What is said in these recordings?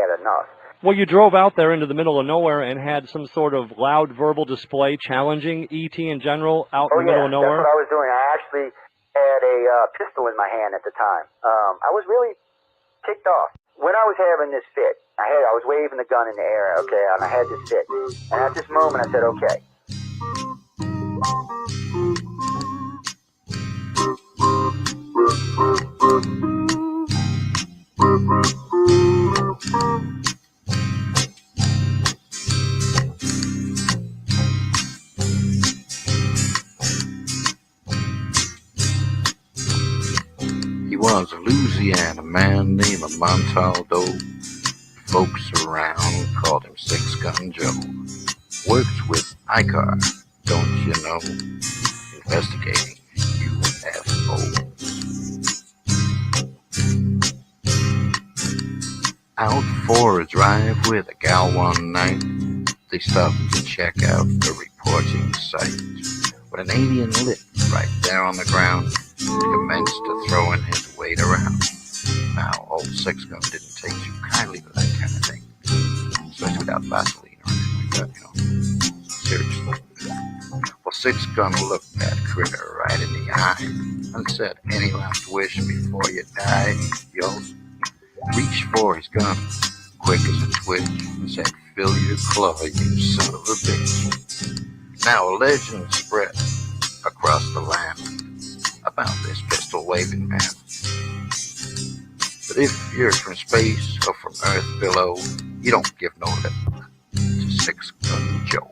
had enough. Well, you drove out there into the middle of nowhere and had some sort of loud verbal display challenging ET in general out in the middle of nowhere? That's what I was doing. I actually had a pistol in my hand at the time. I was really ticked off. When I was having this fit, I was waving the gun in the air, okay, and I had this fit. And at this moment, I said, okay. He was a Louisiana man named Montaldo. Folks around called him Six Gun Joe. Worked with ICAR, don't you know? Investigating UFOs. Out for a drive with a gal one night, they stopped to check out the reporting site. When an alien lit right there on the ground, he commenced to throwing his weight around. Now, old Six Gun didn't take too kindly to that kind of thing, especially without Vaseline or anything like that, you know. Seriously. Well, Six Gun looked that critter right in the eye and said, "Any last wish before you die?" Yo, reached for his gun, quick as a twitch, and said, "Fill your claw, you son of a bitch." Now a legend spread across the land about this pistol-waving man. But if you're from space or from Earth below, you don't give no lip to Six Gun Joe.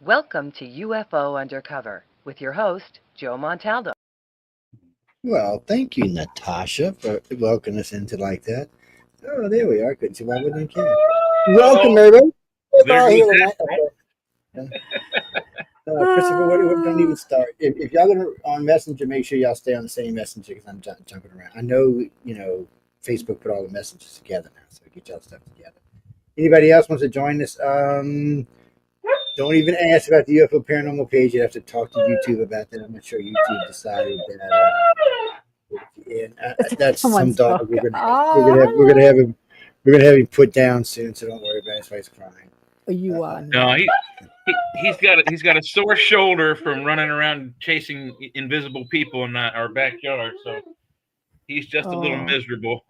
Welcome to UFO Undercover with your host, Joe Montaldo. Well, thank you, Natasha, for welcoming us into like that. Oh, there we are. Couldn't see why we didn't care. Welcome, everybody. Christopher, what don't even start. If y'all gonna on Messenger, make sure y'all stay on the same Messenger because I'm jumping around. I know, Facebook put all the messages together now, so get y'all stuff together. Anybody else wants to join us? Don't even ask about the UFO Paranormal page. You have to talk to YouTube about that. I'm not sure YouTube decided that. That's some dog. We're gonna have him put down soon. So don't worry about it. That's why he's crying. You are. No, he's got a sore shoulder from running around chasing invisible people in our backyard. So he's just a little miserable.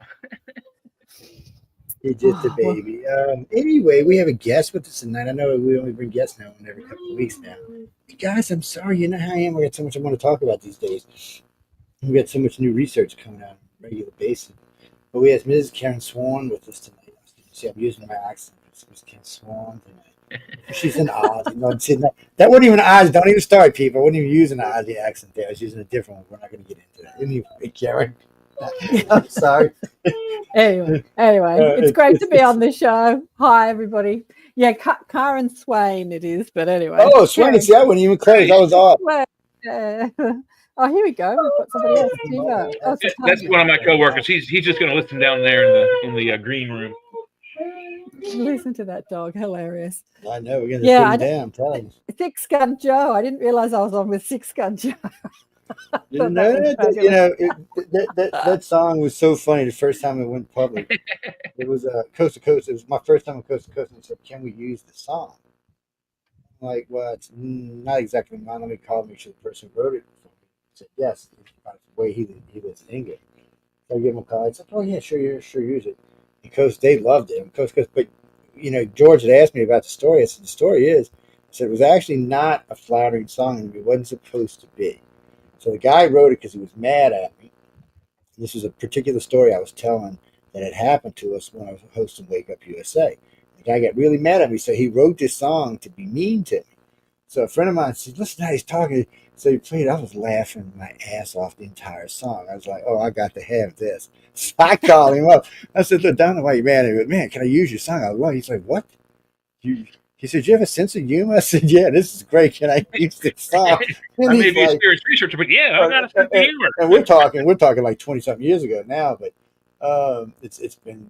He's just a baby. Anyway, we have a guest with us tonight. I know we only bring guests now every couple of weeks now. Guys, I'm sorry. You know how I am. We got so much I want to talk about these days. We got so much new research coming out on a regular basis. But we have Mrs. KAren Swain with us tonight. See, I'm using my accent. It's Mrs. KAren Swain tonight. She's in Oz. That wasn't even Oz. Don't even start, people. I wasn't even using an Ozzy accent there. I was using a different one. We're not going to get into that. Anyway, KAren. I'm sorry. Anyway, it's great to be on the show. Hi, everybody. Yeah, KAren Swain it is, but anyway. Oh, Swain, see, I wouldn't even close. That was off. Oh, here we go. We've got somebody else. That's one of my coworkers. He's just going to listen down there in the green room. Listen to that dog. Hilarious. I know. We're going to sit him down. I'm telling you. Six Gun Joe. I didn't realize I was on with Six Gun Joe. That song was so funny the first time it went public. It was Coast to Coast. It was my first time on Coast to Coast, and they said, "Can we use the song?" I'm like, well, it's not exactly mine. Let me call, make sure the person who wrote it for me. He said, yes, by the way he lives in England. So I gave him a call. I said, oh yeah, sure use it. Because they loved it. But George had asked me about the story. I said, the story is, it was actually not a flattering song, and it wasn't supposed to be. So the guy wrote it because he was mad at me. This was a particular story I was telling that had happened to us when I was hosting Wake Up USA. The guy got really mad at me, so he wrote this song to be mean to me. So a friend of mine said, listen how he's talking. So he played. I was laughing my ass off the entire song. I was like, "Oh, I got to have this." So I called him up. I said, "Look, Don, why you mad?" He goes, "Man, can I use your song?" I was like, "He's like, what?" He said, "You have a sense of humor?" I said, "Yeah, this is great. Can I use this song?" And I may he's be a like, serious researcher, but yeah, I got a sense of humor. and we're talking like 20-something years ago now, but it's been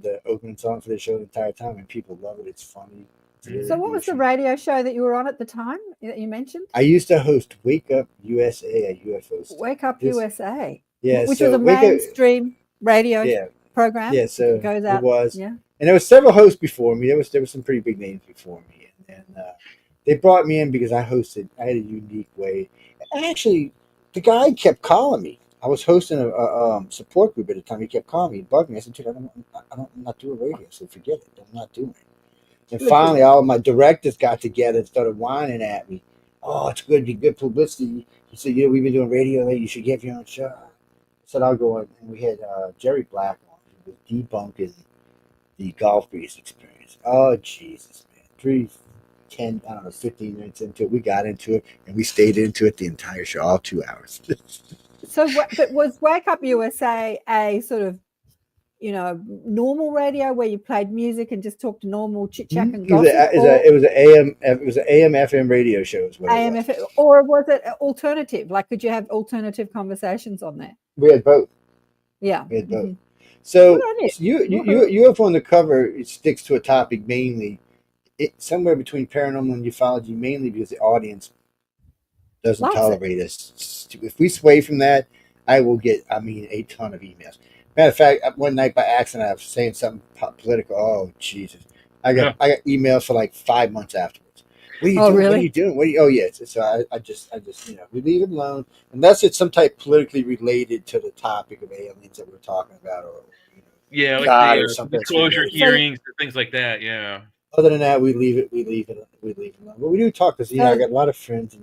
the opening song for the show the entire time, and people love it. It's funny. It's really, So what was the radio show that you were on at the time that you mentioned? I used to host Wake Up USA at UFO station. Wake Up USA. Yeah, Which so was a Wake Up, mainstream radio yeah, program. yeah. So It goes it out. was, Yeah. and there was several hosts before me. There was some pretty big names before me, and they brought me in because I hosted. I had a unique way. Actually, the guy kept calling me. I was hosting a support group at the time. He kept calling me and bugging me. I said, "Dude, I'm not doing radio, so forget it. I'm not doing it." And finally, all of my directors got together and started whining at me. "Oh, it's good, good publicity." He said, "We've been doing radio lately. You should get your own show." I said, "I'll go on." And we had Jerry Black on, who was debunking the golf grease experience. Oh, Jesus, man. 15 minutes into it, we got into it, and we stayed into it the entire show, all 2 hours. So, but was Wake Up USA a sort of, normal radio where you played music and just talked normal chit chat and gossip? It was an AM FM radio show. Is what AM it was. FM, or was it alternative? Like, could you have alternative conversations on there? We had both. Yeah. We had both. So Good on you. UFO Undercover, it sticks to a topic mainly, somewhere between paranormal and ufology, mainly because the audience doesn't tolerate us. If we sway from that, I will get, a ton of emails. Matter of fact, one night by accident, I was saying something political. Oh, Jesus. I got emails for like 5 months afterwards. What are you doing? Really? What are you doing? Oh, yes. So I just, we leave it alone. Unless it's some type politically related to the topic of aliens that we're talking about, or, like God the or something. disclosure hearings and things like that. Yeah. Other than that, we leave it alone. But we do talk because, I got a lot of friends.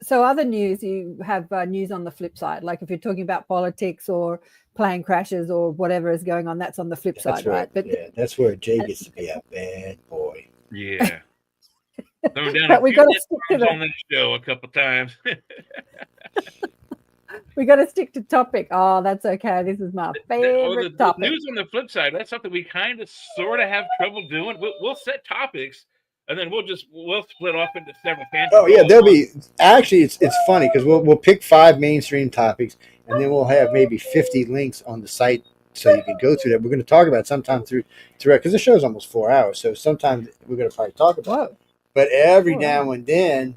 So other news, you have news on the flip side. Like if you're talking about politics or plane crashes or whatever is going on, that's on the flip side, right? But yeah, that's where Jay gets to be a bad boy. Yeah. But we got to stick to on this show a couple times. We got to stick to topic. Oh, that's okay. This is my favorite topic. The news on the flip side, that's something we kind of sort of have trouble doing. We'll set topics, and then we'll split off into several tangents. Oh yeah, there'll be actually it's funny because we'll pick 5 mainstream topics, and then we'll have maybe 50 links on the site so you can go through that. We're going to talk about it sometime through because the show's almost 4 hours, so sometimes we're going to probably talk about it. But every now and then,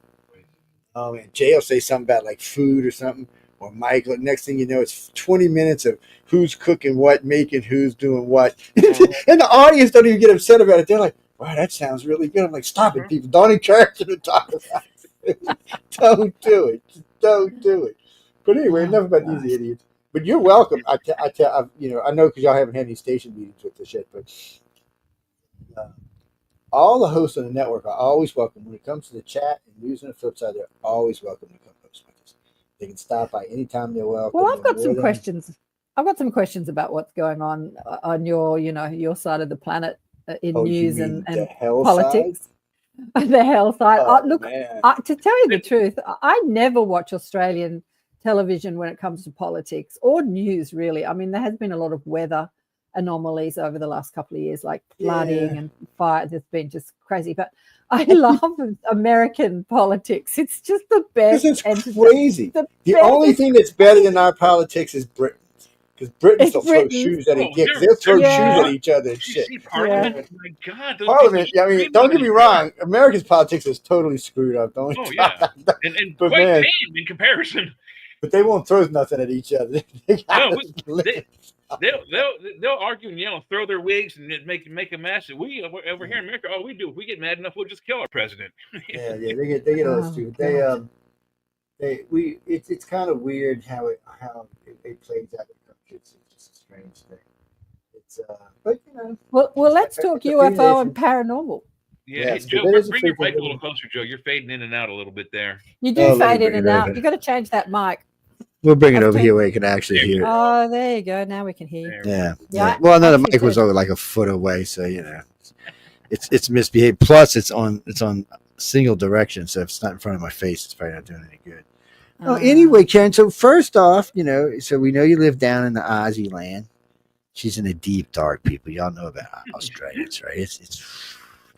Jay will say something about like food or something. Or Michael, next thing you know, it's 20 minutes of who's cooking what, making who's doing what. And the audience don't even get upset about it. They're like, wow, that sounds really good. I'm like, stop it, people. Don't encourage them to talk about it. Don't do it. Don't do it. But anyway, enough about these idiots. But you're welcome. I know because y'all haven't had any station meetings with this yet, but all the hosts on the network are always welcome. When it comes to the chat and news on the flip side, they're always welcome to come host with us. They can stop by anytime they're welcome. Well, I've got some questions. I've got some questions about what's going on your, your side of the planet in news and politics. The hell side. Look, to tell you the truth, I never watch Australian television when it comes to politics or news, really. I mean, there has been a lot of weather anomalies over the last couple of years, like flooding and fire. It's been just crazy. But I love American politics. It's just the best. It's crazy. The only thing that's better than our politics is Britain. Because Britons will throw shoes at each other. They'll throw shoes at each other and shit. Parliament? Oh my God. Parliament, I mean, don't get me wrong. America's politics is totally screwed up. And quite tame in comparison. But they won't throw nothing at each other. They'll argue and yell, throw their wigs and make a mess. We over here in America, all we do, if we get mad enough, we'll just kill our president. They get all this too. It's kind of weird how it plays out in the country. It's just a strange thing. It's but Well, let's talk UFO and paranormal. Yeah, Joe, bring your mic a little closer, Joe. You're fading in and out a little bit there. You do fade in and out. You got to change that mic. We'll bring it over here where you can actually hear it. Oh, there you go. Now we can hear you. Yeah. Well, no, the mic was over like a foot away, so it's misbehaved. Plus, it's on single direction. So if it's not in front of my face, it's probably not doing any good. Oh, anyway, Karen. So first off, so we know you live down in the Aussie land. She's in the deep dark, people. Y'all know about Australians, right? It's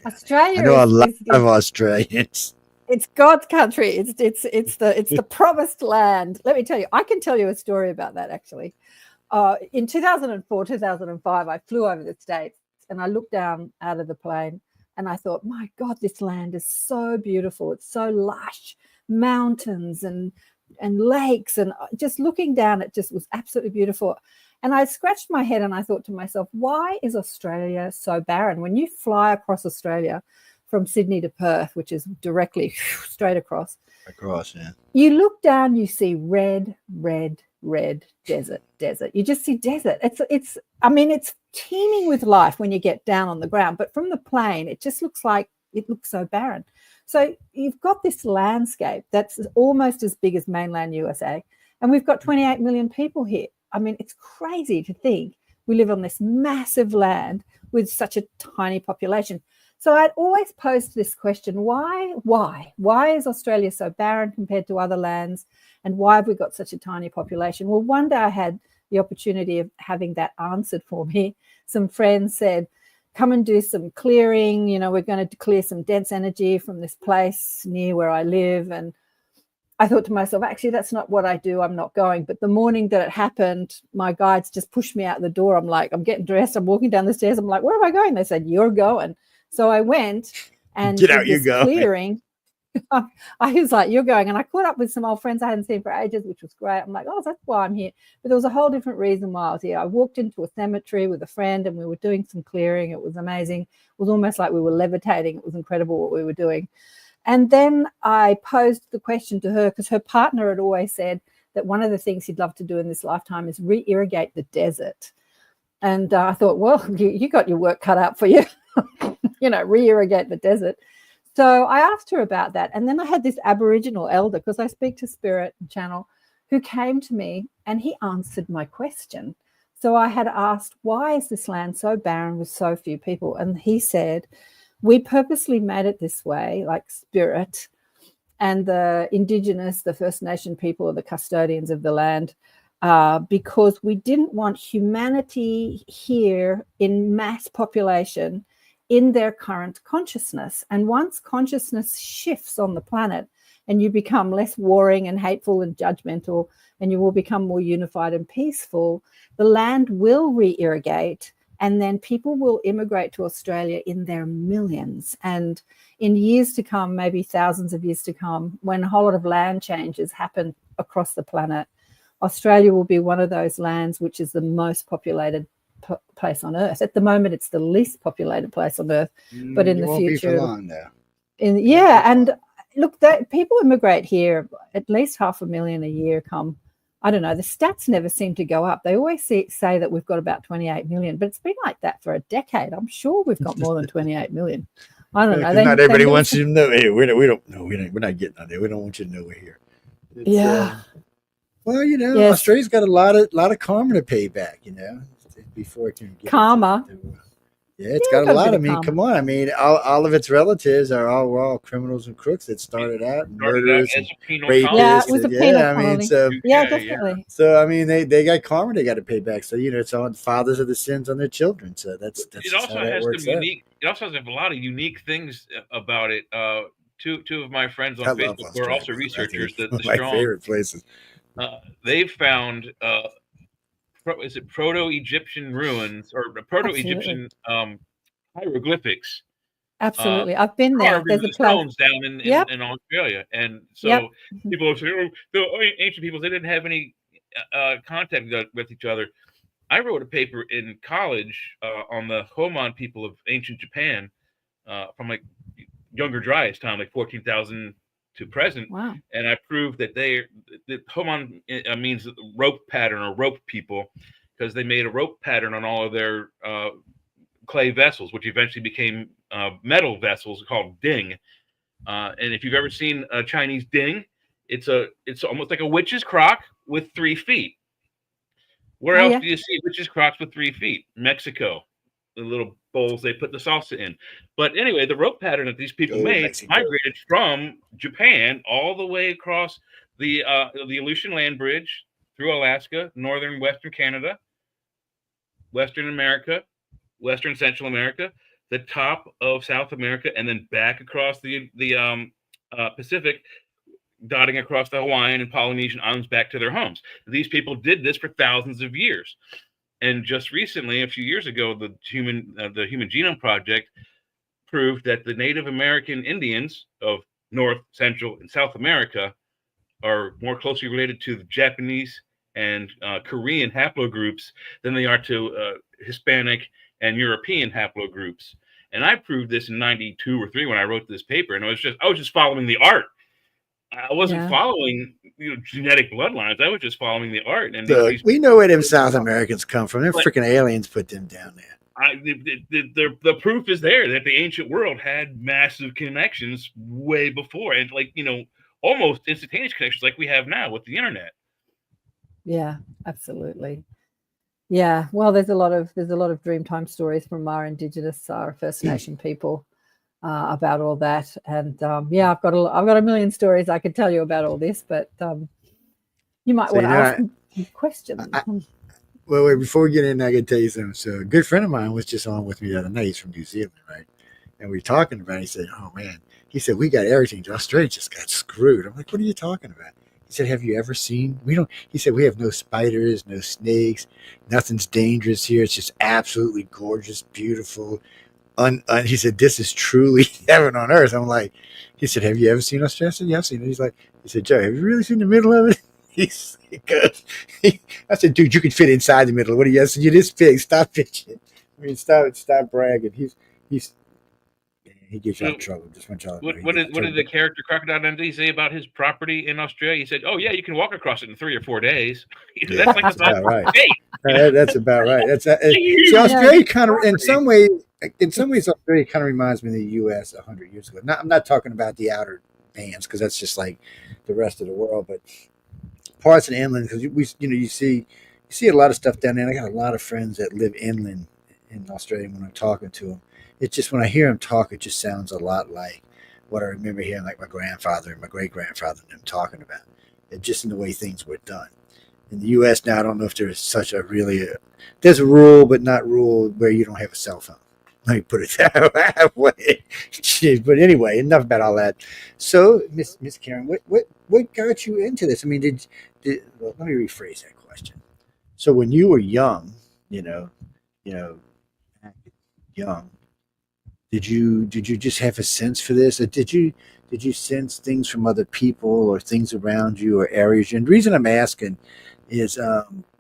Australia. I know a lot of Australians. It's God's country. It's the promised land. Let me tell you. I can tell you a story about that actually. In 2004, 2005, I flew over the States and I looked down out of the plane and I thought, my God, this land is so beautiful. It's so lush, mountains and lakes, and just looking down, it just was absolutely beautiful. And I scratched my head and I thought to myself, why is Australia so barren? When you fly across Australia from Sydney to Perth, which is directly straight across, yeah. You look down, you see red, desert. You just see desert. It's teeming with life when you get down on the ground, but from the plane, it just looks so barren. So you've got this landscape that's almost as big as mainland USA, and we've got 28 million people here. I mean, it's crazy to think we live on this massive land with such a tiny population. So I'd always posed this question, why? Why is Australia so barren compared to other lands? And why have we got such a tiny population? Well, one day I had the opportunity of having that answered for me. Some friends said, come and do some clearing. We're going to clear some dense energy from this place near where I live. And I thought to myself, actually, that's not what I do. I'm not going. But the morning that it happened, my guides just pushed me out the door. I'm like, I'm getting dressed. I'm walking down the stairs. I'm like, where am I going? They said, you're going. So I went and did this clearing. I was like, you're going. And I caught up with some old friends I hadn't seen for ages, which was great. I'm like, oh, that's why I'm here. But there was a whole different reason why I was here. I walked into a cemetery with a friend and we were doing some clearing. It was amazing. It was almost like we were levitating. It was incredible what we were doing. And then I posed the question to her because her partner had always said that one of the things he'd love to do in this lifetime is re-irrigate the desert. And I thought, well, you got your work cut out for you, re-irrigate the desert. So I asked her about that. And then I had this Aboriginal elder, because I speak to Spirit and Channel, who came to me and he answered my question. So I had asked, why is this land so barren with so few people? And he said, we purposely made it this way, like Spirit and the Indigenous, the First Nation people are the custodians of the land, because we didn't want humanity here in mass population in their current consciousness. And once consciousness shifts on the planet and you become less warring and hateful and judgmental, and you will become more unified and peaceful, the land will re-irrigate, and then people will immigrate to Australia in their millions. And in years to come, maybe thousands of years to come, when a whole lot of land changes happen across the planet, Australia will be one of those lands which is the most populated place on Earth. At the moment, it's the least populated place on Earth, but in the future, look, people immigrate here. At least 500,000 a year come. I don't know. The stats never seem to go up. They always say that we've got about 28 million, but it's been like that for a decade. I'm sure we've got more than 28 million. I don't know. Not everybody wants you to know. Hey, we don't know. We're not getting on there. We don't want you to know we're here. Well, yes. Australia's got a lot of karma to pay back. Before it can get karma. It's got a lot. I mean, come on. I mean, all of its relatives are all criminals and crooks that started out murderers and rapists. Yeah, it was a penal colony. Definitely. So I mean, they got karma they got to pay back. So it's all fathers of the sins on their children. So that's it. Also has some unique. It also has a lot of unique things about it. Two of my friends on Facebook who are also researchers. The my favorite places. They've found. Is it proto-Egyptian ruins or proto-Egyptian hieroglyphics? Absolutely, I've been there. There's a stones down in Australia, and so people are saying, the ancient people, they didn't have any contact with each other. I wrote a paper in college on the Homan people of ancient Japan from like Younger Dryas time, like 14,000 to present. Wow. And I proved that Homan means rope pattern or rope people, because they made a rope pattern on all of their clay vessels, which eventually became metal vessels called ding. And if you've ever seen a Chinese ding, it's almost like a witch's crock with 3 feet. Where else do you see witch's crocks with 3 feet? Mexico. little bowls they put the salsa in. But anyway, the rope pattern that these people made Mexico. migrated from Japan all the way across the Aleutian Land Bridge through Alaska, northern western Canada, Western America, Western Central America, the top of South America, and then back across the Pacific, dotting across the Hawaiian and Polynesian islands back to their homes. These people did this for thousands of years. And just recently, a few years ago, the Human Genome Project proved that the Native American Indians of North, Central, and South America are more closely related to the Japanese and Korean haplogroups than they are to Hispanic and European haplogroups. And I proved this in '92 or '3 when I wrote this paper, and I was just following the art. I wasn't following genetic bloodlines. I was just following the art. And we know where them South Americans come from. Them freaking aliens put them down there. The proof is there that the ancient world had massive connections way before, and almost instantaneous connections like we have now with the internet. Yeah, absolutely. Yeah, well, there's a lot of Dreamtime stories from our Indigenous, our First Nation people about all that, and I've got a million stories I could tell you about all this, but you might want to ask some questions. Well, wait, before we get in, I can tell you something. So, a good friend of mine was just on with me the other night. He's from New Zealand, right? And we were talking about it. He said, "Oh man," he said, "we got everything. Australia just got screwed." I'm like, "What are you talking about?" He said, "Have you ever seen? We don't." He said, "We have no spiders, no snakes, nothing's dangerous here. It's just absolutely gorgeous, beautiful." He said, "This is truly heaven on earth." I'm like, he said, "Have you ever seen Australia?" I said, "Yeah, I've seen it." He said, "Joe, have you really seen the middle of it?" I said, "Dude, you can fit inside the middle. What do you?" I said, "You're this big. Stop bitching. I mean, stop bragging." He gets you out of trouble. Just want y'all. What did the character Crocodile Dundee say about his property in Australia? He said, "Oh yeah, you can walk across it in 3 or 4 days." Yeah, that's about right. That's about right. See, Australia kind of, in some ways, Australia kind of reminds me of the U.S. 100 years ago. I'm not talking about the outer bands because that's just like the rest of the world, but parts of the inland, because you see a lot of stuff down there. And I got a lot of friends that live inland in Australia. When I'm talking to them, it's just when I hear them talk, it just sounds a lot like what I remember hearing, like my grandfather and my great grandfather and them talking about. It just in the way things were done. In the U.S. now, I don't know if there's such a there's a rule, but not rule where you don't have a cell phone. Let me put it that way. Jeez, but anyway, enough about all that. So, Miss KAren, what got you into this? I mean, let me rephrase that question. So, when you were young, young, did you just have a sense for this, or did you sense things from other people or things around you or areas? And the reason I'm asking is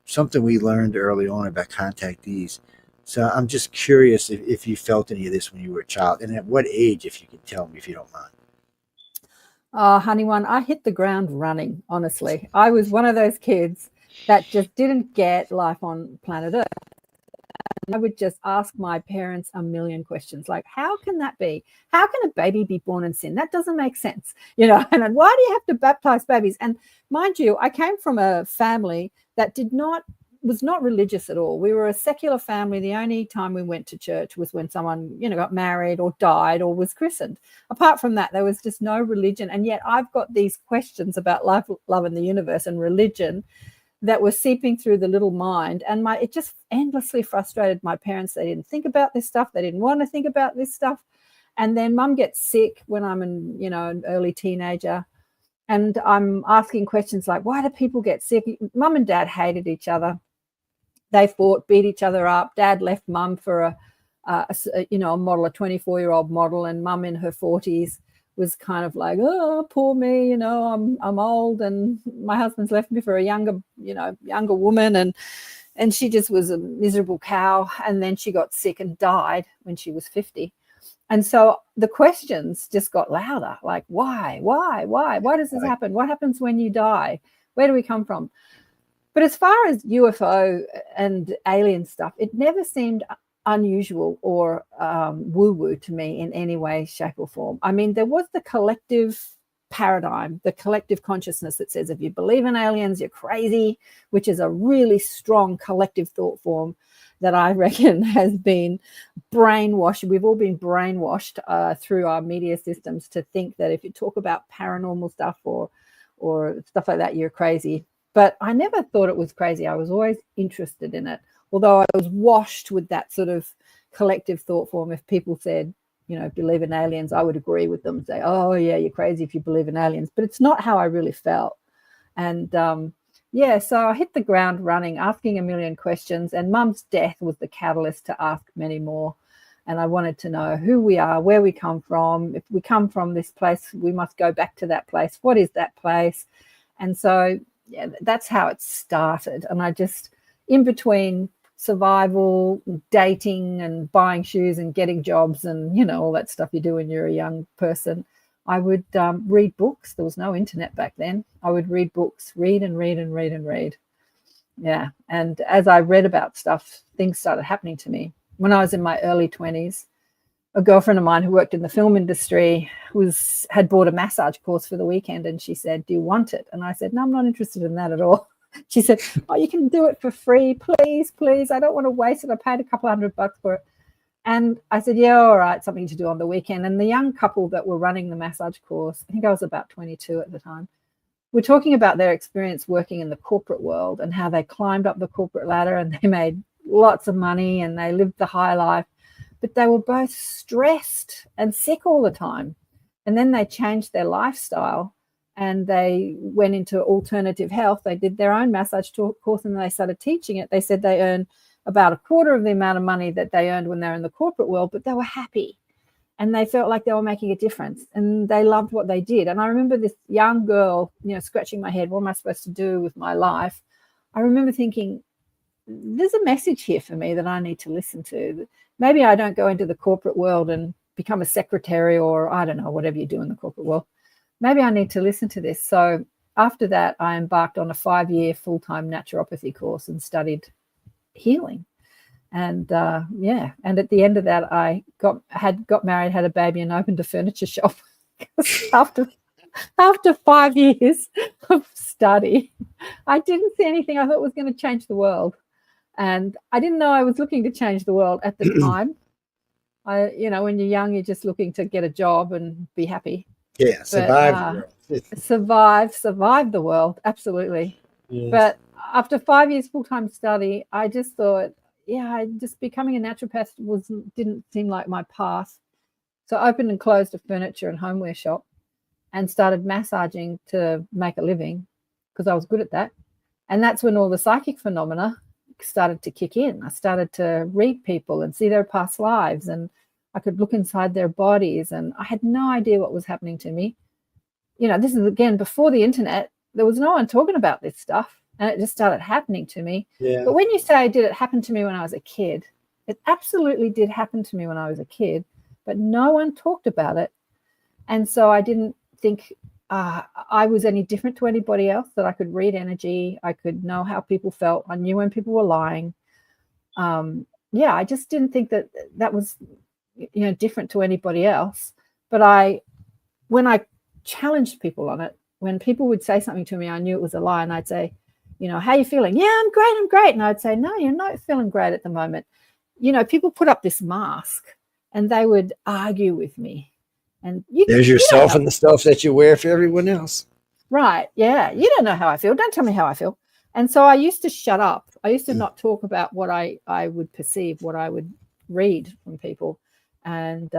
something we learned early on about contactees. So I'm just curious if you felt any of this when you were a child, and at what age, if you can tell me, if you don't mind. Oh, honey one, I hit the ground running, honestly. I was one of those kids that just didn't get life on planet Earth. And I would just ask my parents a million questions, like, how can that be? How can a baby be born in sin? That doesn't make sense. And why do you have to baptize babies? And mind you, I came from a family that was not religious at all. We were a secular family. The only time we went to church was when someone, got married or died or was christened. Apart from that, there was just no religion. And yet I've got these questions about life, love, and the universe and religion that were seeping through the little mind. And it just endlessly frustrated my parents. They didn't think about this stuff. They didn't want to think about this stuff. And then Mum gets sick when I'm an early teenager. And I'm asking questions like, why do people get sick? Mum and Dad hated each other. They fought, beat each other up. Dad left Mum for a model, a 24-year-old model, and Mum in her 40s was kind of like, oh, poor me, I'm old, and my husband's left me for a younger woman, and she just was a miserable cow. And then she got sick and died when she was 50. And so the questions just got louder, like, why does this happen? What happens when you die? Where do we come from? But as far as UFO and alien stuff, it never seemed unusual or woo-woo to me in any way, shape or form. I mean, there was the collective paradigm, the collective consciousness that says if you believe in aliens, you're crazy, which is a really strong collective thought form that I reckon has been brainwashed. We've all been brainwashed through our media systems to think that if you talk about paranormal stuff or stuff like that, you're crazy. But I never thought it was crazy. I was always interested in it, although I was washed with that sort of collective thought form. If people said, believe in aliens, I would agree with them and say, oh yeah, you're crazy if you believe in aliens. But it's not how I really felt. And so I hit the ground running, asking a million questions, and Mum's death was the catalyst to ask many more. And I wanted to know who we are, where we come from. If we come from this place, we must go back to that place. What is that place? And so that's how it started. And I just, in between survival, dating and buying shoes and getting jobs and, all that stuff you do when you're a young person, I would read books. There was no internet back then. I would read books, read and read and read and read. Yeah. And as I read about stuff, things started happening to me. When I was in my early 20s, a girlfriend of mine who worked in the film industry had bought a massage course for the weekend, and she said, do you want it? And I said, no, I'm not interested in that at all. She said, oh, you can do it for free. Please, please. I don't want to waste it. I paid a couple $100 for it. And I said, yeah, all right, something to do on the weekend. And the young couple that were running the massage course, I think I was about 22 at the time, were talking about their experience working in the corporate world and how they climbed up the corporate ladder and they made lots of money and they lived the high life. But they were both stressed and sick all the time. And then they changed their lifestyle and they went into alternative health. They did their own massage course and they started teaching it. They said they earn about a quarter of the amount of money that they earned when they were in the corporate world, but they were happy and they felt like they were making a difference and they loved what they did. And I remember this young girl, scratching my head, what am I supposed to do with my life? I remember thinking, there's a message here for me that I need to listen to. Maybe I don't go into the corporate world and become a secretary or I don't know, whatever you do in the corporate world. Maybe I need to listen to this. So after that, I embarked on a 5-year full-time naturopathy course and studied healing. And and at the end of that, I got married, had a baby, and opened a furniture shop. after 5 years of study, I didn't see anything I thought was going to change the world. And I didn't know I was looking to change the world at the time. When you're young, you're just looking to get a job and be happy. Yeah, survive the world. Survive the world, absolutely. Yes. But after 5 years full-time study, I just thought, just becoming a naturopath didn't seem like my path. So I opened and closed a furniture and homeware shop and started massaging to make a living because I was good at that. And that's when all the psychic phenomena started to kick in. I started to read people and see their past lives, and I could look inside their bodies, and I had no idea what was happening to me. This is again before the internet. There was no one talking about this stuff, and it just started happening to me. Yeah. But when you say, did it happen to me when I was a kid? It absolutely did happen to me when I was a kid, but no one talked about it. And so I didn't think I was any different to anybody else, that I could read energy. I could know how people felt. I knew when people were lying. I just didn't think that was, different to anybody else. But when I challenged people on it, when people would say something to me, I knew it was a lie. And I'd say, how are you feeling? Yeah, I'm great. And I'd say, no, you're not feeling great at the moment. People put up this mask and they would argue with me. And there's yourself and the stuff that you wear for everyone else. Right. Yeah. You don't know how I feel. Don't tell me how I feel. And so I used to shut up. I used to not talk about what I would perceive, what I would read from people. And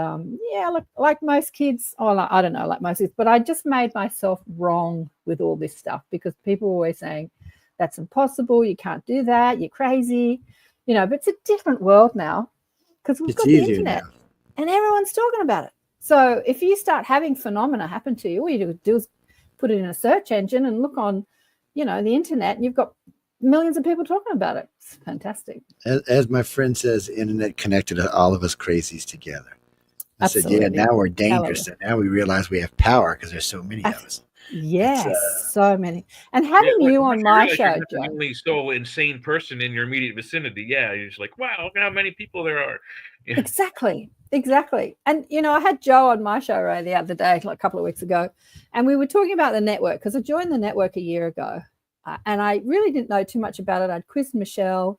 like most kids, I don't know, like most kids, but I just made myself wrong with all this stuff because people were always saying, that's impossible. You can't do that. You're crazy. But it's a different world now because we've got the internet and everyone's talking about it. So if you start having phenomena happen to you, all you do is put it in a search engine and look on, the internet, and you've got millions of people talking about it. It's fantastic. As my friend says, the internet connected all of us crazies together. I Absolutely. said, now we're dangerous. And now we realize we have power because there's so many of us. Yes, so many. And having you on my show, Joe. The only so insane person in your immediate vicinity. Yeah, you're just like, wow, look at how many people there are. Yeah. Exactly. And, I had Joe on my show the other day, like a couple of weeks ago, and we were talking about the network because I joined the network a year ago, and I really didn't know too much about it. I'd quizzed Michelle,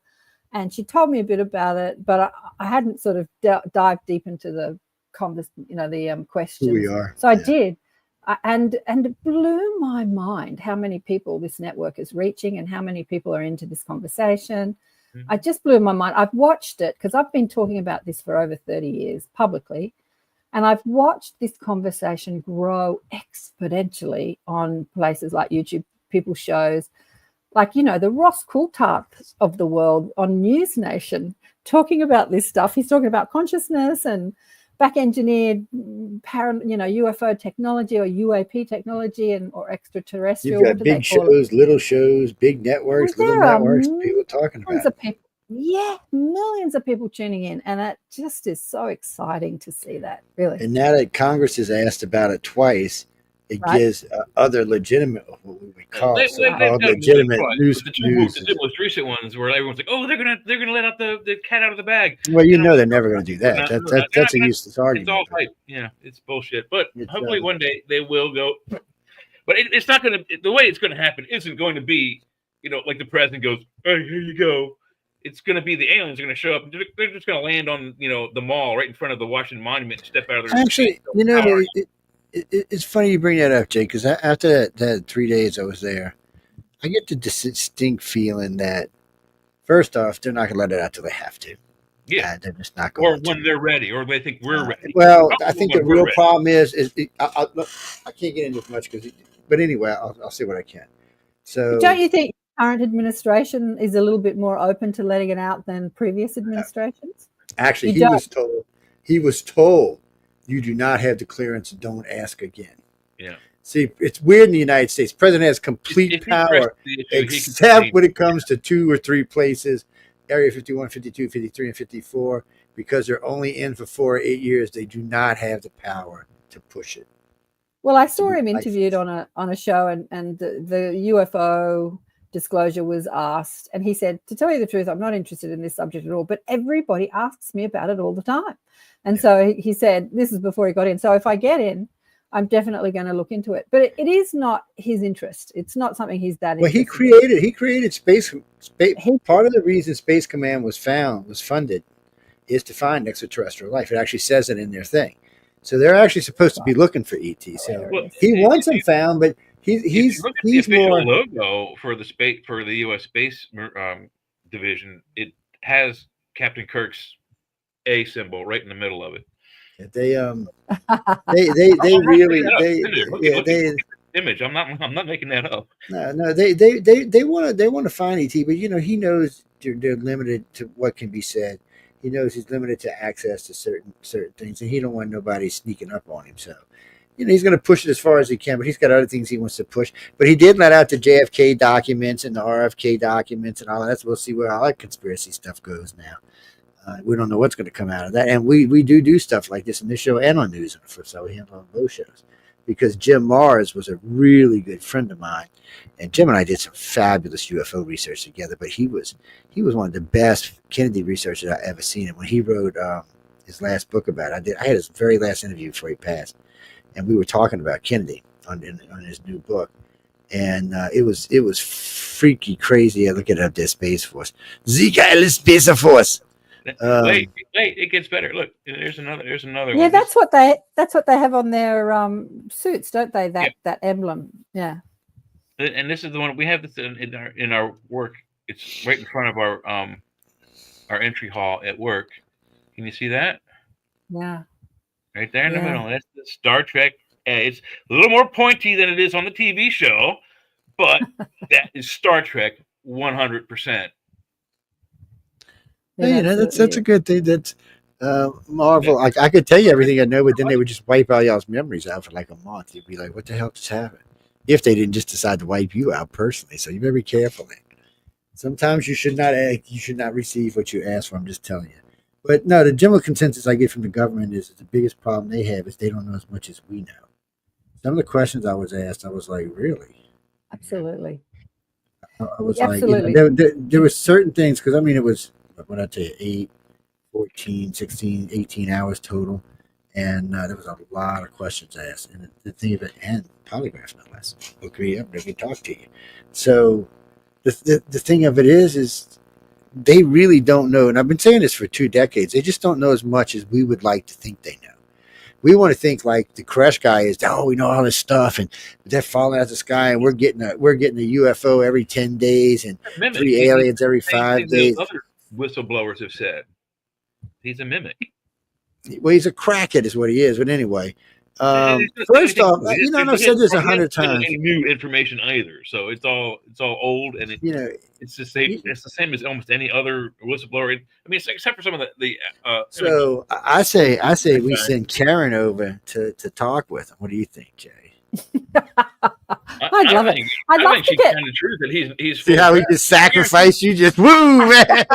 and she told me a bit about it, but I hadn't sort of dived deep into the questions. Who we are. So I did. And it blew my mind how many people this network is reaching and how many people are into this conversation. Mm-hmm. I just blew my mind. I've watched it because I've been talking about this for over 30 years publicly, and I've watched this conversation grow exponentially on places like YouTube, people's shows, like, the Ross Coulthart of the world on News Nation talking about this stuff. He's talking about consciousness and back-engineered, UFO technology or UAP technology or extraterrestrial. You've got big shows, little shows, big networks, little networks, people talking about it. Millions of people tuning in, and it just is so exciting to see that, really. And now that Congress has asked about it twice, it gives other legitimate, what we call legitimate news. The most recent ones where everyone's like, "Oh, they're gonna let out the cat out of the bag." Well, they're never gonna do that. That's a useless argument. It's all hype. Yeah, it's bullshit. But hopefully one day they will go. But it's not gonna. The way it's gonna happen isn't going to be, like the president goes, "Hey, here you go." It's going to be the aliens are going to show up. They're just going to land on, the mall right in front of the Washington Monument and step out of their. Actually, it's funny you bring that up, Jake, because after that 3 days I was there, I get the distinct feeling that, first off, they're not going to let it out till they have to. Yeah, they're just not going to. Or when they're ready, or they think we're ready. Well, I think the real problem is I can't get into as much but anyway, I'll see what I can. So, don't you think current administration is a little bit more open to letting it out than previous administrations? Actually, he was told you do not have the clearance, don't ask again. Yeah. See, it's weird in the United States. The president has complete power, except when it comes to 2 or 3 places, Area 51, 52, 53, and 54, because they're only in for 4 or 8 years. They do not have the power to push it. Well, I saw him interviewed on a show, and the UFO disclosure was asked, and he said, to tell you the truth, I'm not interested in this subject at all, but everybody asks me about it all the time. And so he said, this is before he got in, so if I get in, I'm definitely going to look into it. But it is not his interest. It's not something he's that interested in. He created space. Part of the reason Space Command was funded is to find extraterrestrial life. It actually says it in their thing. So they're actually supposed to be looking for ET. So he wants them found, but he's the official logo for the U.S. Space Division. It has Captain Kirk's A symbol right in the middle of it. They really image. I'm not making that up. No, they want to find ET, but he knows they're limited to what can be said. He knows he's limited to access to certain things, and he don't want nobody sneaking up on him. So, he's going to push it as far as he can, but he's got other things he wants to push. But he did let out the JFK documents and the RFK documents and all that. So we'll see where all that conspiracy stuff goes now. We don't know what's going to come out of that. And we do stuff like this in this show and on News Info, so we handle on both shows. Because Jim Mars was a really good friend of mine, and Jim and I did some fabulous UFO research together. But he was one of the best Kennedy researchers I ever seen. And when he wrote his last book about it, I had his very last interview before he passed, and we were talking about Kennedy on his new book, and it was freaky crazy. I look it up there, Space Force, the geile Space Force. Wait, it gets better. Look, there's another one. Yeah, that's what they have on their suits, don't they? That emblem. Yeah. And this is the one we have this in our work. It's right in front of our entry hall at work. Can you see that? Yeah. Right there in the middle. That's the Star Trek. It's a little more pointy than it is on the TV show, but that is Star Trek 100%. That's a good thing. That's Marvel. I could tell you everything I know, but then they would just wipe all y'all's memories out for like a month. You'd be like, "What the hell just happened?" If they didn't just decide to wipe you out personally, so you better be careful. Sometimes you should not receive what you ask for. I'm just telling you. But no, the general consensus I get from the government is that the biggest problem they have is they don't know as much as we know. some of the questions I was asked, I was like, really? Absolutely. I was Absolutely. like, there were certain things, because I mean, it was, what I tell you, 8, 14, 16, 18 hours total. And there was a lot of questions asked. And the thing of it, and polygraphs, no less. Okay, up, let me talk to you. So the thing of it is they really don't know. And I've been saying this for 2 decades. They just don't know as much as we would like to think they know. We want to think like the Crash guy is, oh, we know all this stuff, and they're falling out of the sky, and we're getting a UFO every 10 days, and 3 aliens every 5 days. Other whistleblowers have said he's a mimic. Well, he's a crackhead, is what he is. But anyway, first off, you know, I've said this 100 times. Any new information either, so it's all old, and it's the same. It's the same as almost any other whistleblower. I mean, except for some of the. So I say we send KAren over to talk with him. What do you think, Jay? I'd love it. I think she's telling the truth that he's. See how he just sacrificed you? Just woo, man.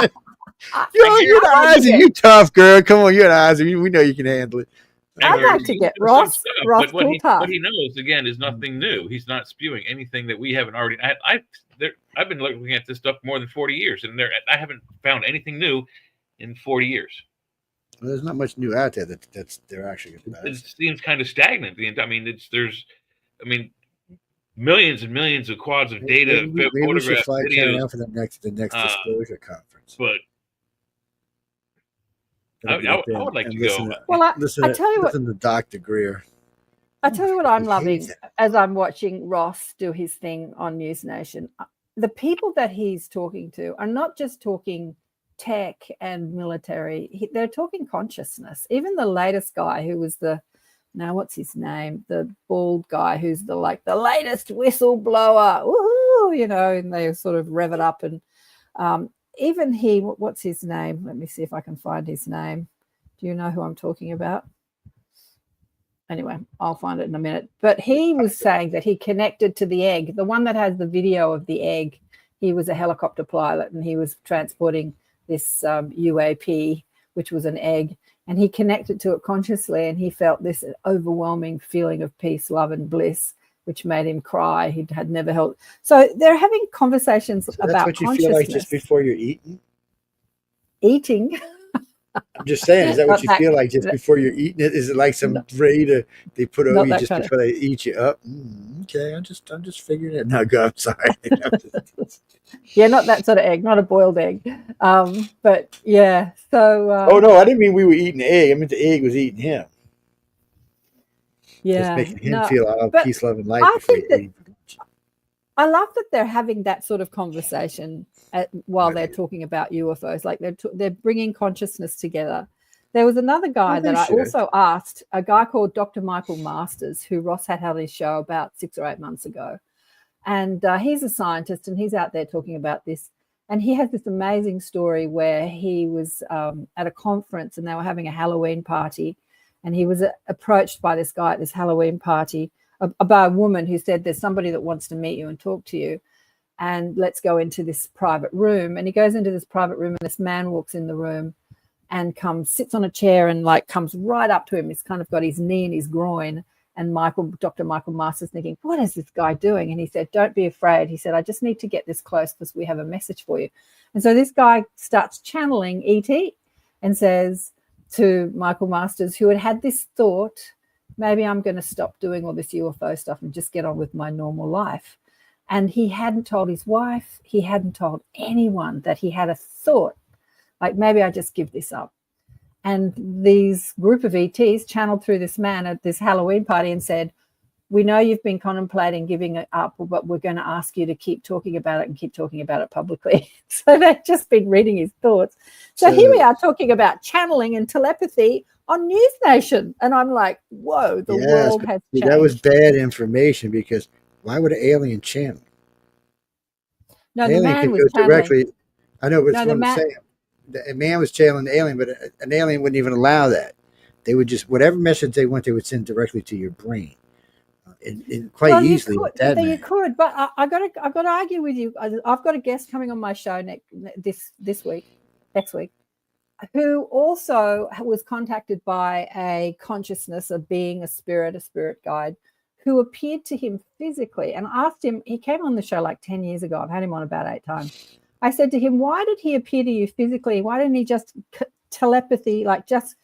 You're the Ozzy. You tough girl. Come on, you're the Ozzy. We know you can handle it. I'd like to get Ross. But what he knows again is nothing new. He's not spewing anything that we haven't already. I've been looking at this stuff more than 40 years, and I haven't found anything new in 40 years. Well, there's not much new out there that's they're actually. It seems kind of stagnant. I mean, millions and millions of quads of data, maybe we should fly videos out for the next disclosure conference. But I would like to go. Well, I tell you what. Listen to Dr. Greer. I tell you what I'm loving as I'm watching Ross do his thing on News Nation. The people that he's talking to are not just talking tech and military. They're talking consciousness. Even the latest guy who was what's his name? The bald guy who's the latest whistleblower. Woohoo! You know, and they sort of rev it up. And even he, what's his name? Let me see if I can find his name. Do you know who I'm talking about? Anyway, I'll find it in a minute. But he was saying that he connected to the egg, the one that has the video of the egg. He was a helicopter pilot, and he was transporting this UAP, which was an egg. And he connected to it consciously, and he felt this overwhelming feeling of peace, love, and bliss, which made him cry. He had never held. So they're having conversations about that's what you feel like just before you're eating? Eating? I'm just saying, is that what you feel like just before you're eating it? Is it like some braid they put over you just before they eat you up? Okay, I'm just figuring it. No, go. I'm sorry. Yeah, not that sort of egg, not a boiled egg. But yeah, so. Oh no, I didn't mean we were eating the egg. I meant the egg was eating him. Yeah, just making him feel all peace, love, and life. I love that they're having that sort of conversation while they're talking about UFOs. Like they're bringing consciousness together. There was another guy that I also asked, a guy called Dr. Michael Masters, who Ross had on his show about 6 or 8 months ago. And he's a scientist, and he's out there talking about this. And he has this amazing story where he was at a conference, and they were having a Halloween party. And he was approached by this guy at this Halloween party by a woman who said, there's somebody that wants to meet you and talk to you. And let's go into this private room. And he goes into this private room, and this man walks in the room and sits on a chair and comes right up to him. He's kind of got his knee in his groin. And Dr. Michael Masters thinking, what is this guy doing? And he said, don't be afraid. He said, I just need to get this close because we have a message for you. And so this guy starts channeling ET and says to Michael Masters, who had this thought, maybe I'm going to stop doing all this UFO stuff and just get on with my normal life. And he hadn't told his wife, he hadn't told anyone that he had a thought, like maybe I just give this up. And these group of ETs channeled through this man at this Halloween party and said, we know you've been contemplating giving it up, but we're going to ask you to keep talking about it and keep talking about it publicly. So they've just been reading his thoughts. So here we are talking about channeling and telepathy on News Nation. And I'm like, whoa, the world has changed. That was bad information, because why would an alien channel? No, the man was channeling. Directly. I know, but it's what I'm saying. A man was channeling the alien, but an alien wouldn't even allow that. They would just, whatever message they want, they would send directly to your brain. And quite easily. You could, but I got to argue with you. I've got a guest coming on my show next week, who also was contacted by a consciousness, a being, a spirit guide, who appeared to him physically. And I asked him, he came on the show like 10 years ago. I've had him on about 8 times. I said to him, why did he appear to you physically? Why didn't he just telepathy, like just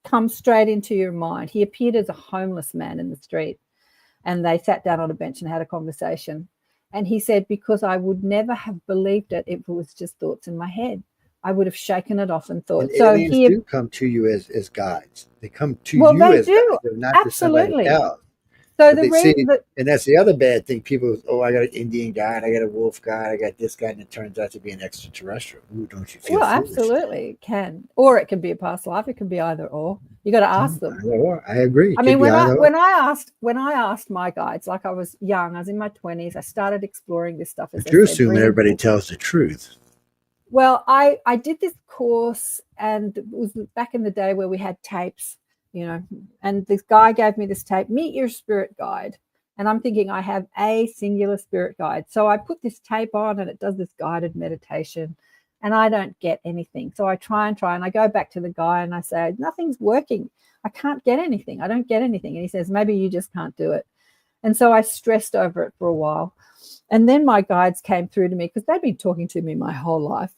come straight into your mind? He appeared as a homeless man in the street, and they sat down on a bench and had a conversation. And he said, because I would never have believed it if it was just thoughts in my head. I would have shaken it off and thought. And so aliens do come to you as guides. They come to you they as do. guides. They're not Absolutely. to somebody else. So the reason and that's the other bad thing. People, I got an Indian guide, I got a wolf guide, I got this guy, and it turns out to be an extraterrestrial. Ooh, don't you feel foolish? Absolutely, it can. Or it can be a past life. It can be either or. You got to ask them. I agree. I mean, when I asked my guides, like I was young, I was in my 20s, I started exploring this stuff. But you're assuming everybody tells the truth. Well, I did this course, and it was back in the day where we had tapes, and this guy gave me this tape, meet your spirit guide. And I'm thinking I have a singular spirit guide. So I put this tape on and it does this guided meditation and I don't get anything. So I try and I go back to the guy and I say, nothing's working. I can't get anything. I don't get anything. And he says, maybe you just can't do it. And so I stressed over it for a while. And then my guides came through to me because they'd been talking to me my whole life.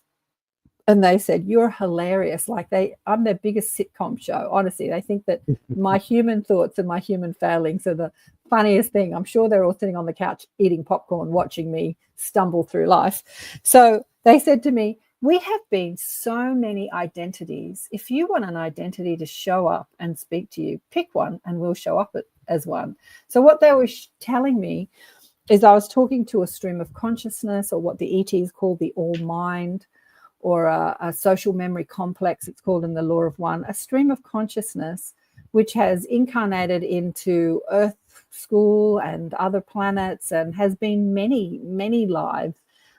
And they said, you're hilarious. Like I'm their biggest sitcom show. Honestly, they think that my human thoughts and my human failings are the funniest thing. I'm sure they're all sitting on the couch eating popcorn, watching me stumble through life. So they said to me, we have been so many identities. If you want an identity to show up and speak to you, pick one and we'll show up as one. So what they were telling me is I was talking to a stream of consciousness, or what the ETs call the all mind, or a social memory complex, it's called in the Law of One, a stream of consciousness which has incarnated into Earth School and other planets and has been many, many lives,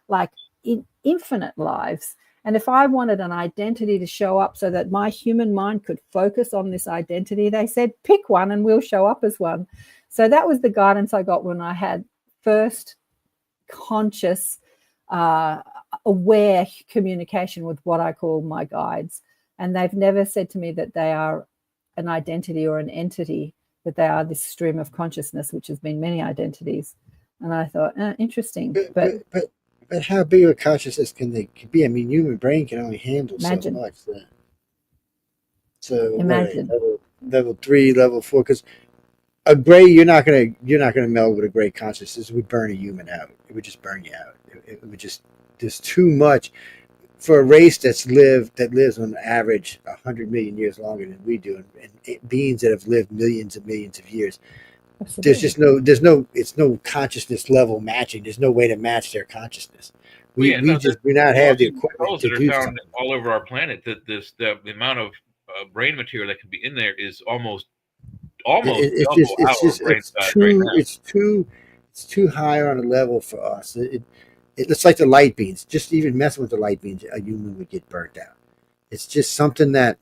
like infinite lives. And if I wanted an identity to show up so that my human mind could focus on this identity, they said, pick one and we'll show up as one. So that was the guidance I got when I had first conscious aware communication with what I call my guides. And they've never said to me that they are an identity or an entity, but they are this stream of consciousness, which has been many identities. And I thought, interesting. But how big a consciousness can they be? I mean, human brain can only handle so much. So imagine level 3, level 4, because a gray, you're not gonna meld with a gray consciousness. It would burn a human out. It would just burn you out. It would just, there's too much for a race that lives on average 100 million years longer than we do, and beings that have lived millions and millions of years. Absolutely. It's no consciousness level matching. There's no way to match their consciousness. We not have the equipment to do something. All over our planet, that the amount of brain material that can be in there is almost it's too high on a level for us. It's like the light beams. Just even messing with the light beams, a human would get burnt out. It's just something that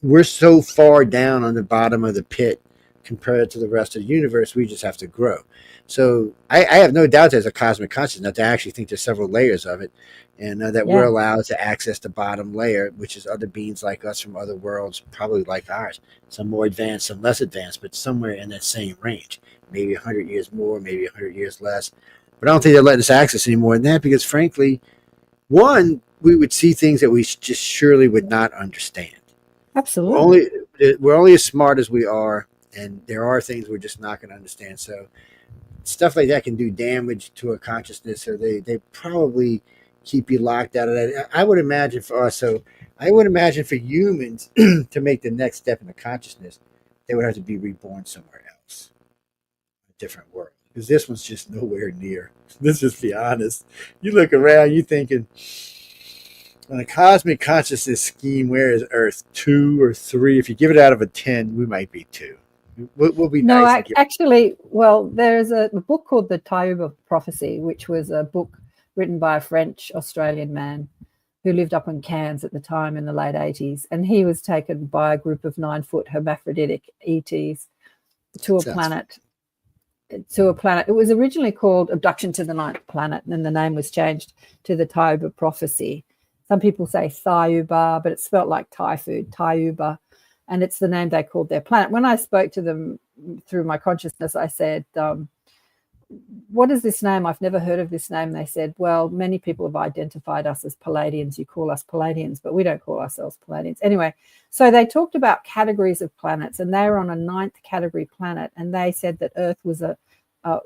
we're so far down on the bottom of the pit compared to the rest of the universe. We just have to grow. So I have no doubt there's a cosmic consciousness. I actually think there's several layers of it, and that we're allowed to access the bottom layer, which is other beings like us from other worlds, probably like ours. Some more advanced, some less advanced, but somewhere in that same range. Maybe 100 years more, maybe 100 years less. But I don't think they're letting us access any more than that, because frankly, one, we would see things that we just surely would not understand. Absolutely. We're only as smart as we are, and there are things we're just not going to understand. So stuff like that can do damage to a consciousness, or they probably keep you locked out of that. I would imagine for us, so I would imagine for humans to make the next step in the consciousness, they would have to be reborn somewhere else, a different world. Because this one's just nowhere near. Let's just be honest. You look around, you're thinking, on a cosmic consciousness scheme, where is Earth? 2 or 3? If you give it out of a 10, we might be 2. We'll be nice. No, actually, well, there's a book called The Tayuba Prophecy, which was a book written by a French-Australian man who lived up in Cairns at the time in the late 80s. And he was taken by a group of 9-foot hermaphroditic ETs to a planet. It was originally called Abduction to the Ninth Planet, and then the name was changed to the Tayuba Prophecy. Some people say Thayuba, but it's spelt like Thai food, Tayuba, and it's the name they called their planet. When I spoke to them through my consciousness, I said, what is this name? I've never heard of this name. They said, well, many people have identified us as Palladians. You call us Palladians, but we don't call ourselves Palladians. Anyway, so they talked about categories of planets, and they were on a 9th category planet, and they said that Earth was a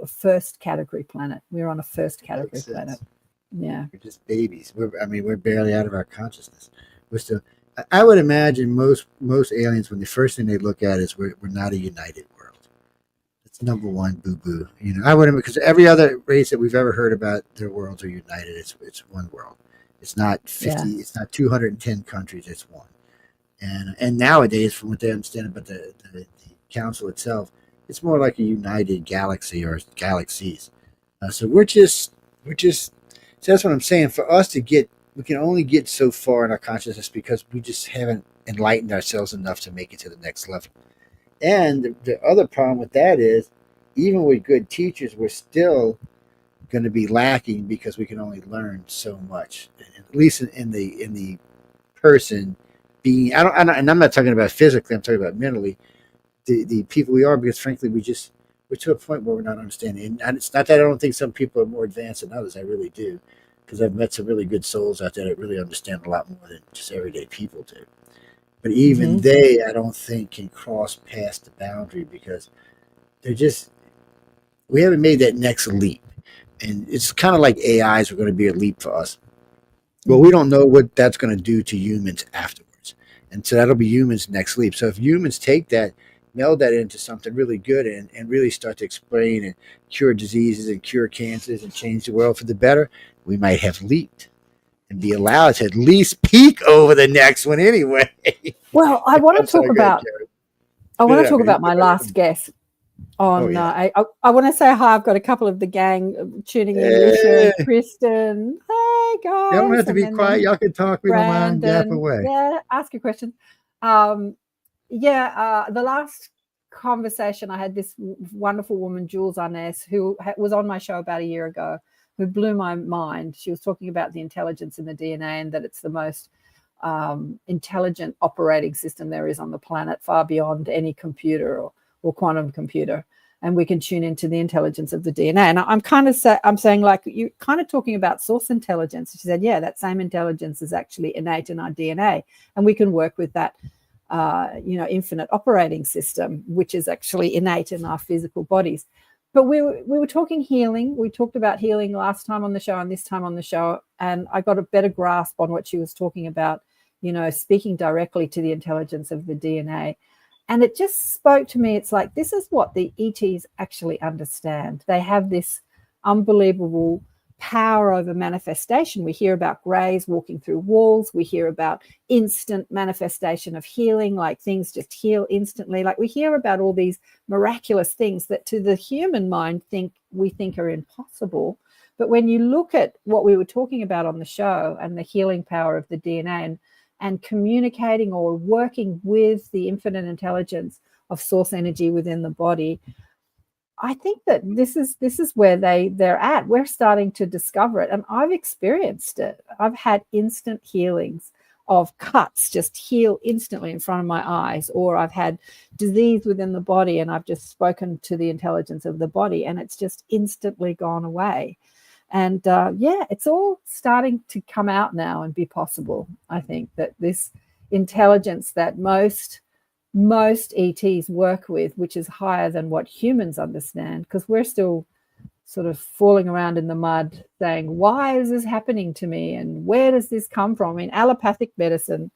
first category planet. We were on a first category planet. Yeah. We're just babies. We're barely out of our consciousness. We're still. I would imagine most aliens, when the first thing they look at is we're not a united world. It's number one, boo boo. I would, because every other race that we've ever heard about, their worlds are united. It's one world. It's not 50. Yeah. It's not 210 countries. It's one. And nowadays, from what they understand about the council itself, it's more like a united galaxy or galaxies. So we're just. So that's what I'm saying. For us to get, we can only get so far in our consciousness because we just haven't enlightened ourselves enough to make it to the next level. And the other problem with that is, even with good teachers, we're still going to be lacking because we can only learn so much. At least in the person being, and I'm not talking about physically. I'm talking about mentally. The people we are, because frankly, we're to a point where we're not understanding. And it's not that I don't think some people are more advanced than others. I really do, because I've met some really good souls out there that really understand a lot more than just everyday people do. But even they, I don't think, can cross past the boundary because we haven't made that next leap. And it's kind of like AIs are going to be a leap for us. But we don't know what that's going to do to humans afterwards. And so that'll be humans' next leap. So if humans take that, meld that into something really good and really start to explain and cure diseases and cure cancers and change the world for the better, we might have leaped and be allowed to at least peek over the next one anyway. Well, I want to talk about my last guest on I want to say hi. I've got a couple of the gang tuning in. Lucia and Kristen. Hey guys. You don't have to be quiet. Y'all can talk. We don't mind. Gap away. Yeah, ask a question. The last conversation I had, this wonderful woman, Jules Arness, who was on my show about a year ago, who blew my mind. She was talking about the intelligence in the DNA and that it's the most intelligent operating system there is on the planet, far beyond any computer or quantum computer. And we can tune into the intelligence of the DNA. And I'm saying, like, you're kind of talking about source intelligence. She said, yeah, that same intelligence is actually innate in our DNA, and we can work with that infinite operating system, which is actually innate in our physical bodies. But we were talking healing. We talked about healing last time on the show and this time on the show, and I got a better grasp on what she was talking about, speaking directly to the intelligence of the DNA. And it just spoke to me. It's like, this is what the ETs actually understand. They have this unbelievable power over manifestation. We hear about greys walking through walls. We hear about instant manifestation of healing, like things just heal instantly. Like, we hear about all these miraculous things that to the human mind we think are impossible. But when you look at what we were talking about on the show and the healing power of the DNA and communicating or working with the infinite intelligence of source energy within the body, I think that this is where they're at. We're starting to discover it, and I've experienced it. I've had instant healings of cuts just heal instantly in front of my eyes, or I've had disease within the body and I've just spoken to the intelligence of the body and it's just instantly gone away. And it's all starting to come out now and be possible. I think that this intelligence that most ETs work with, which is higher than what humans understand, because we're still sort of falling around in the mud saying, why is this happening to me? And where does this come from? I mean, allopathic medicine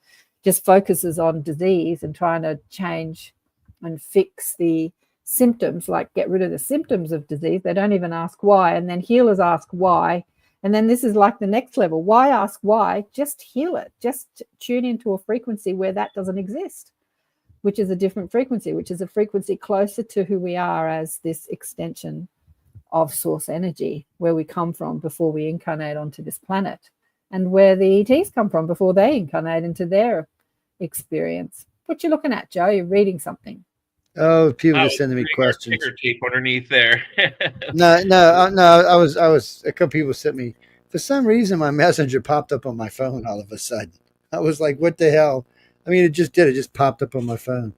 just focuses on disease and trying to change and fix the symptoms, like get rid of the symptoms of disease. They don't even ask why. And then healers ask why. And then this is like the next level. Why ask why? Just heal it. Just tune into a frequency where that doesn't exist, which is a different frequency, which is a frequency closer to who we are as this extension of source energy, where we come from before we incarnate onto this planet, and where the ETs come from before they incarnate into their experience. What you looking at, Joe? You're reading something. Oh, people are sending me questions. Ticker tape underneath there. No. I was. A couple people sent me. For some reason, my messenger popped up on my phone all of a sudden. I was like, "What the hell?" I mean, it just did. It just popped up on my phone.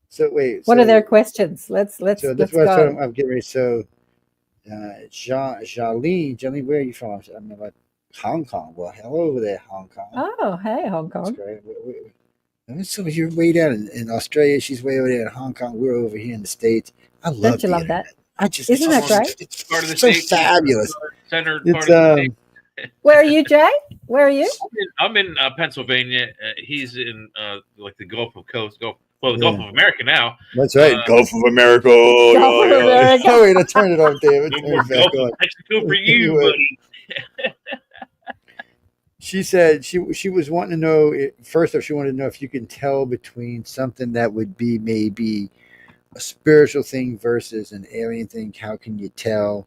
So wait. What are their questions? Let's So that's let's what go. I'm getting ready. So, Jolene, where are you from? I'm about Hong Kong. Well, hello over there, Hong Kong. Oh, hey, Hong That's Kong. great. So you're way down in Australia. She's way over there in Hong Kong. We're over here in the States. I love Don't you the love internet. that? Isn't that great? It's Part of the so state, fabulous. Center It's part of the state. Where are you, Jay? Where are you? I'm in Pennsylvania. He's in like the Gulf of Coast, Gulf Yeah. Gulf of America now. That's right, Gulf of America. Gulf of America. Oh wait, I turned it off, David. No Turn more it back Gulf of on. Mexico for you, Anyway. buddy. She said she was wanting to know first off, she wanted to know if you can tell between something that would be maybe a spiritual thing versus an alien thing. How can you tell?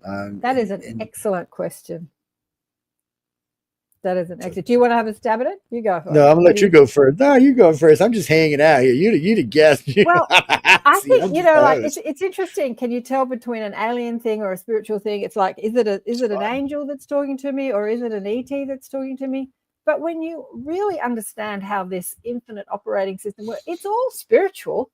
That is an excellent question. That is an excellent. Do you want to have a stab at it? You go for it. No, I'm gonna let you go first. No, you go first. I'm just hanging out here. You the guest. Well, I think like it's interesting. Can you tell between an alien thing or a spiritual thing? It's like, is it an angel that's talking to me, or is it an ET that's talking to me? But when you really understand how this infinite operating system works, it's all spiritual.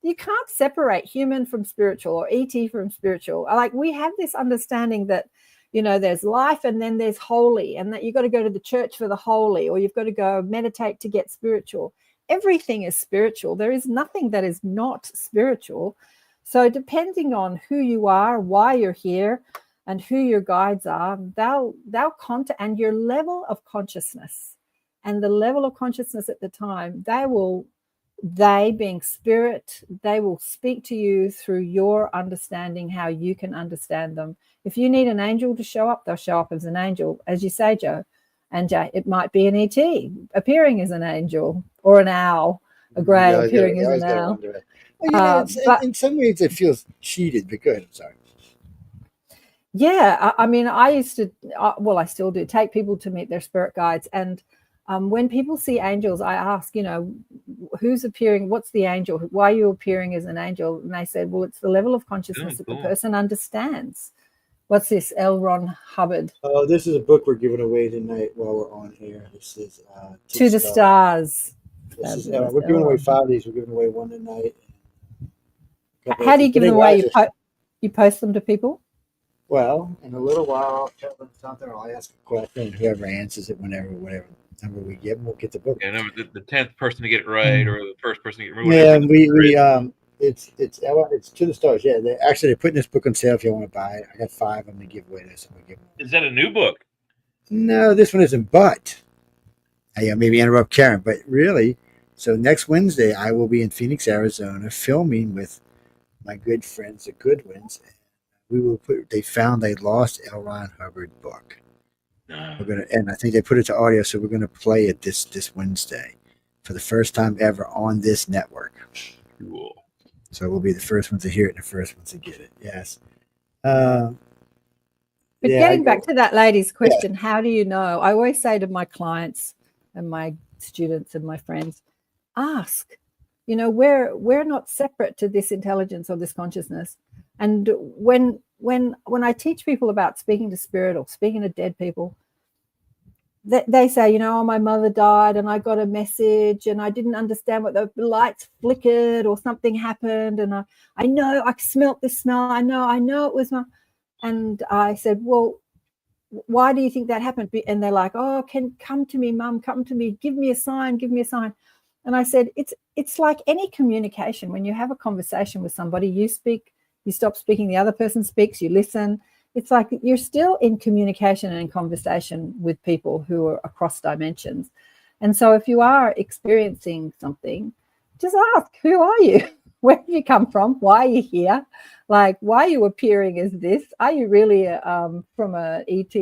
You can't separate human from spiritual or ET from spiritual. Like, we have this understanding that, there's life and then there's holy, and that you've got to go to the church for the holy, or you've got to go meditate to get spiritual. Everything is spiritual. There is nothing that is not spiritual. So depending on who you are, why you're here, and who your guides are, thou contact, and your level of consciousness, and the level of consciousness at the time, they being spirit, they will speak to you through your understanding, how you can understand them. If you need an angel to show up, they'll show up as an angel, as you say, Joe. And Jay, it might be an ET appearing as an angel, or an owl, a grey appearing as an owl. Well, but in some ways it feels cheated, but go ahead, I'm sorry. Yeah, I mean, I used to, I still do, take people to meet their spirit guides. And when people see angels, I ask, who's appearing? What's the angel? Why are you appearing as an angel? And they said, well, it's the level of consciousness that the person understands. What's this, L. Ron Hubbard? Oh, this is a book we're giving away tonight while we're on here. This is To the Stars. We're giving away 5 of these. We're giving away one tonight. How do you give them away? You post them to people? Well, in a little while, I'll tell them something, or I'll ask a question, and whoever answers it, whatever number we get, we'll get the book. Yeah, no, the 10th person to get it right, or the first person to get it right. Yeah, it's To the Stars. Yeah, they're putting this book on sale if you want to buy it. I got 5 of them to give away. Is that a new book? No, this one isn't. But I maybe interrupt Karen, but really, so next Wednesday I will be in Phoenix, Arizona, filming with my good friends, the Goodwins. They found a lost L. Ron Hubbard book. And I think they put it to audio, so we're gonna play it this Wednesday for the first time ever on this network. Cool. So we'll be the first ones to hear it and the first ones to get it. Yes. But getting back to that lady's question, how do you know? I always say to my clients and my students and my friends, ask. We're not separate to this intelligence or this consciousness. And when I teach people about speaking to spirit or speaking to dead people, they say, my mother died and I got a message and I didn't understand what the lights flickered or something happened. And I know I smelt this smell. I know it was my, and I said, well, why do you think that happened? And they're like, oh, come to me, Mum, come to me. Give me a sign. And I said, it's like any communication. When you have a conversation with somebody, you speak, you stop speaking, the other person speaks, you listen. It's like you're still in communication and in conversation with people who are across dimensions. And so if you are experiencing something, just ask, who are you? Where have you come from? Why are you here? Like, why are you appearing as this? Are you really from a ET?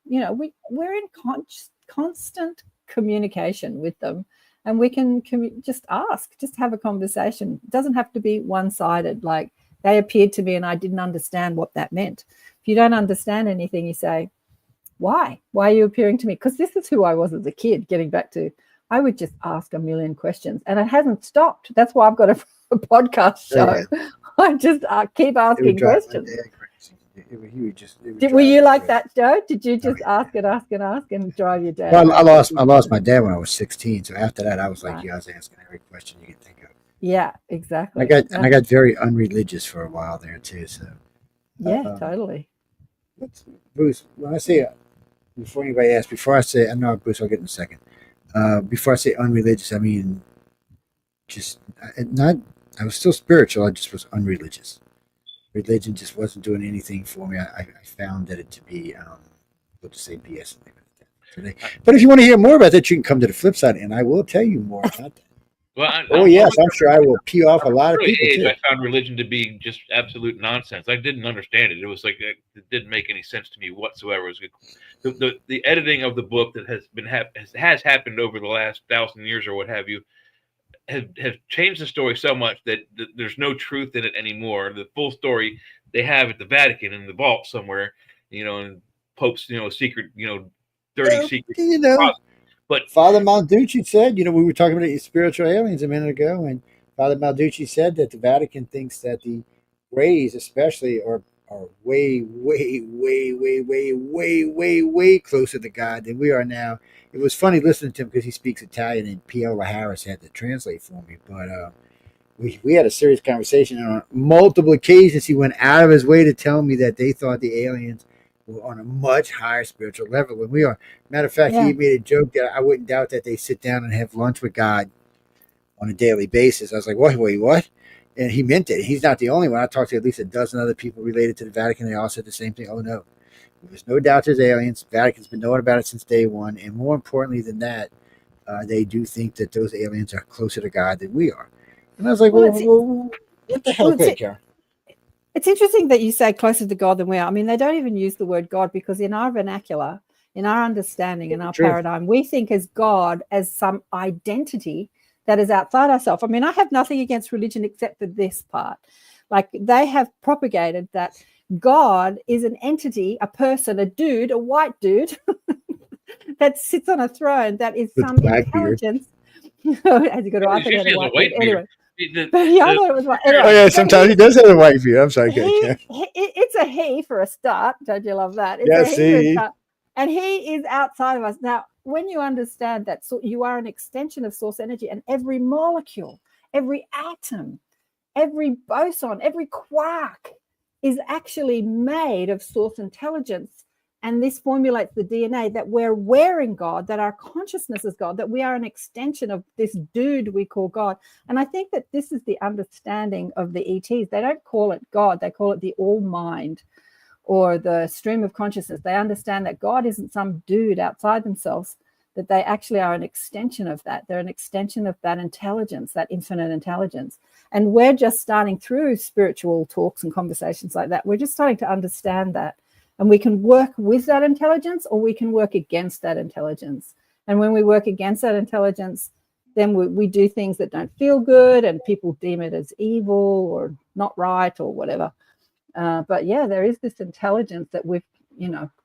We're in constant communication with them. And we can just ask, just have a conversation. It doesn't have to be one-sided, like they appeared to me and I didn't understand what that meant. If you don't understand anything, you say, why? Why are you appearing to me? Because this is who I was as a kid, getting back to, I would just ask a million questions and it hasn't stopped. That's why I've got a podcast show. Yeah. I just keep asking questions. Were you like that, Joe? Did you just ask and drive your dad? Well, I lost my dad when I was 16. So after that, I was like, I was asking every question you could think of. Yeah, exactly. I got very unreligious for a while there too. So totally. Bruce, when I say before anybody asks, before I say, I know Bruce, I'll get in a second. Before I say unreligious, I mean just not. I was still spiritual. I just was unreligious. Religion just wasn't doing anything for me. I found that it to be, let's say, BS. Today. But if you want to hear more about that, you can come to the flip side, and I will tell you more about that. Well, yes, I'm sure I will pee off a lot of people too. I found religion to be just absolute nonsense. I didn't understand it. It was like it didn't make any sense to me whatsoever. It was the editing of the book that has happened over the last 1,000 years or what have you have changed the story so much that there's no truth in it anymore. The full story they have at the Vatican in the vault somewhere, and Pope's secret, dirty secret. But Father Malducci said, we were talking about spiritual aliens a minute ago, and Father Malducci said that the Vatican thinks that the Greys, especially, are way, way, way, way, way, way, way, way closer to God than we are now. It was funny listening to him because he speaks Italian, and Piola Harris had to translate for me. But we had a serious conversation, and on multiple occasions he went out of his way to tell me that they thought the aliens were on a much higher spiritual level than we are. Matter of fact, he made a joke that I wouldn't doubt that they sit down and have lunch with God on a daily basis. I was like, wait, what? And he meant it. He's not the only one. I talked to at least a dozen other people related to the Vatican. They all said the same thing. Oh, no. There's no doubt there's aliens. Vatican's been knowing about it since day one. And more importantly than that, they do think that those aliens are closer to God than we are. And I was like, well what the hell, Karen? It's interesting that you say closer to God than we are. I mean, they don't even use the word God because in our vernacular, in our understanding, in our paradigm, we think as God as some identity that is outside ourselves. I mean, I have nothing against religion except for this part. Like they have propagated that God is an entity, a person, a dude, a white dude that sits on a throne that is some intelligence. Has he got a white beard? Anyway. I thought it was anyway, sometimes he does have a white beard. I'm sorry. It's a he for a start. Don't you love that? It's a he for a start. And he is outside of us. Now, when you understand that you are an extension of source energy, and every molecule, every atom, every boson, every quark is actually made of source intelligence. And this formulates the DNA that we're wearing God, that our consciousness is God, that we are an extension of this dude we call God. And I think that this is the understanding of the ETs. They don't call it God. They call it the all mind or the stream of consciousness. They understand that God isn't some dude outside themselves, that they actually are an extension of that. They're an extension of that intelligence, that infinite intelligence. And we're just starting through spiritual talks and conversations like that. We're just starting to understand that. And we can work with that intelligence or we can work against that intelligence. And when we work against that intelligence, then we do things that don't feel good and people deem it as evil or not right or whatever. But yeah, there is this intelligence that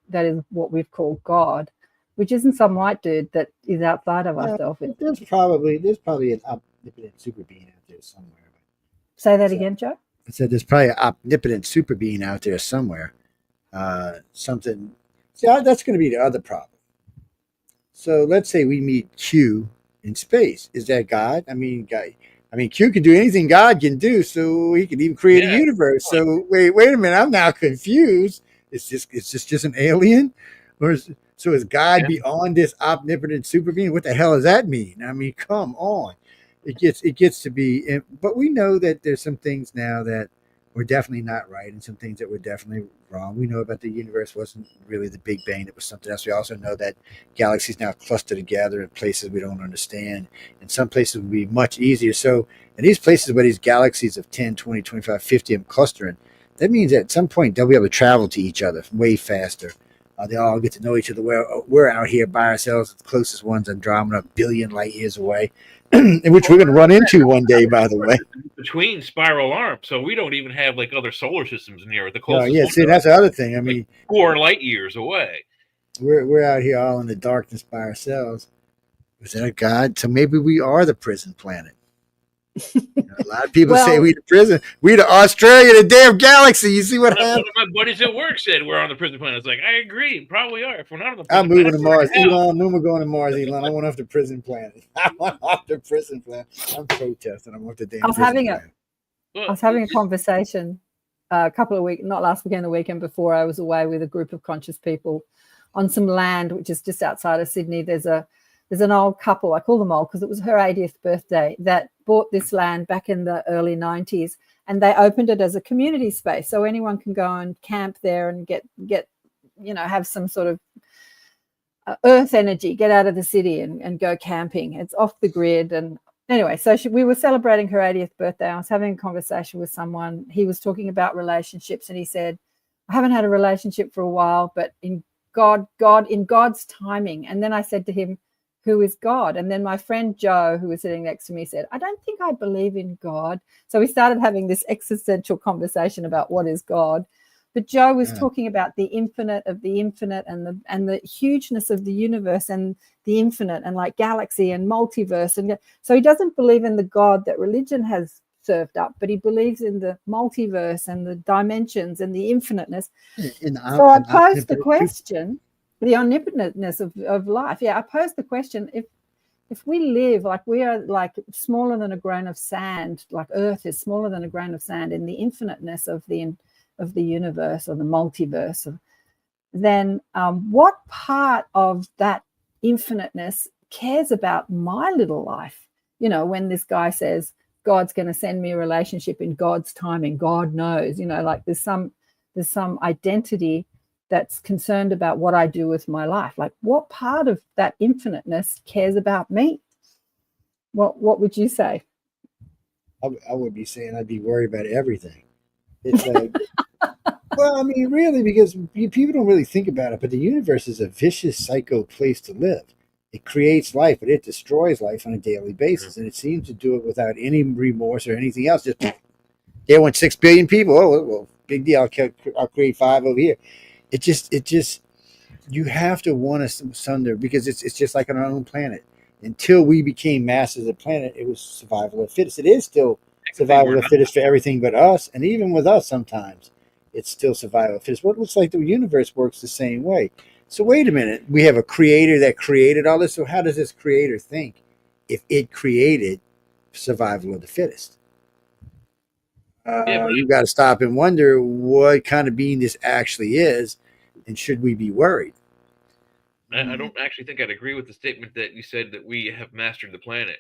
that is what we've called God, which isn't some white dude that is outside of ourselves. There's probably an omnipotent super being out there somewhere. Say that again, Joe? I said there's probably an omnipotent super being out there somewhere. Something. See, that's going to be the other problem. So let's say we meet Q in space. Is that God? I mean, Q can do anything God can do, so he can even create a universe. So wait a minute, I'm now confused. Is this just an alien, or is God beyond this omnipotent super being? What the hell does that mean? I mean, come on. It gets to be, but we know that there's some things now that were definitely not right, and some things that were definitely wrong. We know about the universe wasn't really the Big Bang; it was something else. We also know that galaxies now cluster together in places we don't understand. In some places would be much easier. So in these places where these galaxies of 10, 20, 25, 50 of them clustering, that means that at some point they'll be able to travel to each other way faster. They all get to know each other. We're out here by ourselves, the closest ones Andromeda, a billion light years away, which we're going to run into one day, by the way. Between spiral arms, so we don't even have like other solar systems near the closest. See, that's the other thing. I mean, 4 light years away. We're out here all in the darkness by ourselves. Is that a God? So maybe we are the prison planet. A lot of people say we the prison, we the Australia, the damn galaxy. You see what happened? One of my buddies at work said we're on the prison planet. I was like, I agree, probably are. If we're not on the prison I'm moving planet, to Mars. Elon, when we're going to Mars, Elon, I want off the prison planet. I want off the prison planet. I'm protesting. I want the damn prison planet. I was having a conversation a couple of weeks, not last weekend, the weekend before. I was away with a group of conscious people on some land, which is just outside of Sydney. There's an old couple, I call them old because it was her 80th birthday, that bought this land back in the early 90s, and they opened it as a community space. So anyone can go and camp there and get have some sort of earth energy, get out of the city and go camping. It's off the grid. And anyway, so we were celebrating her 80th birthday. I was having a conversation with someone. He was talking about relationships, and he said, I haven't had a relationship for a while, but in God's timing. And then I said to him, who is God? And then my friend Joe, who was sitting next to me, said, I don't think I believe in God. So we started having this existential conversation about what is God. But Joe was talking about the infinite of the infinite and the hugeness of the universe and the infinite and like galaxy and multiverse. And so he doesn't believe in the God that religion has served up, but he believes in the multiverse and the dimensions and the infiniteness. So I posed the question, the omnipotentness of life. Yeah, I posed the question, if we live like we are like smaller than a grain of sand, like Earth is smaller than a grain of sand in the infiniteness of the universe or the multiverse, then what part of that infiniteness cares about my little life? When this guy says God's going to send me a relationship in God's timing, God knows, like there's some identity that's concerned about what I do with my life. Like what part of that infiniteness cares about me? What would you say? I would be saying I'd be worried about everything. It's like, well, I mean, really, because people don't really think about it, but the universe is a vicious, psycho place to live. It creates life, but it destroys life on a daily basis, and it seems to do it without any remorse or anything else. Just, they want 6 billion people. Oh, well, big deal. I'll create 5 over here. It just, you have to want to sunder because it's just like on our own planet. Until we became masters of the planet, it was survival of the fittest. It is still survival of the fittest for everything but us, and even with us sometimes it's still survival of the fittest. Well, it looks like the universe works the same way. So wait a minute, we have a creator that created all this, so how does this creator think if it created survival of the fittest? You got to stop and wonder what kind of being this actually is, and should we be worried? I don't actually think I'd agree with the statement that you said that we have mastered the planet.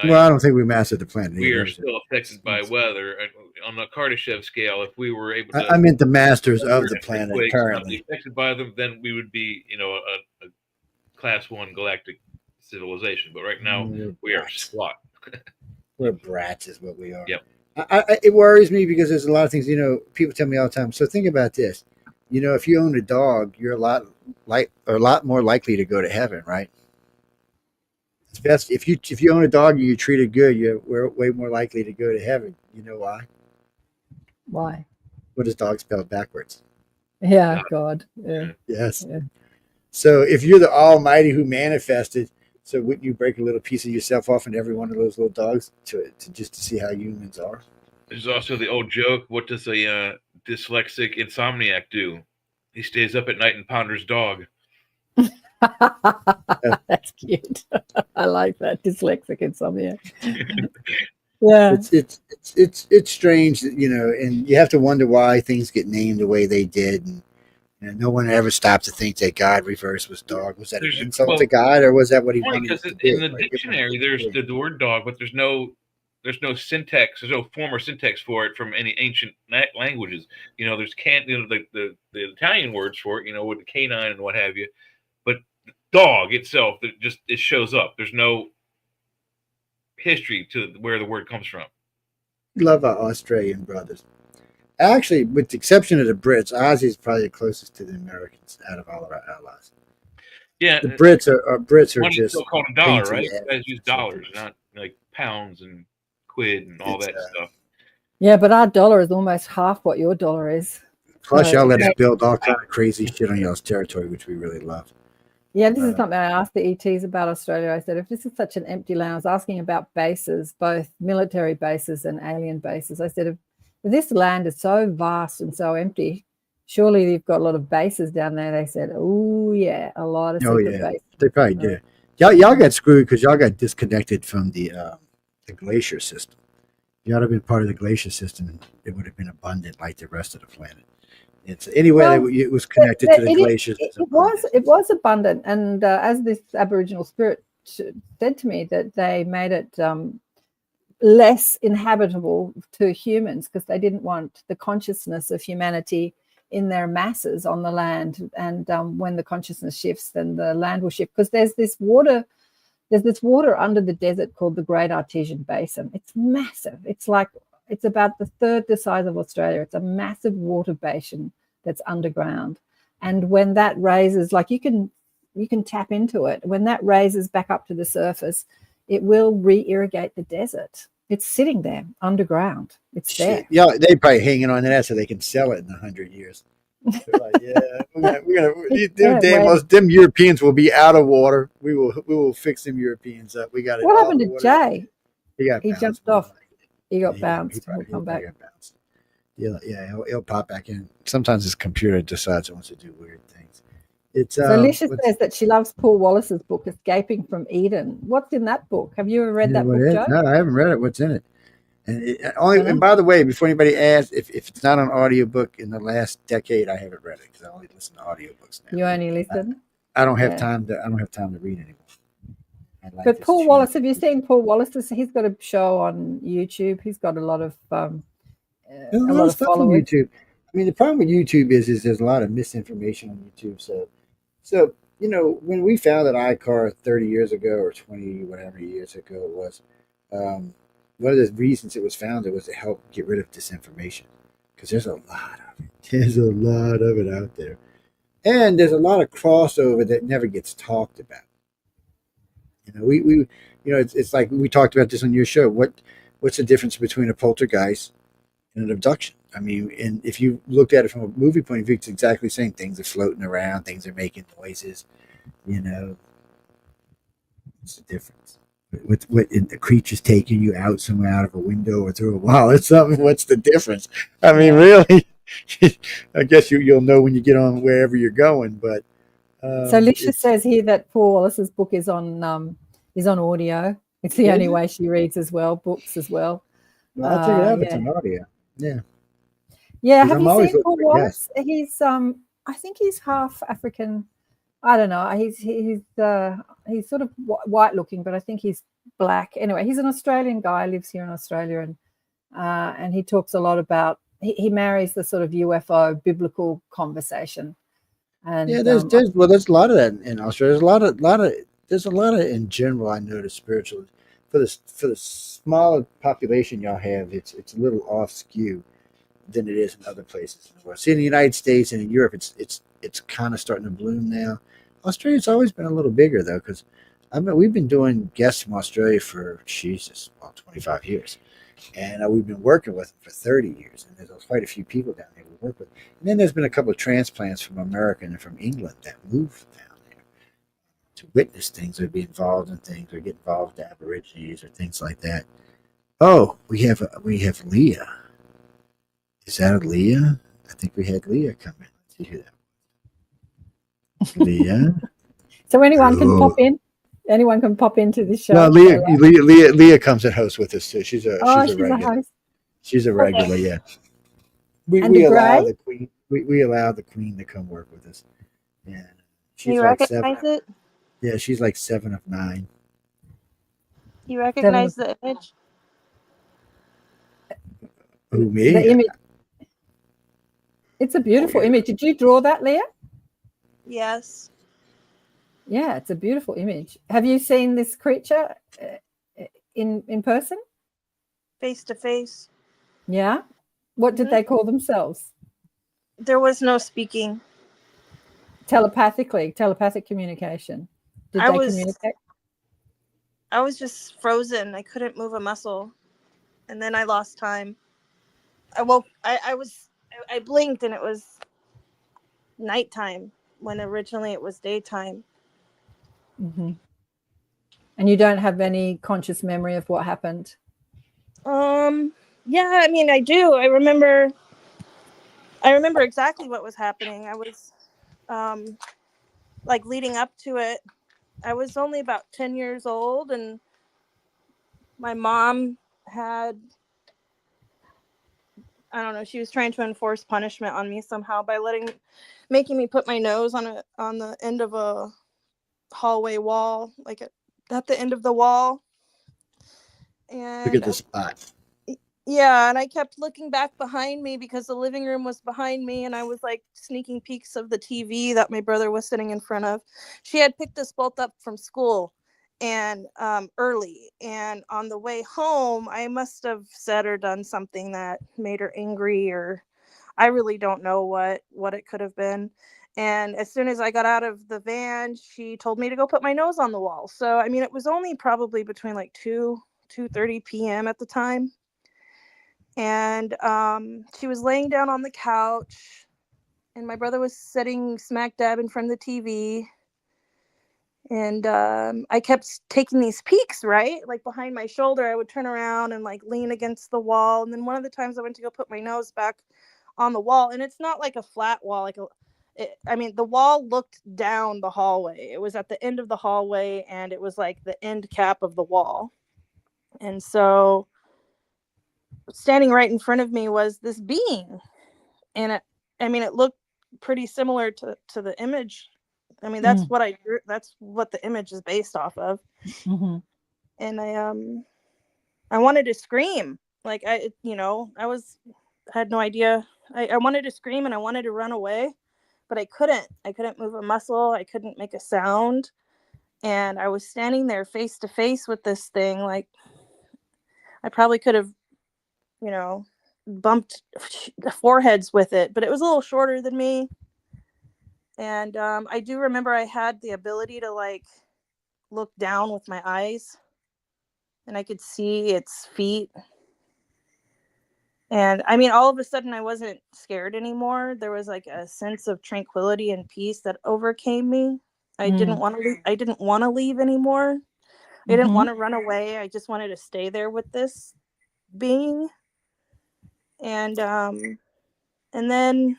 Well, I don't think we mastered the planet. We are still affected by weather. On the Kardashev scale, if we were able to... I meant the masters of the planet, apparently. Affected by them, then we would be, a class 1 galactic civilization. But right now, we are squat. We're brats is what we are. Yep. It worries me because there's a lot of things, people tell me all the time. So think about this. If you own a dog, you're a lot more likely to go to heaven, right? It's best if you own a dog and you treat it good, we're way more likely to go to heaven. You know why? Why? What is dog spelled backwards? Yeah, God. Yeah. Yes. Yeah. So if you're the Almighty who manifested, so wouldn't you break a little piece of yourself off in every one of those little dogs to see how humans are? There's also the old joke: what does a dyslexic insomniac do? He stays up at night and ponders dog. That's cute. I like that, dyslexic insomniac. Yeah, it's strange, and you have to wonder why things get named the way they did. And no one ever stopped to think that God reversed was dog. Was that an insult to God, or was that what he wanted? Because in the dictionary, there's the word dog, but there's no syntax. There's no form or syntax for it from any ancient languages. There's the Italian words for it. With the canine and what have you. But dog itself, it shows up. There's no history to where the word comes from. Love our Australian brothers. Actually, with the exception of the Brits, Aussie is probably the closest to the Americans out of all of our allies. Yeah, the Brits are just called a dollar, right? You guys use dollars, not like pounds and quid and all that stuff. Yeah, but our dollar is almost half what your dollar is. Plus, y'all let us build all kind of crazy shit on y'all's territory, which we really love. Yeah, this is something I asked the ETs about Australia. I said, if this is such an empty land, I was asking about bases, both military bases and alien bases. I said, if this land is so vast and so empty, surely you've got a lot of bases down there. They said, oh, yeah, a lot of secret bases. They probably do. Y'all got screwed because y'all got disconnected from the glacier system. If y'all had been part of the glacier system, it would have been abundant like the rest of the planet. It's anywhere it was connected to the glaciers. It was abundant, and as this Aboriginal spirit said to me, that they made it less inhabitable to humans because they didn't want the consciousness of humanity in their masses on the land. And when the consciousness shifts, then the land will shift, because there's this water under the desert called the Great Artesian Basin. It's massive. It's about the size of Australia. It's a massive water basin that's underground. And when that raises, like you can tap into it. When that raises back up to the surface, it will re-irrigate the desert. It's sitting there underground. It's there. Yeah, they probably hanging on to that so they can sell it in 100 years. They're like, them Europeans will be out of water. We will fix them Europeans up. We got it. What happened to Jay? He jumped off. He got bounced. He'll come back. Yeah, he'll pop back in. Sometimes his computer decides it wants to do weird things. So Alicia says that she loves Paul Wallace's book, Escaping from Eden. What's in that book? Have you ever read that book, Joe? No, I haven't read it. What's in it? And by the way, before anybody asks, if it's not an audiobook in the last decade, I haven't read it because I only listen to audiobooks now. You only listen? I don't have time to read anymore. But Paul Wallace, have you seen Paul Wallace? He's got a show on YouTube. He's got a lot of a lot of stuff on YouTube. I mean, the problem with YouTube is there's a lot of misinformation on YouTube. So when we founded iCar 30 years ago or 20 whatever years ago it was, one of the reasons it was founded was to help get rid of disinformation, because there's a lot of it. There's a lot of it out there, and there's a lot of crossover that never gets talked about. It's like we talked about this on your show. What's the difference between a poltergeist and an abduction? I mean, and if you looked at it from a movie point of view, it's exactly the same. Things are floating around, things are making noises. What's the difference? With the creature's taking you out somewhere out of a window or through a wall or something. What's the difference? I mean, really, I guess you'll know when you get on wherever you're going. But so Alicia says here that Paul Wallace's book is on audio. It's the only way she reads as well, books as well. I'll check it out. It's an audio. Yeah. Yeah. Have you seen Paul Wallace? He's I think he's half African. I don't know. He's sort of white looking, but I think he's black. Anyway, he's an Australian guy, lives here in Australia, and he talks a lot about. He marries the sort of UFO biblical conversation. And there's a lot of that in Australia. There's a lot of in general. I notice spiritual for the smaller population y'all have. It's a little off skew than it is in other places in the world. See, in the United States and in Europe, it's kind of starting to bloom now. Australia's always been a little bigger though, because we've been doing guests from Australia for 25 years, and we've been working with them for 30 years, and there's quite a few people down there we work with. And then there's been a couple of transplants from America and from England that moved down there to witness things or be involved in things or get involved with Aborigines or things like that. Oh, we have Leah. Is that Leah? I think we had Leah come in. Let's see who that was. Leah. So anyone can pop in. Anyone can pop into the show. No, Leah comes and hosts with us too. She's a regular. Host. She's a regular, yeah. We allow the queen. We allow the queen to come work with us. Yeah. She's you recognize it? Yeah, she's like 7 of 9. You recognize the image? Who, me? The image. It's a beautiful image. Did you draw that, Leah? Yes. Yeah, it's a beautiful image. Have you seen this creature in person? Face to face. Yeah. What did they call themselves? There was no speaking. Telepathic communication. Did they communicate? I was just frozen. I couldn't move a muscle. And then I lost time. I blinked and it was nighttime when originally it was daytime. Mm-hmm. And you don't have any conscious memory of what happened? Yeah, I mean, I do. I remember exactly what was happening. I was, like, leading up to it. I was only about 10 years old, and my mom had, I don't know, she was trying to enforce punishment on me somehow by making me put my nose on the end of a hallway wall, like at the end of the wall. And look at the spot. yeah, and I kept looking back behind me because the living room was behind me, and I was like sneaking peeks of the TV that my brother was sitting in front of. She had picked us both up from school and early, and on the way home I must have said or done something that made her angry, or I really don't know what it could have been. And as soon as I got out of the van, she told me to go put my nose on the wall. So I mean, it was only probably between like 2:30 p.m. at the time. And she was laying down on the couch, and my brother was sitting smack dab in front of the TV. And I kept taking these peeks, right? Like behind my shoulder, I would turn around and like lean against the wall. And then one of the times I went to go put my nose back on the wall, and it's not like a flat wall, I mean, the wall looked down the hallway. It was at the end of the hallway, and it was like the end cap of the wall. And so standing right in front of me was this being, and it looked pretty similar to the image. I mean, that's what I drew. That's what the image is based off of. Mm-hmm. And I wanted to scream, like I had no idea. I wanted to scream, and I wanted to run away, but I couldn't move a muscle. I couldn't make a sound. And I was standing there face to face with this thing. Like, I probably could have, bumped foreheads with it, but it was a little shorter than me. And I do remember I had the ability to like look down with my eyes, and I could see its feet. And I mean, all of a sudden I wasn't scared anymore. There was like a sense of tranquility and peace that overcame me. I didn't want to leave. I didn't want to leave anymore. I didn't want to run away. I just wanted to stay there with this being. And then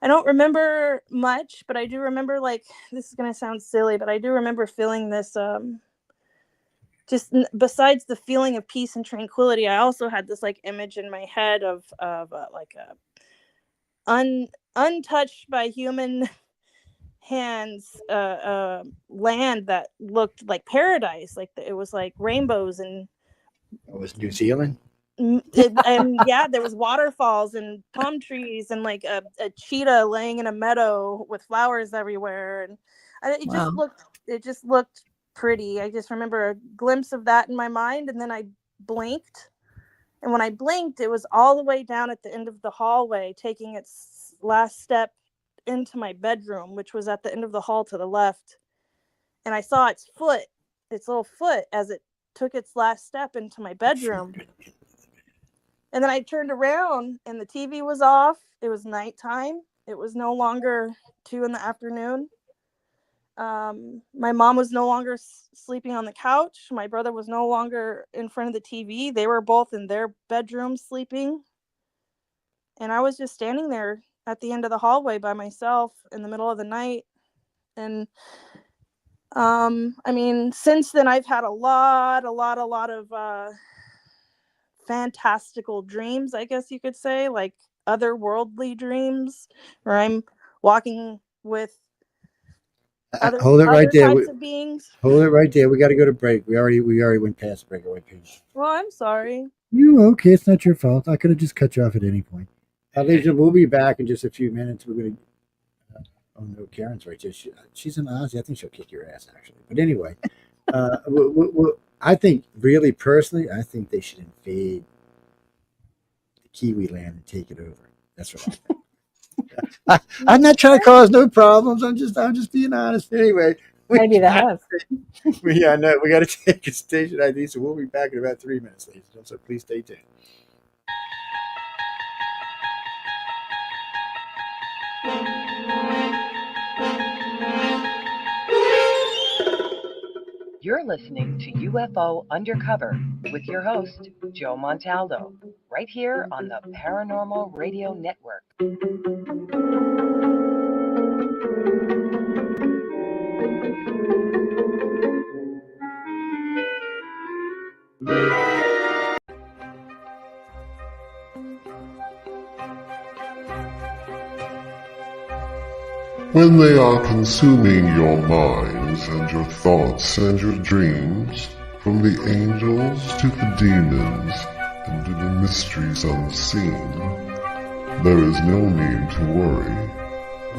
I don't remember much, but I do remember, like, this is going to sound silly, but I do remember feeling this, besides the feeling of peace and tranquility, I also had this like image in my head of like a untouched by human hands land that looked like paradise. Like it was like rainbows, and it was New Zealand. And yeah, there was waterfalls and palm trees, and like a cheetah laying in a meadow with flowers everywhere. And it just looked pretty. I just remember a glimpse of that in my mind, and then I blinked. And when I blinked, it was all the way down at the end of the hallway, taking its last step into my bedroom, which was at the end of the hall to the left. And I saw its little foot, as it took its last step into my bedroom. And then I turned around, and the TV was off. It was nighttime. It was no longer 2 p.m. My mom was no longer sleeping on the couch. My brother was no longer in front of the TV. They were both in their bedroom sleeping. And I was just standing there at the end of the hallway by myself in the middle of the night. And I mean, since then I've had a lot of fantastical dreams, I guess you could say, like otherworldly dreams, where I'm walking with other types of beings. Hold it right there. We got to go to break. We already went past break. Well, I'm sorry. You okay? It's not your fault. I could have just cut you off at any point. Ladies, we'll be back in just a few minutes. We're gonna. Oh no, Karen's right there. She's an Aussie. I think she'll kick your ass, actually. But anyway, I think, really personally, I think they should invade the Kiwi land and take it over. That's what I think. I'm not trying to cause no problems. I'm just being honest. Anyway, maybe they have. Yeah, no, we got to take a station ID, so we'll be back in about 3 minutes, ladies and gentlemen. So please stay tuned. You're listening to UFO Undercover with your host, Joe Montaldo, right here on the Paranormal Radio Network. When they are consuming your minds and your thoughts and your dreams, from the angels to the demons and to the mysteries unseen, there is no need to worry.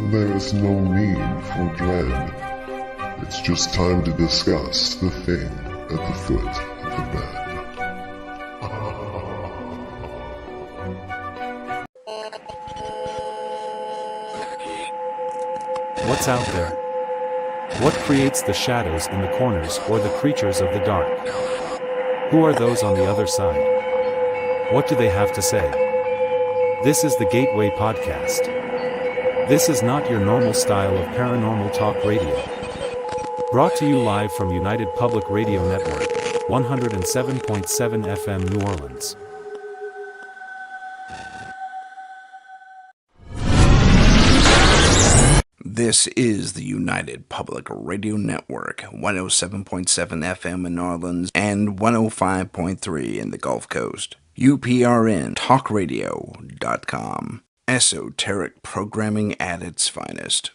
There is no need for dread. It's just time to discuss the thing at the foot of the bed. What's out there? What creates the shadows in the corners or the creatures of the dark? Who are those on the other side? What do they have to say? This is the Gateway Podcast. This is not your normal style of paranormal talk radio. Brought to you live from United Public Radio Network, 107.7 FM New Orleans. This is the United Public Radio Network, 107.7 FM in New Orleans and 105.3 in the Gulf Coast. UPRNTalkRadio.com. Esoteric programming at its finest.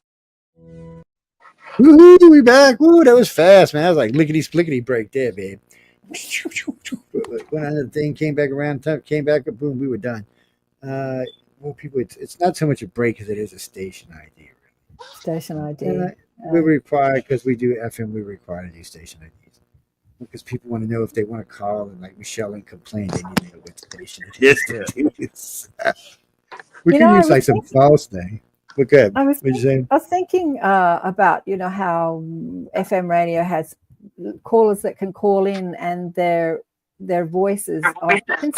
Woohoo, we back. Woo, that was fast, man. That was like lickety-splickety break there, babe. Went on the thing, came back around, came back up, boom, we were done. Well, people, it's not so much a break as it is a station ID. Station ID. We require, because we do FM, we require to do station IDs. Because people want to know if they want to call, and like Michelle and complain, they need to know what station it is. We can use like some false thing. But good. I was thinking about, how FM radio has callers that can call in and their voices can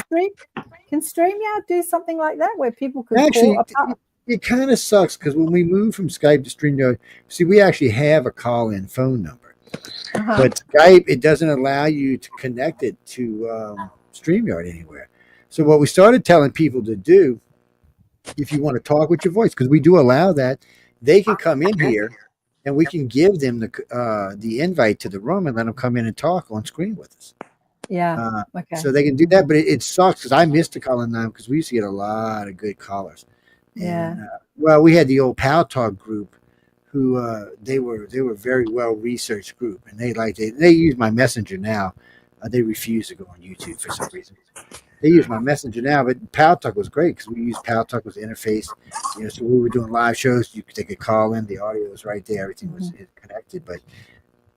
StreamYard do something like that where people could call apart? It kind of sucks because when we moved from Skype to StreamYard, see, we actually have a call-in phone number. But Skype, it doesn't allow you to connect it to StreamYard anywhere. So what we started telling people to do, if you want to talk with your voice, because we do allow that, they can come in here and we can give them the invite to the room and let them come in and talk on screen with us. Yeah. Okay. So they can do that, but it sucks because I missed the calling now because we used to get a lot of good callers. Yeah. And, well, we had the old Pal Talk group, who they were very well researched group, and they use my messenger now. They refuse to go on YouTube for some reason. They use my messenger now, but Pal Talk was great because we used Pal Talk as the interface. So we were doing live shows. They could call in. The audio was right there. Everything was connected. But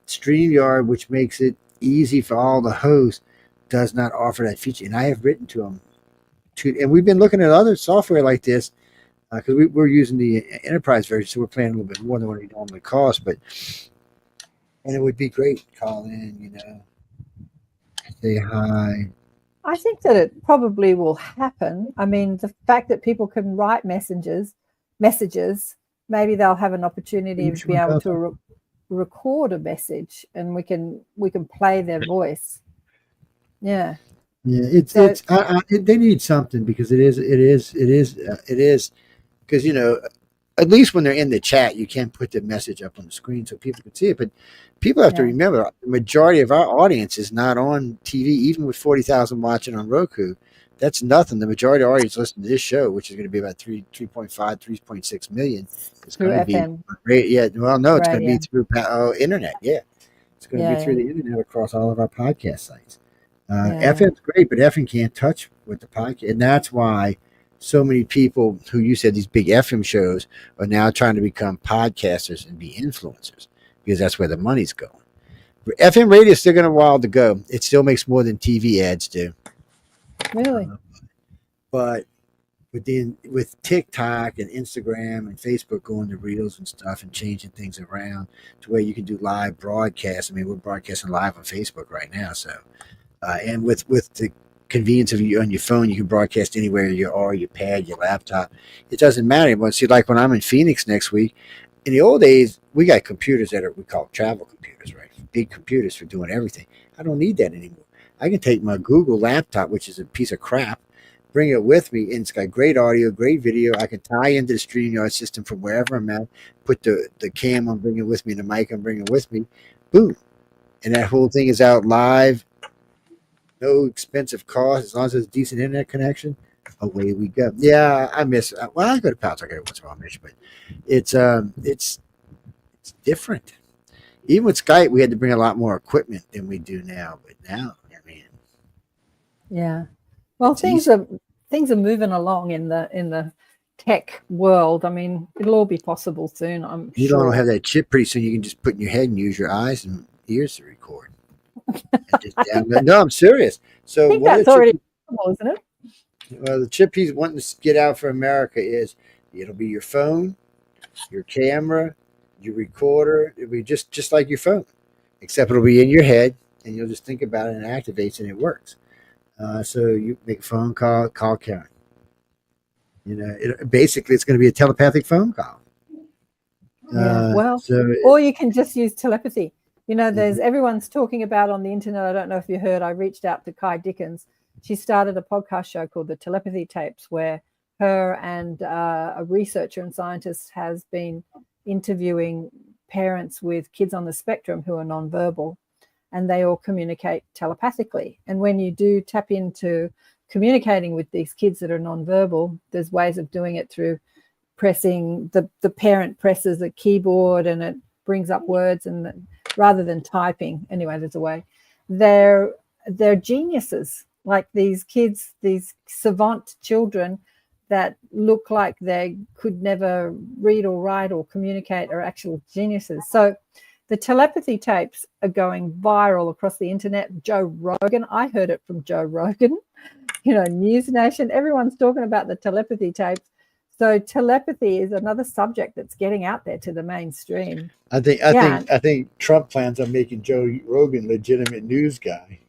StreamYard, which makes it easy for all the hosts, does not offer that feature. And I have written to them, and we've been looking at other software like this. Because we're using the enterprise version, so we're paying a little bit more than what it normally costs. And it would be great to call in, say hi. I think that it probably will happen. I mean, the fact that people can write messages, maybe they'll have an opportunity to be able to record a message, and we can play their voice. Yeah. Yeah, they need something because it is. Because, at least when they're in the chat, you can put the message up on the screen so people can see it. But people have to remember, the majority of our audience is not on TV, even with 40,000 watching on Roku. That's nothing. The majority of our audience listening to this show, which is going to be about 3.6 million. It's going to be FM. Yeah, well, no, it's going to be through internet. Yeah, it's going to be through the internet across all of our podcast sites. FM's great, but FM can't touch with the podcast, and that's why so many people who you said these big FM shows are now trying to become podcasters and be influencers because that's where the money's going. But FM radio is still going a while to go. It still makes more than TV ads do. Really? But with TikTok and Instagram and Facebook going to reels and stuff and changing things around to where you can do live broadcasts. I mean, we're broadcasting live on Facebook right now. So, and with the convenience of you on your phone, you can broadcast anywhere you are, your pad, your laptop. It doesn't matter. But see, like when I'm in Phoenix next week, in the old days, we got computers we call travel computers, right? Big computers for doing everything. I don't need that anymore. I can take my Google laptop, which is a piece of crap, bring it with me, and it's got great audio, great video. I can tie into the StreamYard system from wherever I'm at, put the cam I'm bringing with me, the mic I'm bringing with me, boom. And that whole thing is out live, no expensive cost, as long as it's a decent internet connection. Away we go. Yeah, I miss. Well, I go to Pal Talk every once in a while, but it's different. Even with Skype, we had to bring a lot more equipment than we do now. But now, I mean, yeah. Well, things are moving along in the tech world. I mean, it'll all be possible soon, I'm you sure. don't have that chip pretty soon. You can just put in your head and use your eyes and ears to record. No, I'm serious. So I think that's already possible, isn't it? Well, the chip he's wanting to get out for America is it'll be your phone, your camera, your recorder. It'll be just like your phone, except it'll be in your head, and you'll just think about it and it activates and it works. So you make a phone call, call Karen. You know, basically it's going to be a telepathic phone call. Yeah. Well, or you can just use telepathy. You know, there's everyone's talking about on the internet. I don't know if you heard. I reached out to Kai Dickens. She started a podcast show called The Telepathy Tapes, where her and a researcher and scientist has been interviewing parents with kids on the spectrum who are nonverbal, and they all communicate telepathically. And when you do tap into communicating with these kids that are nonverbal, there's ways of doing it through pressing the parent presses a keyboard and it brings up words, and rather than typing. Anyway, there's a way. They're geniuses. Like these kids, these savant children that look like they could never read or write or communicate are actual geniuses. So the telepathy tapes are going viral across the internet. Joe Rogan, I heard it from Joe Rogan, you know, News Nation, everyone's talking about the telepathy tapes. So telepathy is another subject that's getting out there to the mainstream. I think Trump plans on making Joe Rogan legitimate news guy.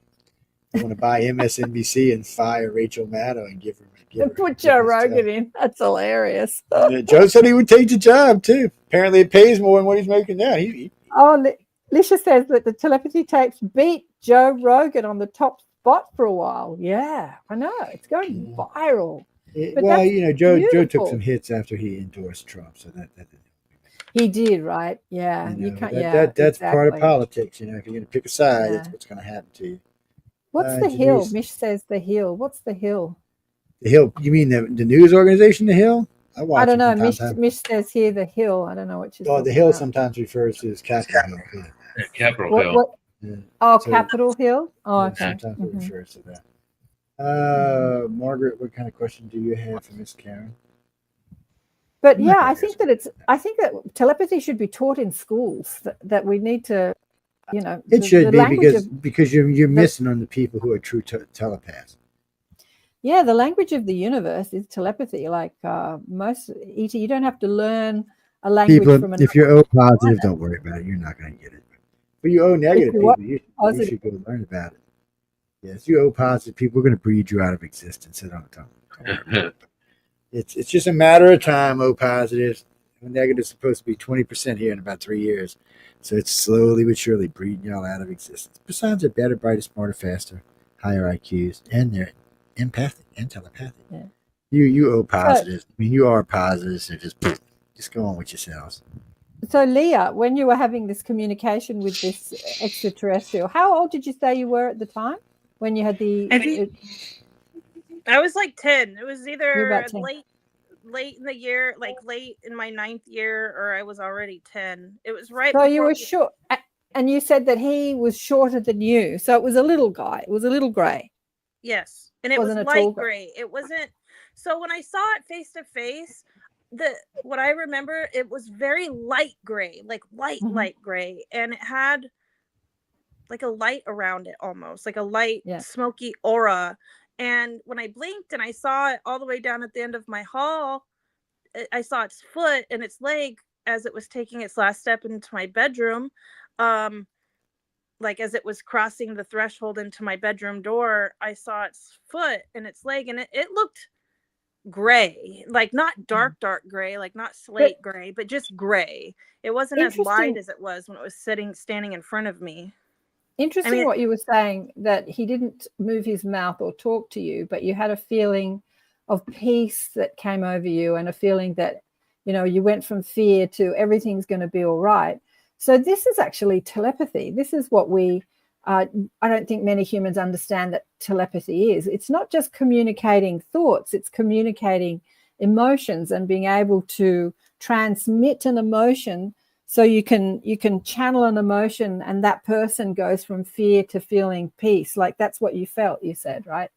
They want to buy MSNBC and fire Rachel Maddow and give her put Joe Rogan in. That's hilarious. Joe said he would take the job too. Apparently, it pays more than what he's making now. Lisha says that the telepathy tapes beat Joe Rogan on the top spot for a while. Yeah, I know. It's going viral. Well, you know, Joe took some hits after he endorsed Trump, so that he did, right? Yeah, you know, that's part of politics. You know, if you're going to pick a side, that's what's going to happen to you. What's the Hill? Mish says the Hill. What's the Hill? The Hill. You mean the news organization, the Hill? I don't know. Mish says here the Hill. I don't know what she's talking about. The Hill sometimes refers to as Capitol Hill. Capitol Hill. Yeah. Oh, so, Capitol Hill. Oh, okay. Sometimes it refers to that. Margaret, what kind of question do you have for Miss Karen? But yeah, I think that telepathy should be taught in schools. That we need to, you know, it should be because you're missing on the people who are true telepaths. Yeah, the language of the universe is telepathy. Like most ET, you don't have to learn a language from another. If you're O positive, don't worry about it. You're not going to get it. But you O negative people, you should go learn about it. Yes, you O positive people are going to breed you out of existence. So don't. It's just a matter of time. O positives, O negative is supposed to be 20% here in about 3 years. So it's slowly but surely breeding y'all out of existence. Besides, they're better, brighter, smarter, faster, higher IQs, and they're empathic and telepathic. Yeah. You O positives. I mean, you are positives, so just go on with yourselves. So, Leah, when you were having this communication with this extraterrestrial, how old did you say you were at the time when you had I was like 10. It was either late in the year, like late in my 9th year, or I was already 10. It was right. So you were short, and you said that he was shorter than you. So it was a little guy. It was a little gray. Yes, and it was light gray. It wasn't. So when I saw it face to face, what I remember, it was very light gray, like light gray, and it had like a light around it, almost like a light smoky aura. And when I blinked and I saw it all the way down at the end of my hall, I saw its foot and its leg as it was taking its last step into my bedroom. Like as it was crossing the threshold into my bedroom door, I saw its foot and its leg, and it looked gray, like not dark gray, like not slate gray, but just gray. It wasn't as light as it was when it was standing in front of me. Interesting what you were saying, that he didn't move his mouth or talk to you, but you had a feeling of peace that came over you, and a feeling that, you know, you went from fear to everything's going to be all right. So this is actually telepathy. This is what I don't think many humans understand that telepathy is. It's not just communicating thoughts, it's communicating emotions and being able to transmit an emotion. So you can channel an emotion, and that person goes from fear to feeling peace. Like that's what you felt, you said, right?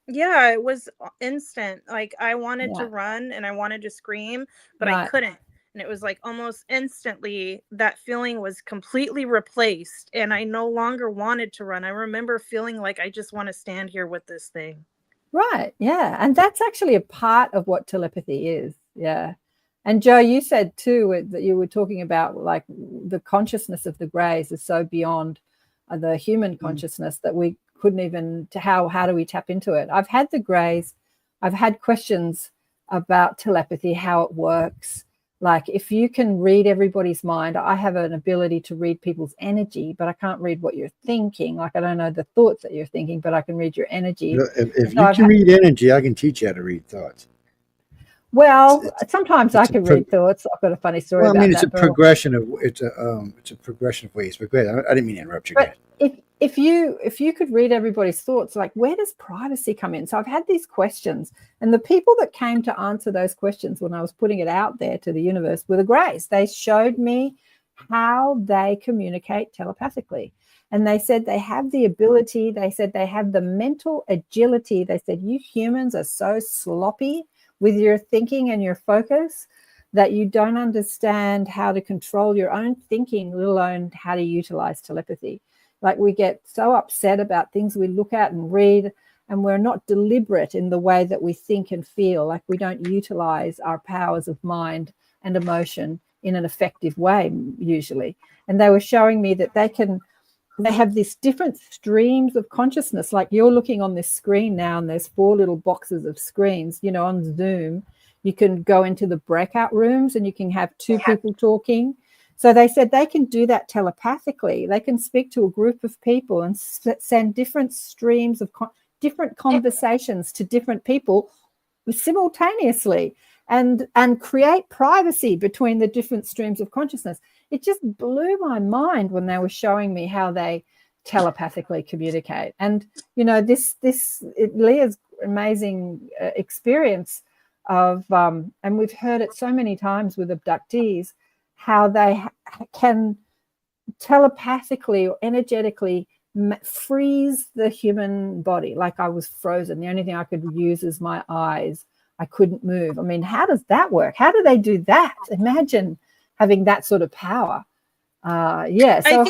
Yeah, it was instant. Like I wanted to run and I wanted to scream, but I couldn't. And it was like almost instantly that feeling was completely replaced, and I no longer wanted to run. I remember feeling like I just want to stand here with this thing. Right. Yeah. And that's actually a part of what telepathy is. Yeah. And Joe, you said too that you were talking about like the consciousness of the Greys is so beyond the human consciousness that we couldn't even, how do we tap into it? I've had the Greys, I've had questions about telepathy, how it works. Like if you can read everybody's mind, I have an ability to read people's energy, but I can't read what you're thinking. Like I don't know the thoughts that you're thinking, but I can read your energy. If you can read energy, I can teach you how to read thoughts. Well, sometimes I can read thoughts. I've got a funny story about that. It's a progression of it's a progression of ways. But great, I didn't mean to interrupt you. But if you could read everybody's thoughts, like where does privacy come in? So I've had these questions, and the people that came to answer those questions when I was putting it out there to the universe were the Greys. They showed me how they communicate telepathically. And they said they have the ability, they said they have the mental agility. They said, you humans are so sloppy with your thinking and your focus that you don't understand how to control your own thinking, let alone how to utilize telepathy. Like we get so upset about things we look at and read, and we're not deliberate in the way that we think and feel. Like we don't utilize our powers of mind and emotion in an effective way usually. And they were showing me that they have these different streams of consciousness. Like you're looking on this screen now, and there's 4 little boxes of screens, you know, on Zoom. You can go into the breakout rooms and you can have 2 people talking. So they said they can do that telepathically. They can speak to a group of people and send different streams of different conversations to different people simultaneously, and create privacy between the different streams of consciousness. It just blew my mind when they were showing me how they telepathically communicate. And you know, Leah's amazing experience of and we've heard it so many times with abductees, how they can telepathically or energetically freeze the human body. Like I was frozen. The only thing I could use is my eyes. I couldn't move. I mean, how does that work? How do they do that? Imagine having that sort of power. Yeah. So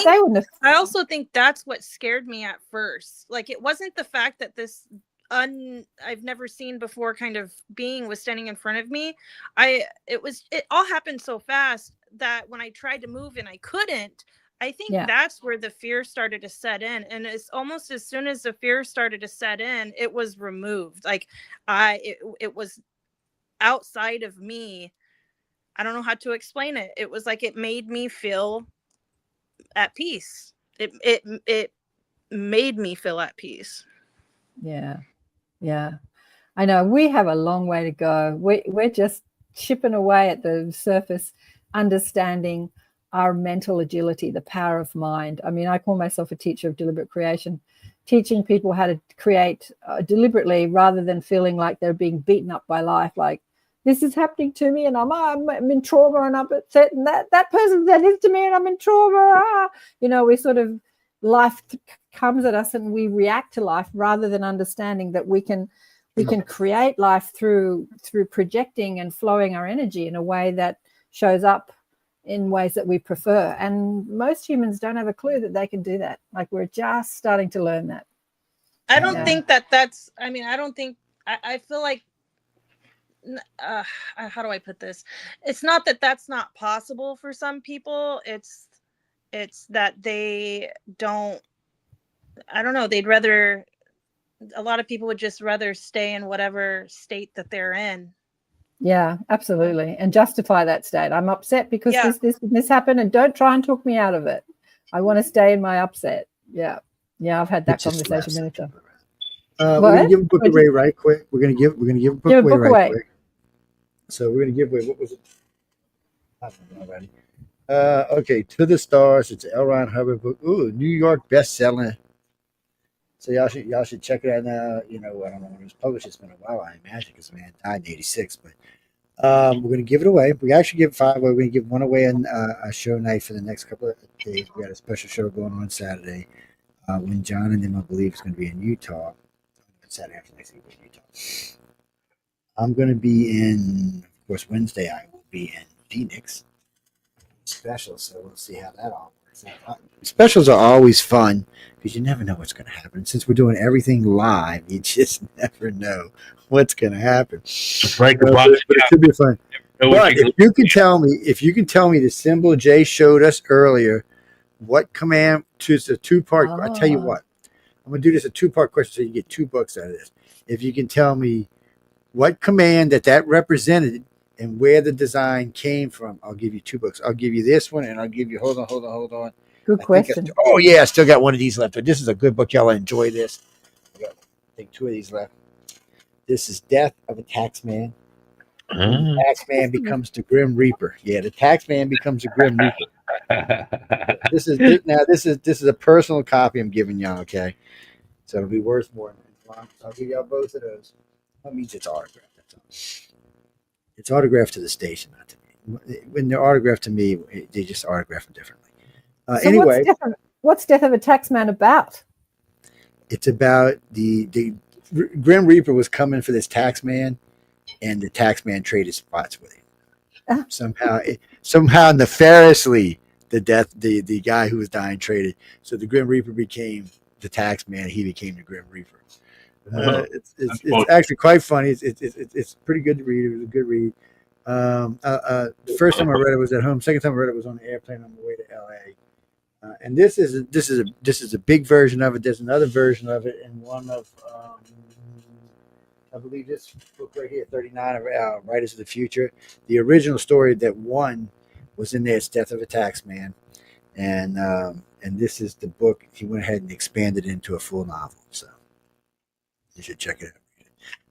I also think that's what scared me at first. Like it wasn't the fact that this I've never seen before kind of being was standing in front of me. It all happened so fast that when I tried to move and I couldn't, I think that's where the fear started to set in. And it's almost as soon as the fear started to set in, it was removed. Like it was outside of me. I don't know how to explain it. It was like it made me feel at peace. It made me feel at peace. Yeah. Yeah. I know we have a long way to go. We're just chipping away at the surface, understanding our mental agility, the power of mind. I mean, I call myself a teacher of deliberate creation, teaching people how to create deliberately rather than feeling like they're being beaten up by life. Like this is happening to me and I'm in trauma and I'm upset, and that person said this to me and I'm in trauma. You know, we sort of, life comes at us and we react to life rather than understanding that we can create life through projecting and flowing our energy in a way that shows up in ways that we prefer. And most humans don't have a clue that they can do that. Like we're just starting to learn that. I don't think that's, I mean, I don't think, I feel like, how do I put this? It's not that that's not possible for some people. It's that they don't, I don't know, they'd rather a lot of people would just rather stay in whatever state that they're in. Yeah, absolutely. And justify that state. I'm upset because Yeah. this happened, and don't try and talk me out of it. I want to stay in my upset. Yeah. Yeah, I've had that conversation many times. We're gonna give a book away right quick. We're gonna give a book away right quick. So we're gonna give away, what was it? I don't know already. Okay, To the Stars. It's an L. Ron Hubbard book. Ooh, New York bestseller. So y'all should check it out now. You know, I don't know when it was published. It's been a while, I imagine, because the man died in '86. But we're gonna give it away. We actually give 5 away. We're gonna give 1 away on a show night for the next couple of days. We got a special show going on Saturday. When John and them, I believe, is going to be in Utah. Saturday after next week in Utah. I'm going to be in, of course, Wednesday. I will be in Phoenix. Special, so we'll see how that all works out. Specials are always fun because you never know what's going to happen. Since we're doing everything live, you just never know what's going to happen. Right, it should be fun. But if you can tell me the symbol Jay showed us earlier, what command to the 2-part? I tell you what, I'm going to do this a 2-part question so you get 2 books out of this. If you can tell me what command that represented and where the design came from, I'll give you 2 books. I'll give you this one, and I'll give you, hold on. Good question. I still got one of these left. But this is a good book. Y'all enjoy this. I think 2 of these left. This is Death of a Taxman. The Taxman becomes the Grim Reaper. Yeah, the Taxman becomes the Grim Reaper. This is a personal copy I'm giving y'all, okay? So it'll be worth more than that. I'll give y'all both of those. That means it's autographed. That's all. It's autographed to the station, not to me. When they're autographed to me, they just autograph them differently. So anyway, what's Death of a Taxman about? It's about the Grim Reaper was coming for this taxman, and the taxman traded spots with him. Somehow nefariously, the guy who was dying traded. So the Grim Reaper became the taxman. He became the Grim Reaper. It's actually quite funny. It's pretty good to read. It was a good read. The first time I read it was at home. Second time I read it was on the airplane on the way to LA. And this is a big version of it. There's another version of it, and one of I believe this book right here, 39 of Writers of the Future. The original story that won was in there. It's Death of a Taxman, and this is the book. He went ahead and expanded it into a full novel. So you should check it out.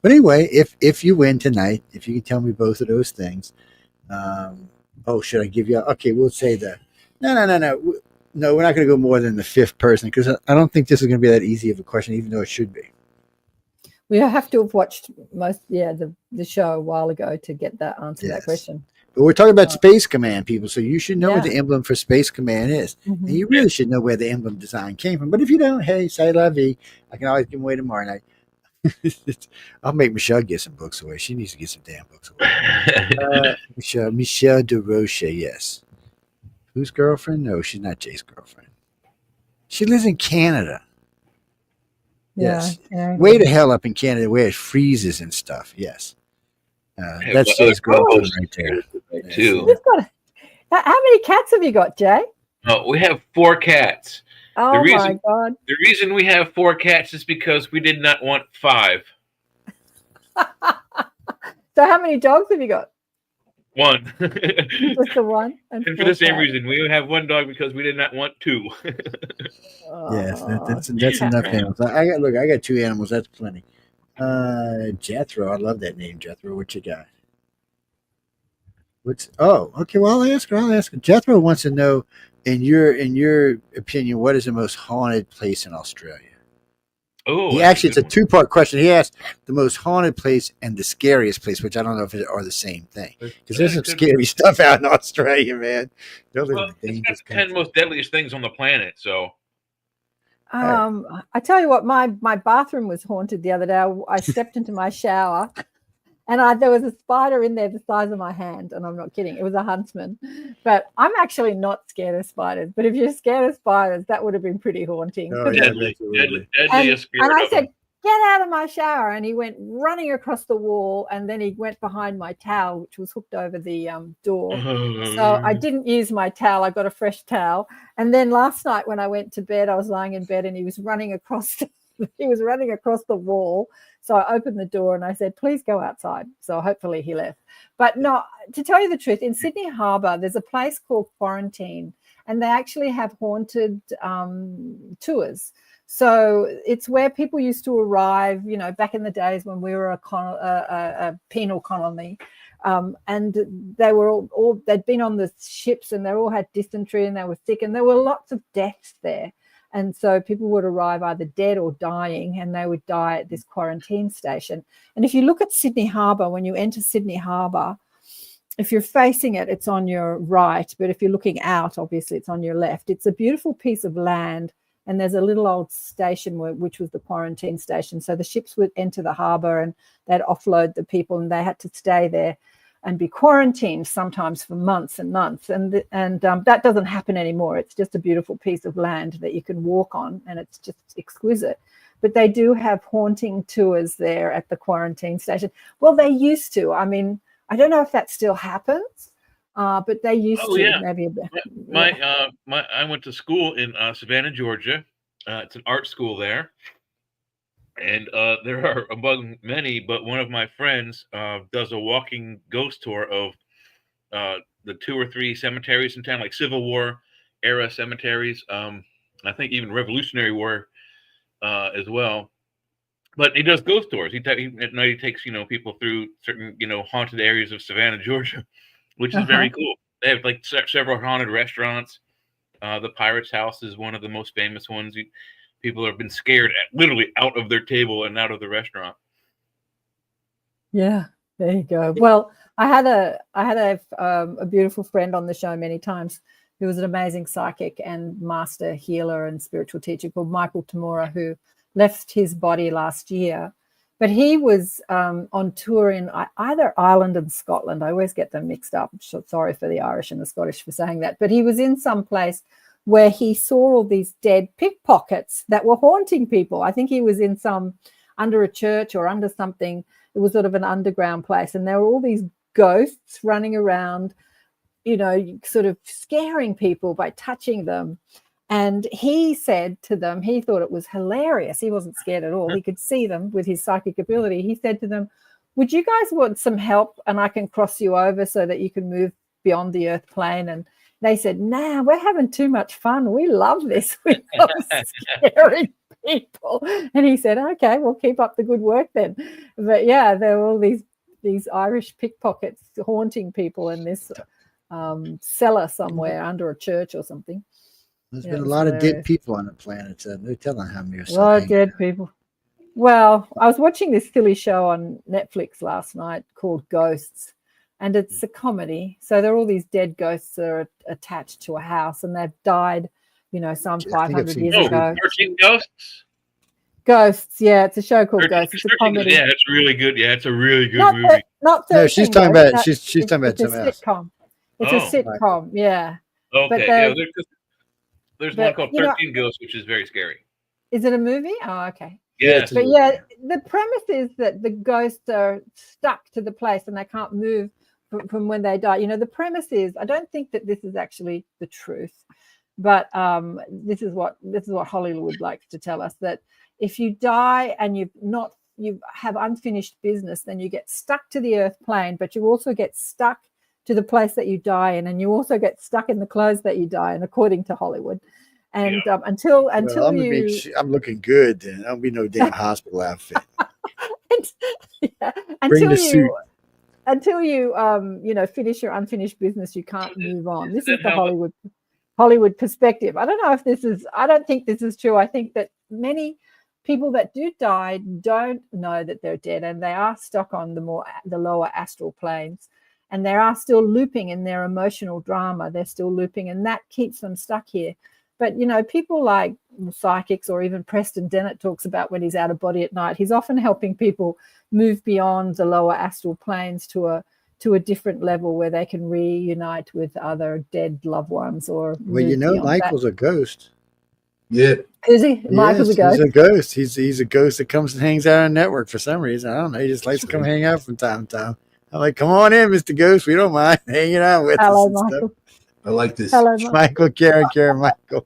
But anyway, if you win tonight, if you can tell me both of those things, should I give you? Okay, we'll say that. No, we're not going to go more than the 5th person because I don't think this is going to be that easy of a question, even though it should be. We have to have watched the show a while ago to get that answer to that question. But we're talking about Space Command, people, so you should know what the emblem for Space Command is. Mm-hmm. And you really should know where the emblem design came from. But if you don't, hey, say la vie. I can always give them away tomorrow night. I'll make Michelle get some books away. She needs to get some damn books away. Michelle de Roche, yes. Whose girlfriend? No, she's not Jay's girlfriend. She lives in Canada. Yes. Yeah, way the hell up in Canada where it freezes and stuff. Yes. That's Jay's girlfriend right there. Too. How many cats have you got, Jay? Oh, we have 4 cats. Oh my God. The reason we have 4 cats is because we did not want 5. So how many dogs have you got? 1. Just the one? And for the same reason. We have 1 dog because we did not want 2. Yes, that's enough animals. I got 2 animals. That's plenty. Jethro. I love that name, Jethro. What you got? Okay. Well, I'll ask her. Jethro wants to know, in your opinion, what is the most haunted place in Australia? Oh, it's a 2-part question. He asked the most haunted place and the scariest place, which I don't know if it are the same thing. Because there's some scary stuff out in Australia, man. It's got the 10 most deadliest things on the planet. So, I tell you what, my bathroom was haunted the other day. I stepped into my shower, and there was a spider in there the size of my hand, and I'm not kidding. It was a huntsman. But I'm actually not scared of spiders. But if you're scared of spiders, that would have been pretty haunting. Deadly and I said, get out of my shower. And he went running across the wall, and then he went behind my towel, which was hooked over the door. So I didn't use my towel. I got a fresh towel. And then last night when I went to bed, I was lying in bed, and he was running across he was running across the wall. So I opened the door and I said, please go outside. So hopefully he left. But no, to tell you the truth, in Sydney Harbour, there's a place called Quarantine, and they actually have haunted tours. So it's where people used to arrive, you know, back in the days when we were a penal colony. And they were all they'd been on the ships, and they all had dysentery and they were sick, and there were lots of deaths there. And so people would arrive either dead or dying, and they would die at this quarantine station. And if you look at Sydney Harbour, when you enter Sydney Harbour, if you're facing it, it's on your right. But if you're looking out, obviously it's on your left. It's a beautiful piece of land. And there's a little old station which was the quarantine station. So the ships would enter the harbour and they'd offload the people, and they had to stay there and be quarantined sometimes for months and months. And that doesn't happen anymore. It's just a beautiful piece of land that you can walk on, and it's just exquisite. But they do have haunting tours there at the quarantine station. Well, they used to. I mean, I don't know if that still happens, but they used to. Yeah. Maybe. I went to school in Savannah, Georgia. It's an art school there. And there are among many, but one of my friends does a walking ghost tour of the 2 or 3 cemeteries in town, like Civil War era cemeteries. I think even Revolutionary War as well. But he does ghost tours. At night he takes people through certain haunted areas of Savannah, Georgia, which is very cool. They have like several haunted restaurants. The Pirate's House is one of the most famous ones. People have been scared literally out of their table and out of the restaurant. Yeah, there you go. Well, I had a beautiful friend on the show many times who was an amazing psychic and master healer and spiritual teacher called Michael Tamura, who left his body last year. But he was on tour in either Ireland and Scotland. I always get them mixed up. Sorry for the Irish and the Scottish for saying that. But he was in some place where he saw all these dead pickpockets that were haunting people. I think he was in under a church or under something. It was sort of an underground place. And there were all these ghosts running around, sort of scaring people by touching them. And he said to them, he thought it was hilarious. He wasn't scared at all. He could see them with his psychic ability. He said to them, would you guys want some help, and I can cross you over so that you can move beyond the earth plane? And they said, nah, we're having too much fun. We love this. We love scaring people. And he said, okay, we'll keep up the good work then. But yeah, there were all these Irish pickpockets haunting people in this cellar somewhere under a church or something. There's been a lot of dead people on the planet. No telling how many are still a lot of dead people. Well, I was watching this silly show on Netflix last night called Ghosts. And it's a comedy. So there are all these dead ghosts that are attached to a house, and they've died, some 500 years ago. 13 Ghosts? Ghosts, yeah. It's a show called Ghosts. It's a comedy. Yeah, it's really good. Yeah, it's a really good movie. Not 13 no, she's talking about she's talking about something else. Sitcom. It's a sitcom, yeah. Okay, there's one called 13 Ghosts, which is very scary. Is it a movie? Oh, okay. Yes. But yeah, the premise is that the ghosts are stuck to the place and they can't move from when they die. The premise is, I don't think that this is actually the truth, but this is what Hollywood likes to tell us, that if you die and you have unfinished business, then you get stuck to the earth plane, but you also get stuck to the place that you die in, and you also get stuck in the clothes that you die in, according to Hollywood. And until I'm looking good, then I'll be no damn hospital outfit. Until you finish your unfinished business, you can't move on. This is the Hollywood perspective. I don't think this is true. I think that many people that do die don't know that they're dead, and they are stuck on the lower astral planes, and they are still looping in their emotional drama. They're still looping, and that keeps them stuck here. But, people like psychics, or even Preston Dennett talks about when he's out of body at night, he's often helping people move beyond the lower astral planes to a different level where they can reunite with other dead loved ones. Or Michael's a ghost. Yeah. Is he? Michael's a ghost? He's a ghost. He's a ghost that comes and hangs out on network for some reason. I don't know. He just likes to come hang out from time to time. I'm like, come on in, Mr. Ghost. We don't mind hanging out with us. Hello, Michael. I like this. Hello, Michael, Karen, Michael.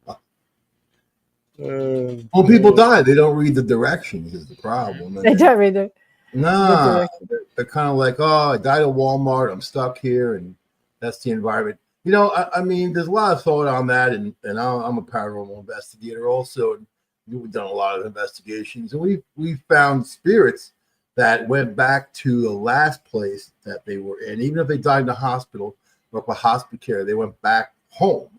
When people die, they don't read the directions. Is the problem? They don't read the directions. They're kind of like, oh, I died at Walmart. I'm stuck here, and that's the environment. You know, I mean, there's a lot of thought on that, and I'm a paranormal investigator also. And we've done a lot of investigations, and we found spirits that went back to the last place that they were in, even if they died in the hospital or for hospice care, they went back home,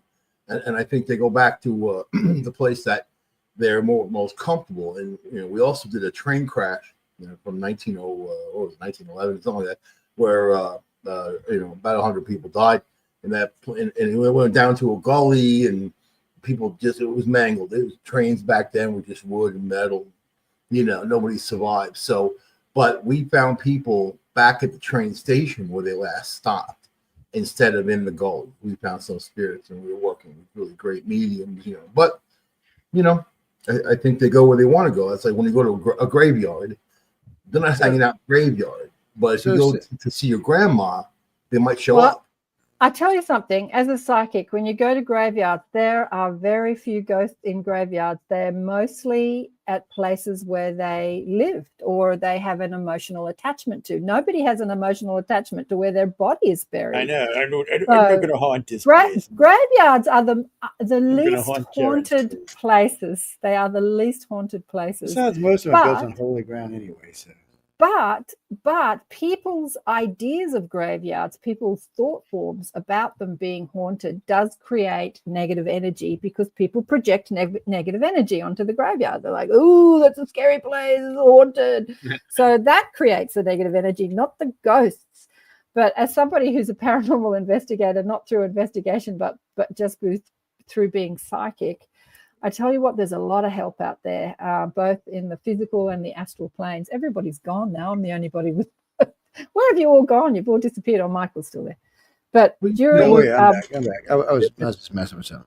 and I think they go back to the place that they're most comfortable. And you know, we also did a train crash, you know, from 1911, something like that, where you know, about 100 people died in that, and we went down to a gully, and people it was mangled. It was trains back then were just wood and metal, you know, nobody survived. So, but we found people back at the train station where they last stopped instead of in the gully. We found some spirits, and we were working with really great mediums, you know. But, you know, I think they go where they want to go. It's like when you go to a graveyard, they're not hanging out in the graveyard. But if you go to see your grandma, they might show up. I tell you something, as a psychic, when you go to graveyards, there are very few ghosts in graveyards. They're mostly at places where they lived or they have an emotional attachment to. Nobody has an emotional attachment to where their body is buried. I know. I'm not going to haunt this place. Graveyards are the least haunted places. They are the least haunted places. Besides, most of them are built on holy ground anyway, so. But people's ideas of graveyards, people's thought forms about them being haunted does create negative energy, because people project negative energy onto the graveyard. They're like, "Ooh, that's a scary place, it's haunted." So that creates the negative energy, not the ghosts. But as somebody who's a paranormal investigator, not through investigation, but just through being psychic, I tell you what, there's a lot of help out there, both in the physical and the astral planes. Everybody's gone now. I'm the only body with. Where have you all gone? You've all disappeared. Oh, Michael's still there. But during I'm back. I was just messing with myself.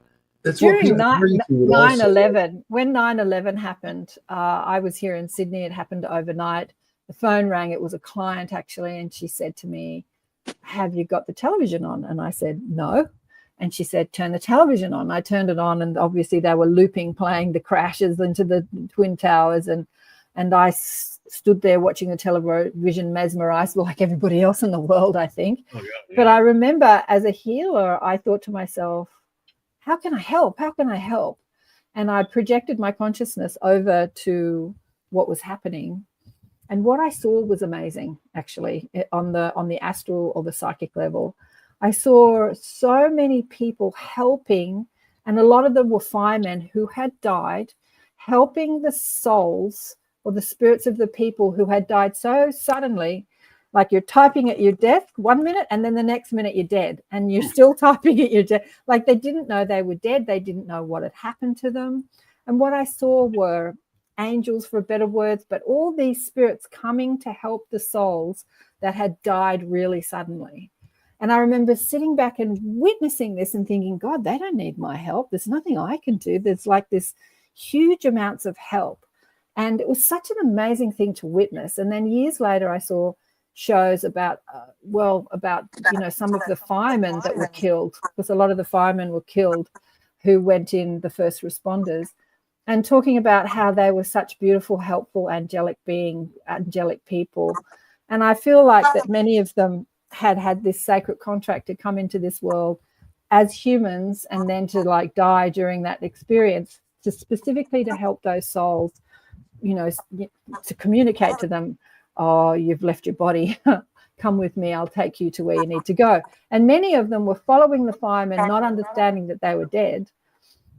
During 9/11, when 9/11 happened, I was here in Sydney. It happened overnight. The phone rang. It was a client actually, and she said to me, "Have you got the television on?" And I said, "No." And she said, "Turn the television on." I turned it on, and obviously they were playing the crashes into the Twin Towers. And I stood there watching the television, mesmerized like everybody else in the world, I think. Oh, yeah. But I remember as a healer, I thought to myself, how can I help? How can I help? And I projected my consciousness over to what was happening. And what I saw was amazing, actually, on the astral or the psychic level. I saw so many people helping, and a lot of them were firemen who had died, helping the souls or the spirits of the people who had died so suddenly. Like you're typing at your desk 1 minute, and then the next minute you're dead, and you're still typing at your desk. Like they didn't know they were dead. They didn't know what had happened to them. And what I saw were angels, for better words, but all these spirits coming to help the souls that had died really suddenly. And I remember sitting back and witnessing this and thinking, God, they don't need my help. There's nothing I can do. There's like this huge amounts of help. And it was such an amazing thing to witness. And then years later, I saw shows about some of the firemen that were killed, because a lot of the firemen were killed who went in, the first responders, and talking about how they were such beautiful, helpful, angelic people. And I feel like that many of them had this sacred contract to come into this world as humans and then to like die during that experience, to specifically to help those souls, to communicate to them, "Oh, you've left your body. Come with me. I'll take you to where you need to go." And many of them were following the firemen, not understanding that they were dead.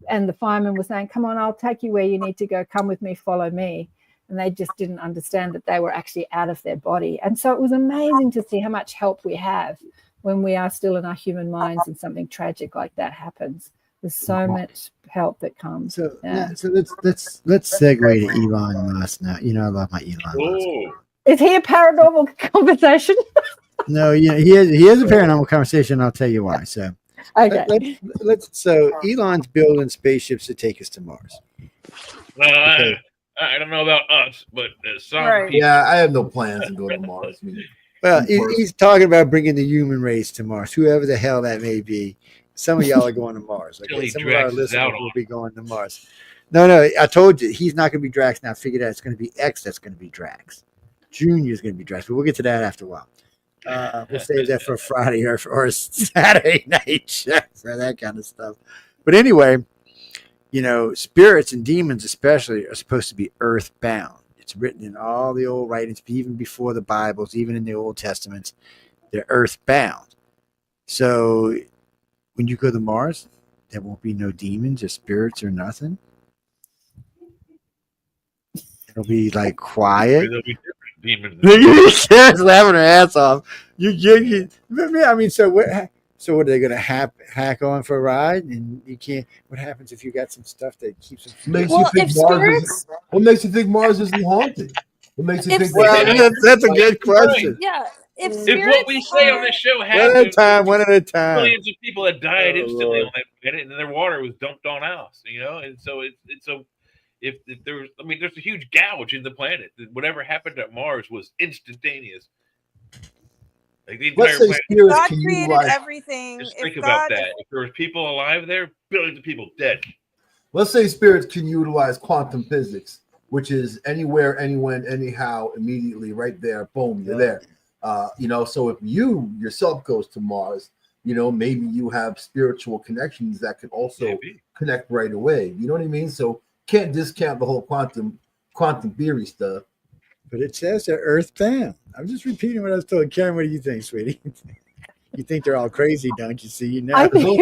And the firemen were saying, "Come on, I'll take you where you need to go. Come with me, follow me." And they just didn't understand that they were actually out of their body. And so it was amazing to see how much help we have when we are still in our human minds and something tragic like that happens. There's so much help that comes. So let's segue to Elon Musk now. You know, I love my Elon Musk. Is he a paranormal conversation? No, he is a paranormal conversation. I'll tell you why. So okay, so Elon's building spaceships to take us to Mars. Okay. I don't know about us, but some people. Yeah, I have no plans to go to Mars. Well, he's talking about bringing the human race to Mars, whoever the hell that may be. Some of y'all are going to Mars. Till Okay, he some of our drags us out listeners on will be going to Mars. No, I told you he's not going to be Drax. Now I figured out it's going to be X that's going to be Drax. Junior is going to be Drax, but we'll get to that after a while. We'll save that for Friday or a Saturday night show for that kind of stuff. But anyway, you know, spirits and demons especially are supposed to be earthbound. It's written in all the old writings, even before the Bibles, even in the Old Testaments. They're earthbound. So when you go to Mars, there won't be no demons or spirits or nothing. It'll be like quiet. There'll be different demons. Sarah's laughing her ass off. I mean, so what? So what are they going to hack on for a ride? And you can't. What happens if you got some stuff that keeps them? Makes you think what makes you think Mars isn't haunted? What makes you think? Well, that's a good question. Yeah. If what we say on this show happened, one at a time. Millions of people had died instantly on that planet, and their water was dumped on us. You know, and so it's so. If there was, I mean, there's a huge gouge in the planet. Whatever happened at Mars was instantaneous. Like the entire planet. God created everything. Just think about that. If there was people alive there, billions of people dead. Let's say spirits can utilize quantum physics, which is anywhere, anyone, anyhow, immediately, right there, boom, you're there. You know, so if you yourself goes to Mars, you know, maybe you have spiritual connections that could also connect right away. You know what I mean? So can't discount the whole quantum theory stuff. But it says they're earthbound. I'm just repeating what I was told. Karen, what do you think, sweetie? You think they're all crazy, don't you? See, you know. I think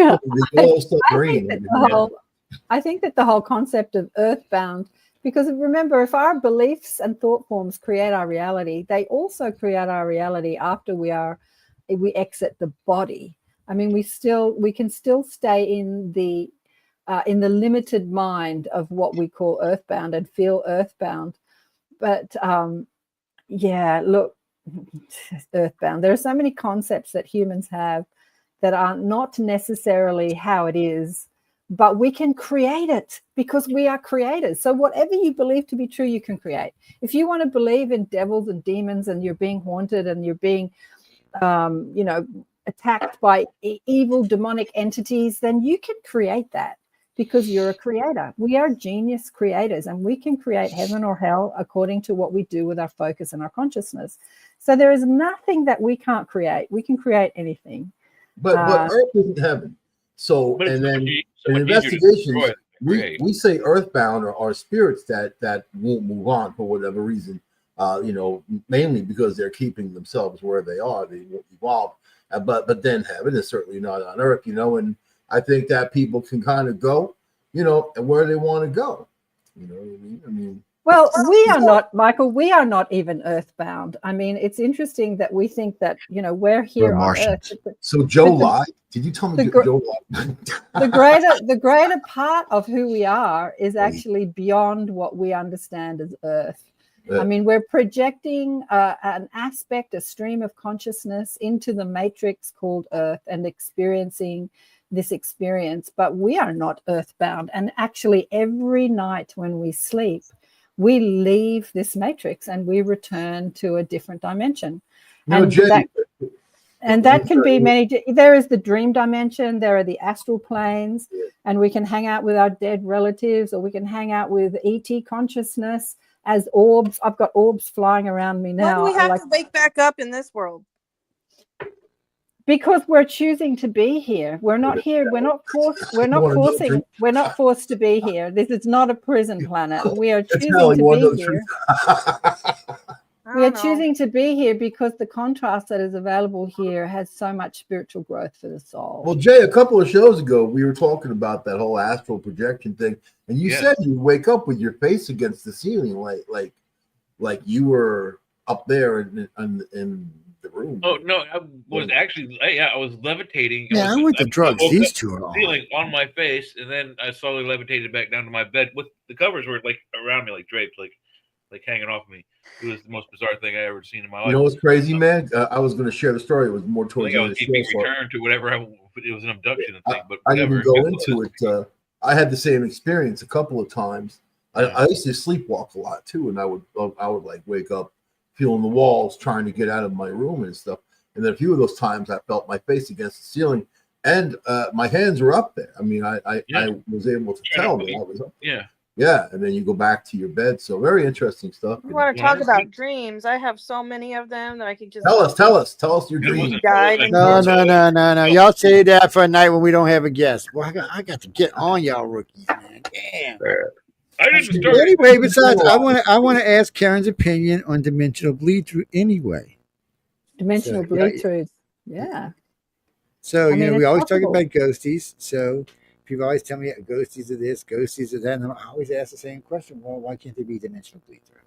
that the whole concept of earthbound, because remember, if our beliefs and thought forms create our reality, they also create our reality after we exit the body. I mean, we can still stay in the limited mind of what we call earthbound and feel earthbound. But look, earthbound. There are so many concepts that humans have that are not necessarily how it is, but we can create it because we are creators. So whatever you believe to be true, you can create. If you want to believe in devils and demons and you're being haunted and you're being, attacked by evil demonic entities, then you can create that. Because you're a creator. We are genius creators, and we can create heaven or hell according to what we do with our focus and our consciousness. So there is nothing that we can't create. We can create anything. But Earth isn't heaven. So and then in investigations, we say earthbound are spirits that won't move on for whatever reason. Mainly because they're keeping themselves where they are. They won't evolve. But then heaven is certainly not on Earth. And I think that people can kind of go, and where they want to go. You know what I mean? Well, we are not, Michael. We are not even earthbound. I mean, it's interesting that we think that we're here on Earth. So Joe lied. Did you tell me Joe lied? the greater part of who we are is actually beyond what we understand as Earth. I mean, we're projecting an aspect, a stream of consciousness into the matrix called Earth and experiencing this experience, but we are not earthbound. And actually every night when we sleep, we leave this matrix and we return to a different dimension. And that can be many. There is the dream dimension, there are the astral planes, and we can hang out with our dead relatives, or we can hang out with ET consciousness as orbs. I've got orbs flying around me now. Why do we have to wake back up in this world? Because we're choosing to be here. We're not here. We're not forced. We're not forcing. We're not forced to be here. This is not a prison planet. We are choosing to be here. We are choosing to be here because the contrast that is available here has so much spiritual growth for the soul. Well, Jay, a couple of shows ago, we were talking about that whole astral projection thing, and you said you wake up with your face against the ceiling, like you were up there in the room. Oh no, I was actually I was levitating. Yeah, I went to drugs. These two are all on my face, and then I slowly levitated back down to my bed with the covers were like around me, like draped, like hanging off me. It was the most bizarre thing I ever seen in my life. You know what's crazy, man? I was going to share the story. It was more towards I was being returned to whatever. It was an abduction thing, but I didn't go into it. I had the same experience a couple of times. I used to sleepwalk a lot too, and I would like wake up feeling the walls, trying to get out of my room and stuff. And then a few of those times I felt my face against the ceiling, and my hands were up there. I mean, I was able to tell that I was up there. Yeah, and then you go back to your bed. So very interesting stuff. You want to talk about dreams? I have so many of them that I could just tell us your dreams. No. Y'all say that for a night when we don't have a guest. Well, I got to get on y'all rookies, man. Damn. I didn't start. Anyway, besides, I want to ask Karen's opinion on dimensional bleed through. Anyway, dimensional bleed throughs. Yeah. So you know, we always talk about ghosties. So people always tell me ghosties are this, ghosties are that, and I always ask the same question: well, why can't they be dimensional bleed through?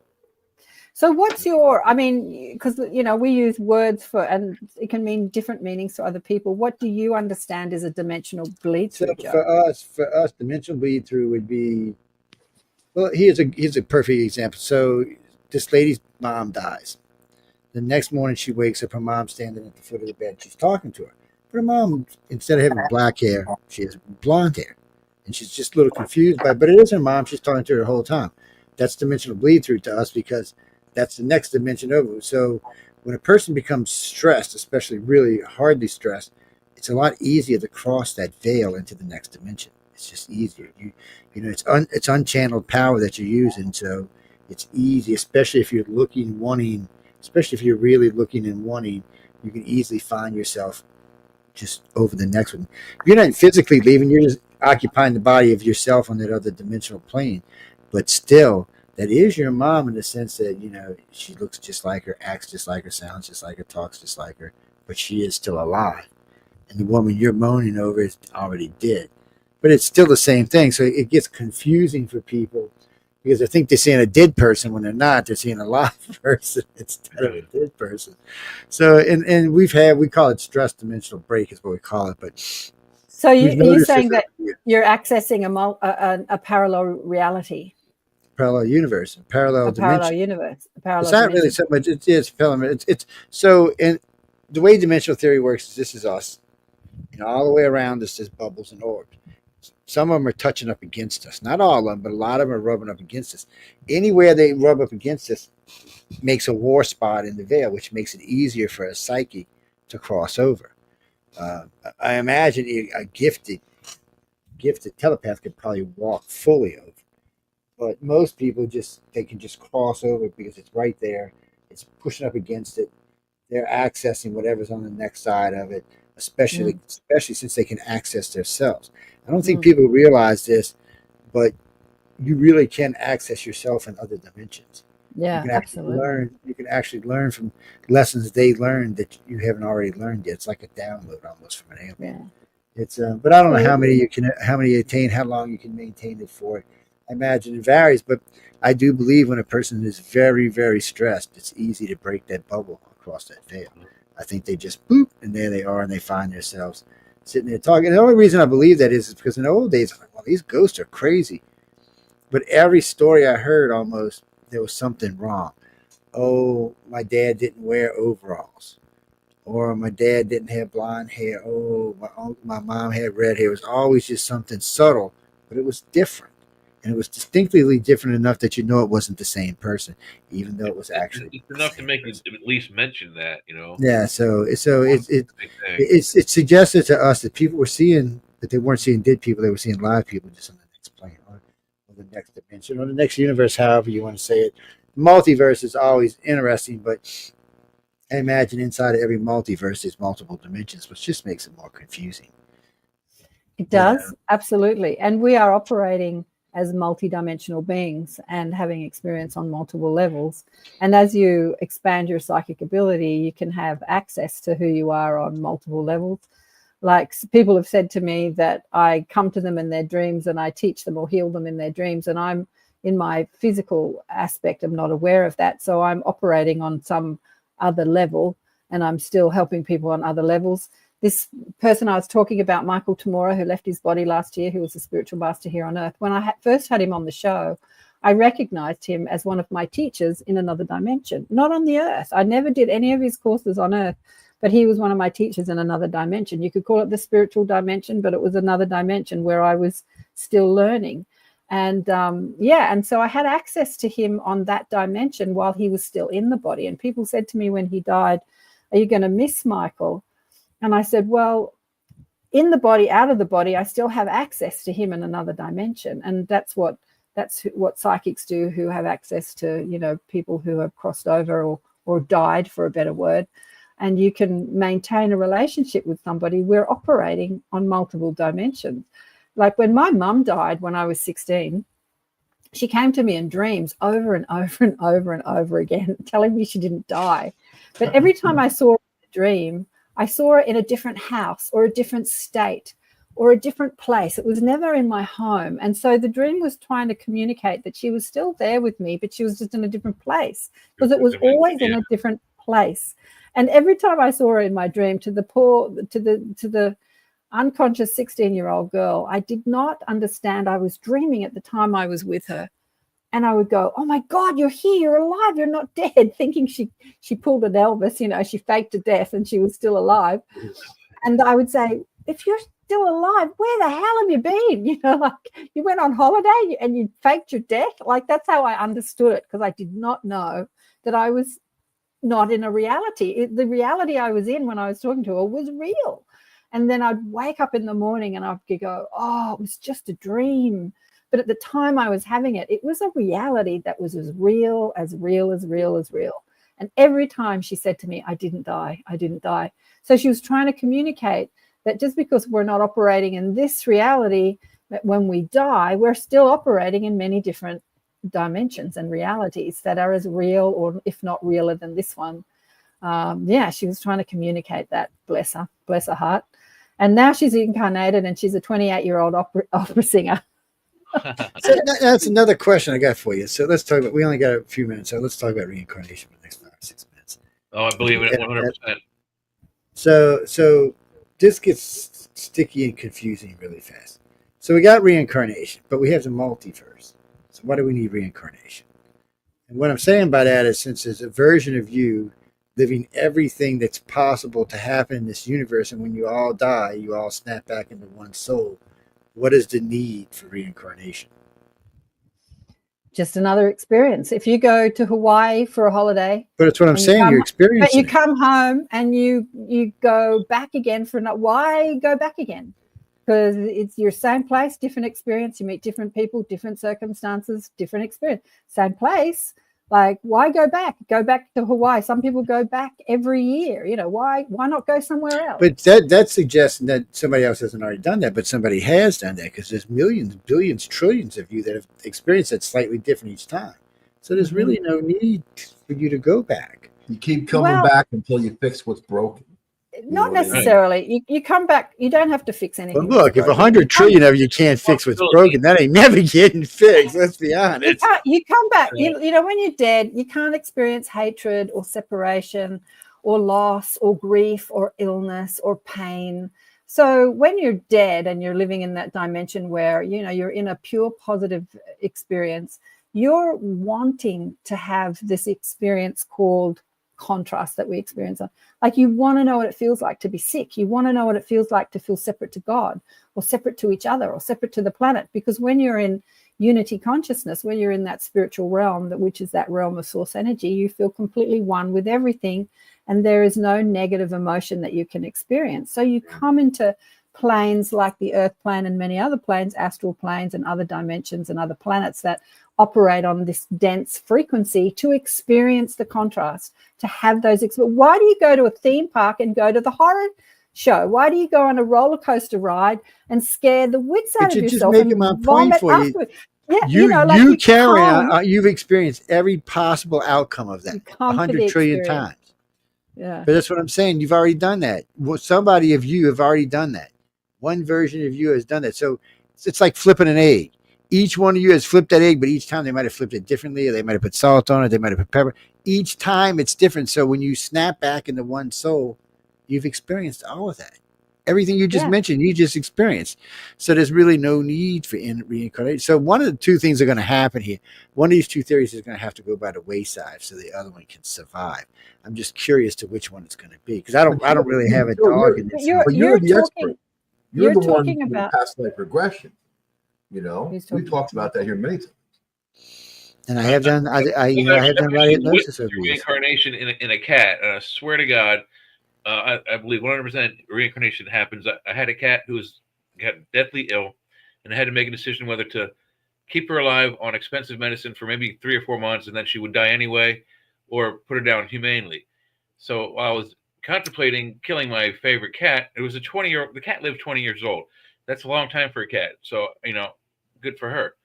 So what's your? I mean, because you know we use words for, and it can mean different meanings to other people. What do you understand as a dimensional bleed through? So for us, dimensional bleed through would be. Well, here's a perfect example. So this lady's mom dies. The next morning she wakes up, her mom's standing at the foot of the bed. She's talking to her. But her mom, instead of having black hair, she has blonde hair. And she's just a little confused by it. But it is her mom. She's talking to her the whole time. That's dimensional bleed through to us because that's the next dimension over. So when a person becomes stressed, especially really hardly stressed, it's a lot easier to cross that veil into the next dimension. It's just easier. You know, it's unchanneled power that you're using, so it's easy, especially if you're wanting, especially if you're really looking and wanting, you can easily find yourself just over the next one. You're not physically leaving, you're just occupying the body of yourself on that other dimensional plane. But still, that is your mom in the sense that, you know, she looks just like her, acts just like her, sounds just like her, talks just like her, but she is still alive. And the woman you're moaning over is already dead. But it's still the same thing. So it gets confusing for people because I think they're seeing a dead person when they're not. They're seeing a live person instead of a dead person. So, and we call it stress dimensional break is what we call it. But so you're saying that you're accessing a parallel reality, parallel universe, parallel universe. It's not really so much. It's parallel. It's so. And the way dimensional theory works is this is us. You know, all the way around us is bubbles and orbs. Some of them are touching up against us. Not all of them, but a lot of them are rubbing up against us. Anywhere they rub up against us makes a war spot in the veil, which makes it easier for a psyche to cross over. I imagine a gifted telepath could probably walk fully over. But most people they can just cross over because it's right there. It's pushing up against it. They're accessing whatever's on the next side of it, especially since they can access themselves. I don't think people realize this, but you really can access yourself in other dimensions. Yeah, absolutely. You can actually learn from lessons they learned that you haven't already learned yet. It's like a download almost from an alien. Yeah. It's but I don't know how many you attain, how long you can maintain it for. I imagine it varies, but I do believe when a person is very, very stressed, it's easy to break that bubble across that veil. I think they just boop, and there they are, and they find themselves sitting there talking. And the only reason I believe that is because in the old days, I'm like, well, these ghosts are crazy. But every story I heard, almost, there was something wrong. Oh, my dad didn't wear overalls. Or my dad didn't have blonde hair. Oh, my mom had red hair. It was always just something subtle, but it was different. And it was distinctly different enough that you know it wasn't the same person, even though it was actually it's enough to make you at least mention that, you know. Yeah, so it suggested to us that people were seeing that they weren't seeing dead people; they were seeing live people just on the next plane or the next dimension or the next universe, however you want to say it. Multiverse is always interesting, but I imagine inside of every multiverse there's multiple dimensions, which just makes it more confusing. It does, absolutely, and we are operating as multidimensional beings and having experience on multiple levels. And as you expand your psychic ability, you can have access to who you are on multiple levels. Like people have said to me that I come to them in their dreams and I teach them or heal them in their dreams. And I'm in my physical aspect, I'm not aware of that. So I'm operating on some other level and I'm still helping people on other levels. This person I was talking about, Michael Tamura, who left his body last year, who was a spiritual master here on Earth, when I first had him on the show, I recognized him as one of my teachers in another dimension, not on the Earth. I never did any of his courses on Earth, but he was one of my teachers in another dimension. You could call it the spiritual dimension, but it was another dimension where I was still learning. And and so I had access to him on that dimension while he was still in the body. And people said to me when he died, "Are you going to miss Michael?" And I said, well, in the body, out of the body, I still have access to him in another dimension. And that's what psychics do, who have access to, you know, people who have crossed over or died, for a better word. And you can maintain a relationship with somebody. We're operating on multiple dimensions. Like when my mum died when I was 16, she came to me in dreams over and over and over and over again, telling me she didn't die. But every time I saw her in a dream, I saw her in a different house or a different state or a different place. It was never in my home. And so the dream was trying to communicate that she was still there with me, but she was just in a different place, because it was always in a different place. And every time I saw her in my dream, to the unconscious 16-year-old girl, I did not understand I was dreaming at the time I was with her. And I would go, oh my God, you're here, you're alive, you're not dead, thinking she pulled an Elvis, you know, she faked a death and she was still alive. And I would say, if you're still alive, where the hell have you been? You know, like, you went on holiday and you faked your death. Like, that's how I understood it, because I did not know that I was not in a reality. The reality I was in when I was talking to her was real. And then I'd wake up in the morning and I'd go, oh, it was just a dream. But at the time I was having it, it was a reality that was as real as real as real as real. And every time she said to me, I didn't die, I didn't die. So she was trying to communicate that just because we're not operating in this reality, that when we die, we're still operating in many different dimensions and realities that are as real, or if not realer than this one. Yeah, she was trying to communicate that, bless her heart. And now she's incarnated and she's a 28-year-old opera singer. So that's another question I got for you. So let's talk about, we only got a few minutes, so let's talk about reincarnation for the next 5 or 6 minutes. Oh, I believe it 100%. So this gets sticky and confusing really fast. So we got reincarnation, but we have the multiverse. So why do we need reincarnation? And what I'm saying by that is, since there's a version of you living everything that's possible to happen in this universe, and when you all die, you all snap back into one soul, what is the need for reincarnation? Just another experience. If you go to Hawaii for a holiday, but it's what I'm saying, you're experiencing. But you come home and you go back again for another. Why go back again? Because it's your same place, different experience. You meet different people, different circumstances, different experience. Same place. Like, why go back? Go back to Hawaii. Some people go back every year. You know, why not go somewhere else? But that suggests that somebody else hasn't already done that, but somebody has done that, because there's millions, billions, trillions of you that have experienced it slightly different each time. So there's really no need for you to go back. You keep coming back until you fix what's broken. Not necessarily. You come back. You don't have to fix anything. Well, look, if 100 trillion of you can't fix what's broken, that ain't never getting fixed. Let's be honest. You come back. You know, when you're dead, you can't experience hatred or separation or loss or grief or illness or pain. So when you're dead and you're living in that dimension where, you know, you're in a pure positive experience, you're wanting to have this experience called contrast that we experience. Like, you want to know what it feels like to be sick. You want to know what it feels like to feel separate to God, or separate to each other, or separate to the planet. Because when you're in unity consciousness, when you're in that spiritual realm, which is that realm of source energy, you feel completely one with everything, and there is no negative emotion that you can experience. So you come into planes like the Earth plane and many other planes, astral planes and other dimensions and other planets that operate on this dense frequency, to experience the contrast, to have those experiences. Why do you go to a theme park and go to the horror show? Why do you go on a roller coaster ride and scare the wits out of yourself? Just making my point for you. Yeah, Karen, you've experienced every possible outcome of that 100 trillion times. Yeah, but that's what I'm saying. You've already done that. Well, somebody of you have already done that. One version of you has done that. So it's like flipping an egg. Each one of you has flipped that egg, but each time they might have flipped it differently, or they might have put salt on it, they might have put pepper. Each time it's different. So when you snap back into one soul, you've experienced all of that. Everything you just mentioned, you just experienced. So there's really no need for reincarnation. So one of the two things are going to happen here. One of these two theories is going to have to go by the wayside so the other one can survive. I'm just curious to which one it's going to be, because I don't really have a dog in this. But you're the expert. You're the one with past life regression. You know, we talked about that here many times. And I have done. I have done right hypnosis over reincarnation in a cat. And I swear to God, I believe 100% reincarnation happens. I had a cat who got deathly ill, and I had to make a decision whether to keep her alive on expensive medicine for maybe 3 or 4 months, and then she would die anyway, or put her down humanely. So while I was contemplating killing my favorite cat, it was a 20-year-old. The cat lived 20 years old. That's a long time for a cat. So, good for her.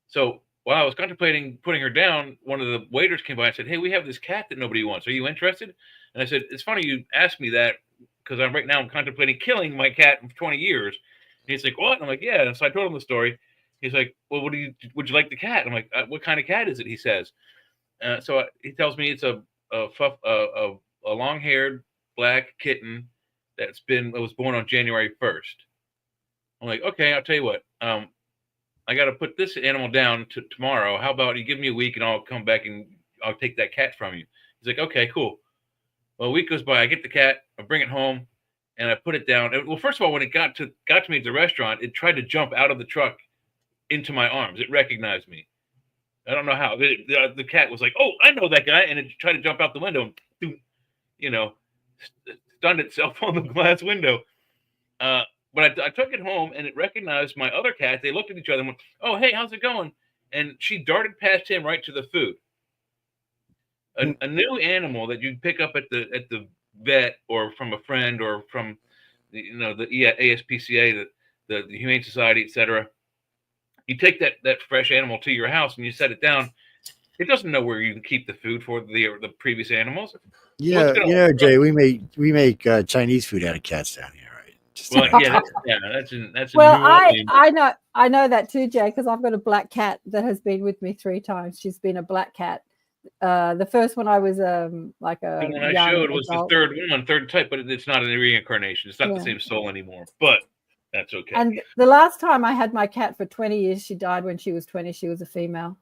So while I was contemplating putting her down, one of the waiters came by and said, "Hey, we have this cat that nobody wants. Are you interested?" And I said, "It's funny you asked me that because I'm contemplating killing my cat in 20 years." And he's like, "What?" And I'm like, "Yeah." And so I told him the story. He's like, "Well, would you like the cat?" And I'm like, "What kind of cat is it?" He says. He tells me it's a long-haired black kitten that was born on January 1st. I'm like, "Okay, I'll tell you what. I got to put this animal down tomorrow. How about you give me a week and I'll come back and I'll take that cat from you?" He's like, "Okay, cool." Well, a week goes by. I get the cat. I bring it home, and I put it down. Well, first of all, when it got to me at the restaurant, it tried to jump out of the truck into my arms. It recognized me. I don't know how. The cat was like, "Oh, I know that guy," and it tried to jump out the window and, stunned itself on the glass window. But I took it home, and it recognized my other cat. They looked at each other and went, "Oh, hey, how's it going?" And she darted past him right to the food. A new animal that you'd pick up at the vet or from a friend or from the ASPCA, the Humane Society, etc. You take that fresh animal to your house and you set it down. It doesn't know where you can keep the food for the previous animals. Yeah, Jay, we make Chinese food out of cats down here, right? That's well, I know that too, Jay, because I've got a black cat that has been with me 3 times. She's been a black cat. The first one I was like a. The one I showed was the third type, but it's not a reincarnation. It's not the same soul anymore, but that's okay. And the last time I had my cat for 20 years, she died when she was 20. She was a female.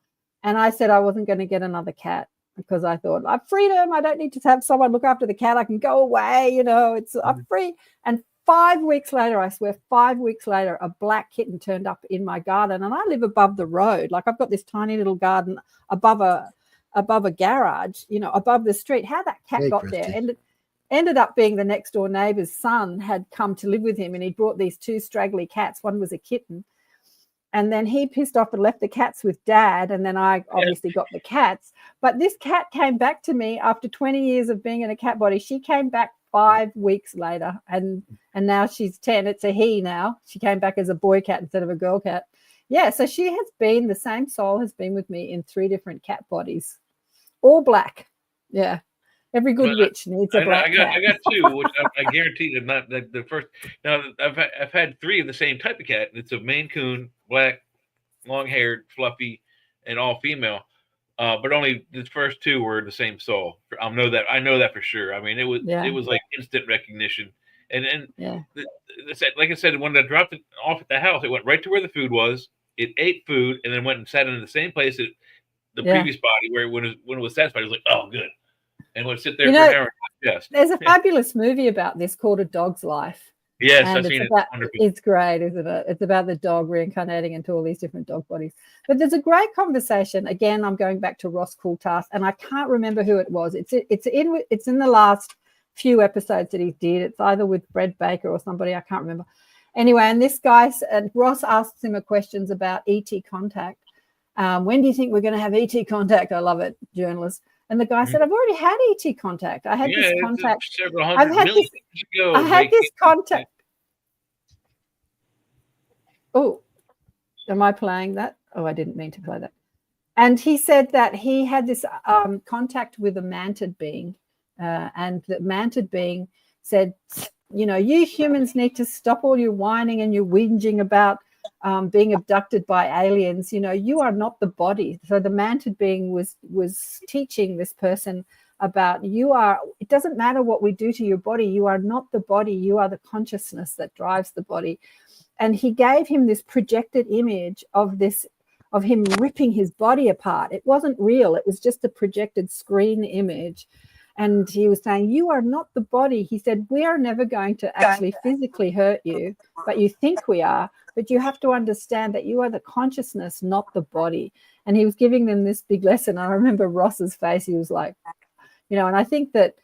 And I said I wasn't going to get another cat because I thought, I'm freedom. I don't need to have someone look after the cat. I can go away. I'm free. And 5 weeks later, I swear, 5 weeks later, a black kitten turned up in my garden. And I live above the road. Like I've got this tiny little garden above a garage, above the street. How that cat got there ended up being the next door neighbor's son had come to live with him, and he brought these 2 straggly cats. One was a kitten. And then he pissed off and left the cats with Dad. And then I obviously got the cats. But this cat came back to me after 20 years of being in a cat body. She came back 5 weeks later. And now she's 10. It's a he now. She came back as a boy cat instead of a girl cat. Yeah, so she has been, the same soul has been with me in 3 different cat bodies. All black. Yeah. Every good witch needs a black cat. I got 2, which I guarantee are not the first. Now I've had 3 of the same type of cat. It's a Maine Coon, black, long-haired, fluffy, and all female. But only the first 2 were the same soul. I know that for sure. I mean, it was like instant recognition. And like I said, when I dropped it off at the house, it went right to where the food was. It ate food and then went and sat in the same place that the previous body where when it was satisfied, it was like, "Oh, good." And would sit there for an hour. Yes. There's a fabulous movie about this called A Dog's Life. Yes, I've seen it. It's great, isn't it? It's about the dog reincarnating into all these different dog bodies. But there's a great conversation. Again, I'm going back to Ross Coulthard, and I can't remember who it was. It's in the last few episodes that he did. It's either with Brad Baker or somebody, I can't remember. Anyway, and this guy, Ross asks him questions about ET contact. When do you think we're going to have ET contact? I love it, journalists. And the guy said, "I've already had ET contact. I had this contact. I had this contact." Oh, am I playing that? Oh, I didn't mean to play that. And he said that he had this contact with a mantid being, and the mantid being said, "You humans need to stop all your whining and your whinging about being abducted by aliens. You are not the body." So the mantid being was teaching this person about it doesn't matter what we do to your body. You are not the body. You are the consciousness that drives the body. And he gave him this projected image of him ripping his body apart. It wasn't real. It was just a projected screen image. And he was saying, "You are not the body." He said, "We are never going to actually physically hurt you, but you think we are. But you have to understand that you are the consciousness, not the body." And he was giving them this big lesson. I remember Ross's face. He was like, and I think that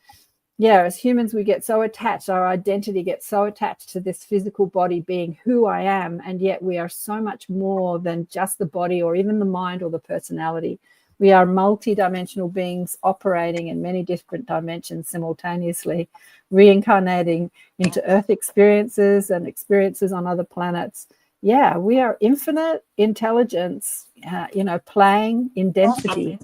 yeah, as humans, we get so attached, our identity gets so attached to this physical body being who I am, and yet we are so much more than just the body or even the mind or the personality. We are multi-dimensional beings operating in many different dimensions simultaneously, reincarnating into Earth experiences and experiences on other planets. Yeah, we are infinite intelligence, playing in density.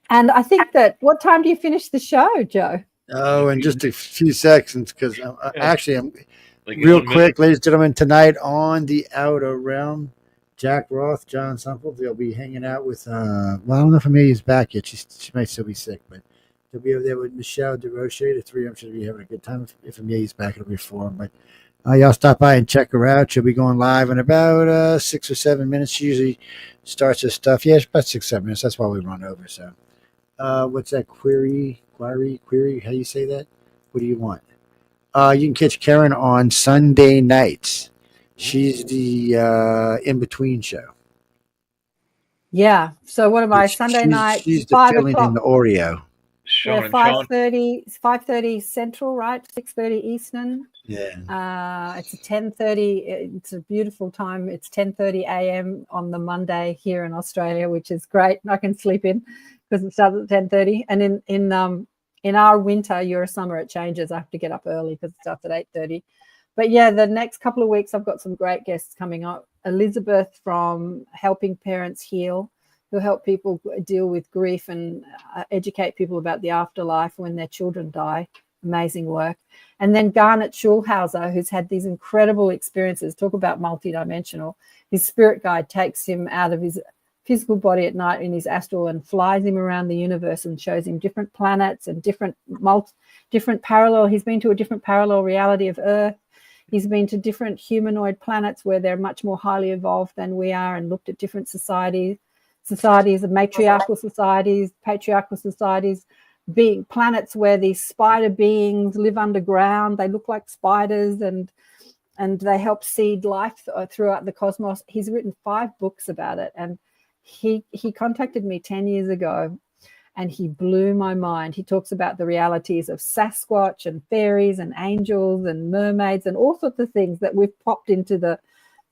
And I think that, what time do you finish the show, Joe? Oh, in just a few seconds, because I'm like real quick, ladies and gentlemen, tonight on the Outer Realm, Jack Roth, John Sumpel, they'll be hanging out with, well, I don't know if Amelia's back yet. She might still be sick, but they'll be over there with Michelle DeRoche. The three of them should be having a good time. If Amelia's back, it'll be 4. But y'all stop by and check her out. She'll be going live in about 6 or 7 minutes. She usually starts her stuff. Yeah, it's about 6 or 7 minutes. That's why we run over, so. What's that query? How you say that? What do you want? You can catch Karen on Sunday nights. She's the in-between show. Yeah. So what am I? Sunday night, she's the 5 filling o'clock. in the Oreo. Yeah, 5:30 Central, right? 6:30 Eastern. Yeah. It's a 10:30. It's a beautiful time. It's 10:30 a.m. on the Monday here in Australia, which is great. I can sleep in because it starts at 10:30. And in our winter, your summer, it changes. I have to get up early because it starts at 8:30. But yeah, the next couple of weeks, I've got some great guests coming up. Elizabeth from Helping Parents Heal, who help people deal with grief and educate people about the afterlife when their children die. Amazing work. And then Garnet Schulhauser, who's had these incredible experiences. Talk about multidimensional. His spirit guide takes him out of his physical body at night in his astral and flies him around the universe and shows him different planets and different parallel. He's been to a different parallel reality of Earth. He's been to different humanoid planets where they're much more highly evolved than we are, and looked at different societies of matriarchal societies, patriarchal societies, being planets where these spider beings live underground. They look like spiders and they help seed life throughout the cosmos. He's written 5 books about it, and he contacted me 10 years ago, and he blew my mind. He talks about the realities of Sasquatch and fairies and angels and mermaids and all sorts of things that we've popped into the,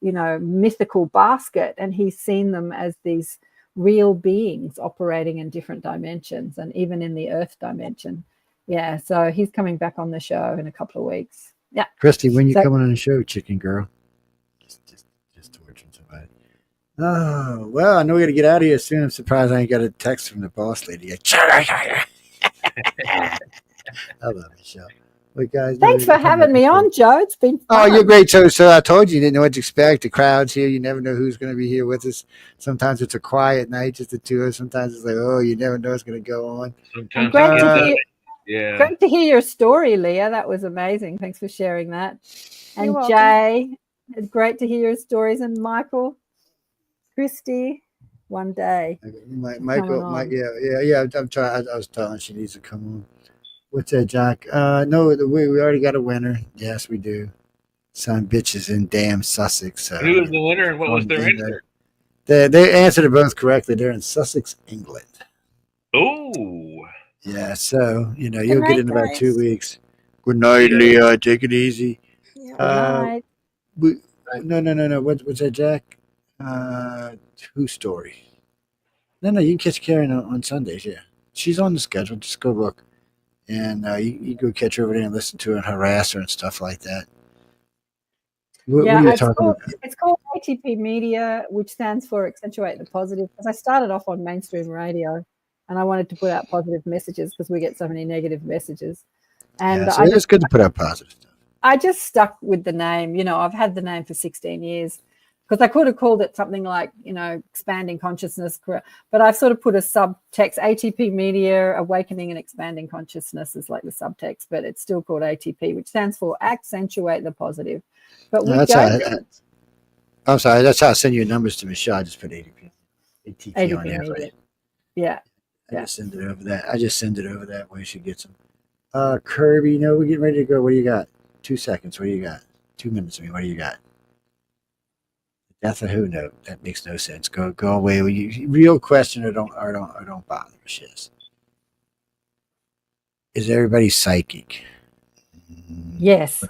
mythical basket, and he's seen them as these real beings operating in different dimensions and even in the Earth dimension. Yeah, so he's coming back on the show in a couple of weeks. Yeah. Christy, when you coming on the show, chicken girl? Just torturing somebody. Oh, well, I know we got to get out of here soon. I'm surprised I ain't got a text from the boss lady yet. I love the show. Wait, guys, thanks for having me on, Joe. It's been fun. Oh, you're great. So I told you didn't know what to expect. The crowd's here. You never know who's going to be here with us. Sometimes it's a quiet night, just the two of us. Sometimes it's like, oh, you never know what's going to go on. Sometimes great to hear your story, Leah. That was amazing. Thanks for sharing that. And Jay, it's great to hear your stories. And Michael, Christy, one day. Michael, yeah. I'm trying. I was telling her she needs to come on. What's that, Jack? No, we already got a winner. Yes, we do. Son bitches in damn Sussex. Who was the winner and what was their answer? They answered it both correctly. They're in Sussex, England. Oh. Yeah, so, you'll get in about 2 weeks. Good night, Leah. Take it easy. Yeah. Good night. No. What's that, Jack? Whose story? No, you can catch Karen on Sundays, yeah. She's on the schedule. Just go look. And you go catch her over there and listen to her and harass her and stuff like that. What are you talking about? It's called ATP Media, which stands for Accentuate the Positive, because I started off on mainstream radio and I wanted to put out positive messages because we get so many negative messages. And so it's good to put out positive stuff. I just stuck with the name. I've had the name for 16 years. Because I could have called it something like, expanding consciousness, but I've sort of put a subtext, ATP Media, Awakening and Expanding Consciousness is like the subtext, but it's still called ATP, which stands for Accentuate the Positive. But I'm sorry, that's how I send your numbers to Michelle. I just put ATP on there. Media. Yeah. I just send it over that way she gets them. Kirby, we're getting ready to go. What do you got? 2 seconds. What do you got? 2 minutes. What do you got? Death of who? No, that makes no sense. Go away. Real question or don't bother us. Yes. is everybody psychic? Yes.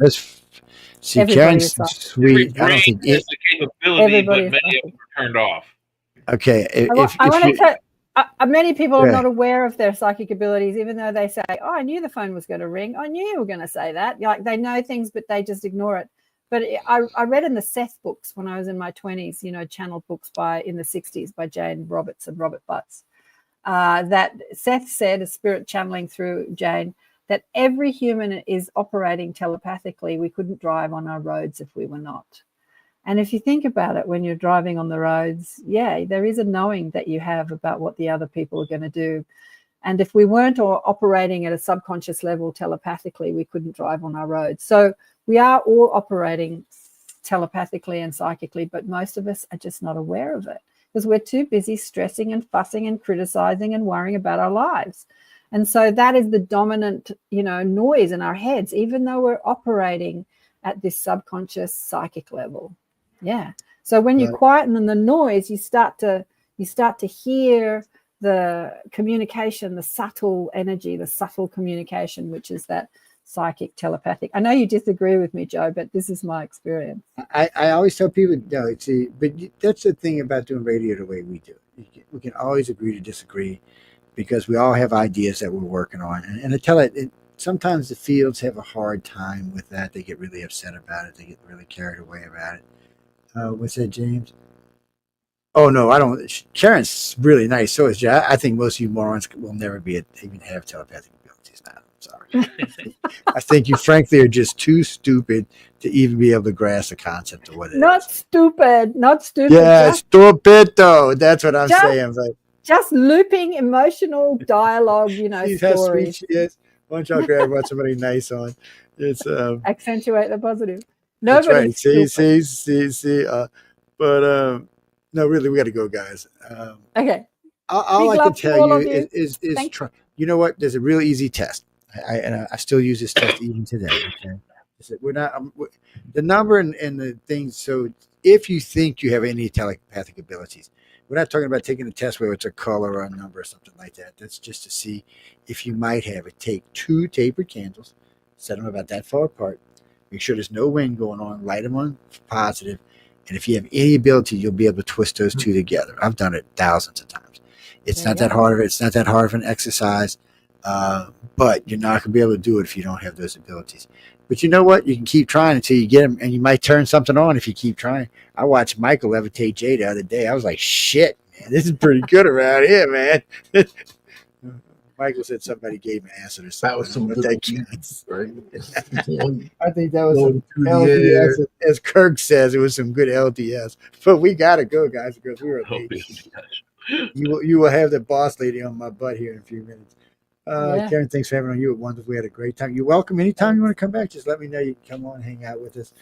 See, Everybody KAren's is psychic. sweet. Every I don't brain think has the capability, but Everybody is many of them are turned off. Okay, I if want to you say, many people are yeah. not aware of their psychic abilities, even though they say, "Oh, I knew the phone was going to ring. I knew you were going to say that." Like they know things, but they just ignore it. But I read in the Seth books when I was in my 20s, channeled books in the 60s by Jane Roberts and Robert Butts, that Seth said, a spirit channeling through Jane, that every human is operating telepathically. We couldn't drive on our roads if we were not. And if you think about it, when you're driving on the roads, yeah, there is a knowing that you have about what the other people are going to do. And if we weren't operating at a subconscious level telepathically, we couldn't drive on our roads. So we are all operating telepathically and psychically, but most of us are just not aware of it because we're too busy stressing and fussing and criticizing and worrying about our lives. And so that is the dominant, noise in our heads, even though we're operating at this subconscious psychic level. Yeah. So when you quieten the noise, you start to hear the communication, the subtle energy, the subtle communication, which is that psychic telepathic. I know you disagree with me, Joe, but this is my experience. I always tell people, no, but that's the thing about doing radio the way we do. We can always agree to disagree because we all have ideas that we're working on. And I tell it, sometimes the fields have a hard time with that. They get really upset about it. They get really carried away about it. What's that, James? Oh, no, I don't. KAren's really nice. So is Jay. I think most of you morons will never even have telepathic abilities now. I'm sorry. I think you, frankly, are just too stupid to even be able to grasp the concept of what it is. Not stupid. Yeah, stupid, though. That's what I'm saying. But just looping emotional dialogue, see stories. how sweet she is. Why don't y'all grab somebody nice on? It's accentuate the positive. Nobody's That's right. See. But no, really, we got to go, guys. Okay. All I can tell you is try. You know what? There's a real easy test. I still use this test even today. Okay, we're not the number and the things. So if you think you have any telepathic abilities, we're not talking about taking a test where it's a color or a number or something like that. That's just to see if you might have it. Take 2 tapered candles, set them about that far apart. Make sure there's no wind going on. Light them on positive. And if you have any ability, you'll be able to twist those 2 together. I've done it thousands of times. It's not that hard. It's not that hard of an exercise, but you're not going to be able to do it if you don't have those abilities. But you know what? You can keep trying until you get them, and you might turn something on if you keep trying. I watched Michael levitate Jay the other day. I was like, shit, man, this is pretty good around here, man. Michael said somebody gave him acid or something. That was some good right? I think that was some LDS. As Kirk says, it was some good LDS. But we got to go, guys, because we were late. You will have the boss lady on my butt here in a few minutes. KAren, thanks for having on. You were wonderful. We had a great time. You're welcome. Anytime you want to come back, just let me know. You can come on, hang out with us.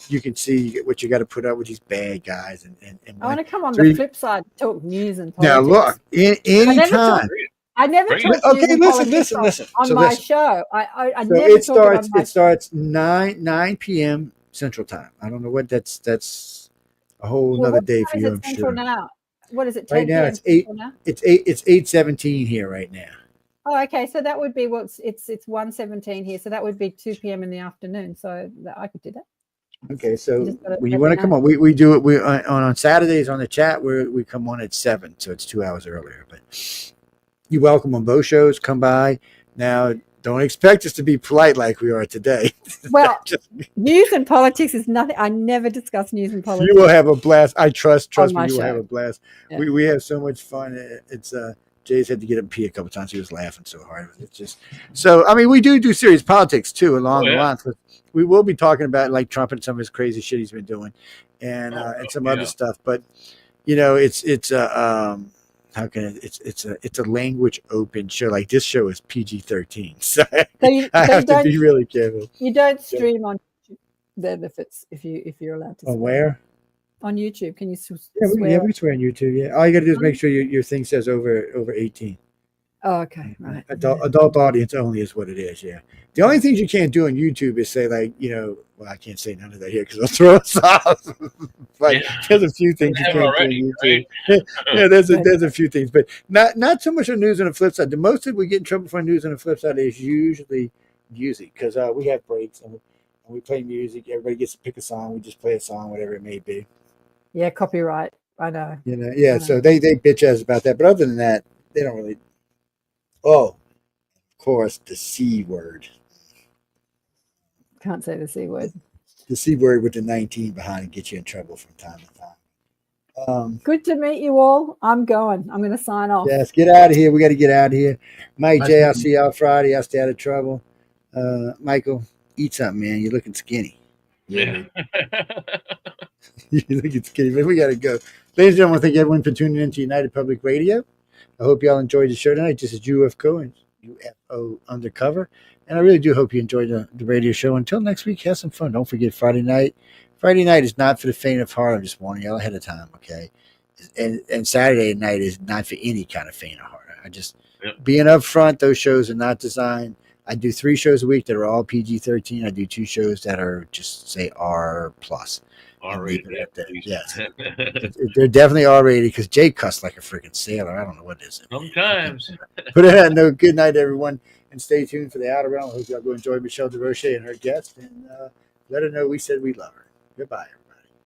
You can see what you got to put up with these bad guys. And I want to come on the flip side, talk news and politics. Now, look, anytime. I never talk okay, listen. on so my show. I so never talk about my it starts 9 p.m. Central Time. I don't know what that's a whole another day for you. I'm Central sure. Now? What is it? Right now it's 8. It's 8:17 here right now. Oh, okay. So that would be it's 1:17 here. So that would be 2 p.m. in the afternoon. So I could do that. Okay, so when you want to come on, we do it. We on Saturdays on the chat where we come on at 7, so it's 2 hours earlier. But you're welcome on both shows. Come by. Now, don't expect us to be polite like we are today. Well, news and politics is nothing. I never discuss news and politics. You will have a blast. I trust me. You will have a blast. Yeah. We have so much fun. It's Jay's had to get him pee a couple times. He was laughing so hard. It's just so. I mean, we do serious politics too along the lines. We will be talking about like Trump and some of his crazy shit he's been doing, and some other stuff. But it's how can it's a language open show. Like this show is PG-13, so I have to be really careful. You don't stream on YouTube then if you're allowed to. On where? On YouTube, can you swear? Yeah, we swear on YouTube. Yeah, all you got to do is make sure your thing says over 18. Oh, okay, right. Adult audience only is what it is. Yeah. The only things you can't do on YouTube is say like, well, I can't say none of that here because they'll throw us off. But there's a few things you can't do on YouTube. Yeah, there's a few things, but not so much on news on the flip side. The most that we get in trouble for news on the flip side is usually music because we have breaks and we play music. Everybody gets to pick a song. We just play a song, whatever it may be. Yeah, copyright. I know. Yeah. So they bitch us about that, but other than that, they don't really. Oh, of course, the C word. Can't say the C word. The C word with the 19 behind it gets you in trouble from time to time. Good to meet you all. I'm going. I'm going to sign off. Yes, get out of here. We got to get out of here. Mike J, I'll see you out Friday. I'll stay out of trouble. Michael, eat something, man. You're looking skinny. Yeah. You're looking skinny, but we got to go. Ladies and gentlemen, thank everyone for tuning in to United Public Radio. I hope y'all enjoyed the show tonight. This is UFO Undercover. And I really do hope you enjoyed the radio show. Until next week, have some fun. Don't forget Friday night. Friday night is not for the faint of heart. I'm just warning y'all ahead of time, okay? And Saturday night is not for any kind of faint of heart. Being up front, those shows are not designed. I do 3 shows a week that are all PG-13. I do 2 shows that are just say R+. R-rated. Yes. They're definitely R-rated because Jay cussed like a freaking sailor. I don't know what it is. Sometimes. But no, good night, everyone. And stay tuned for the Outer Realm. I hope y'all go enjoy Michelle DeRoche and her guest. And let her know we said we love her. Goodbye, everyone.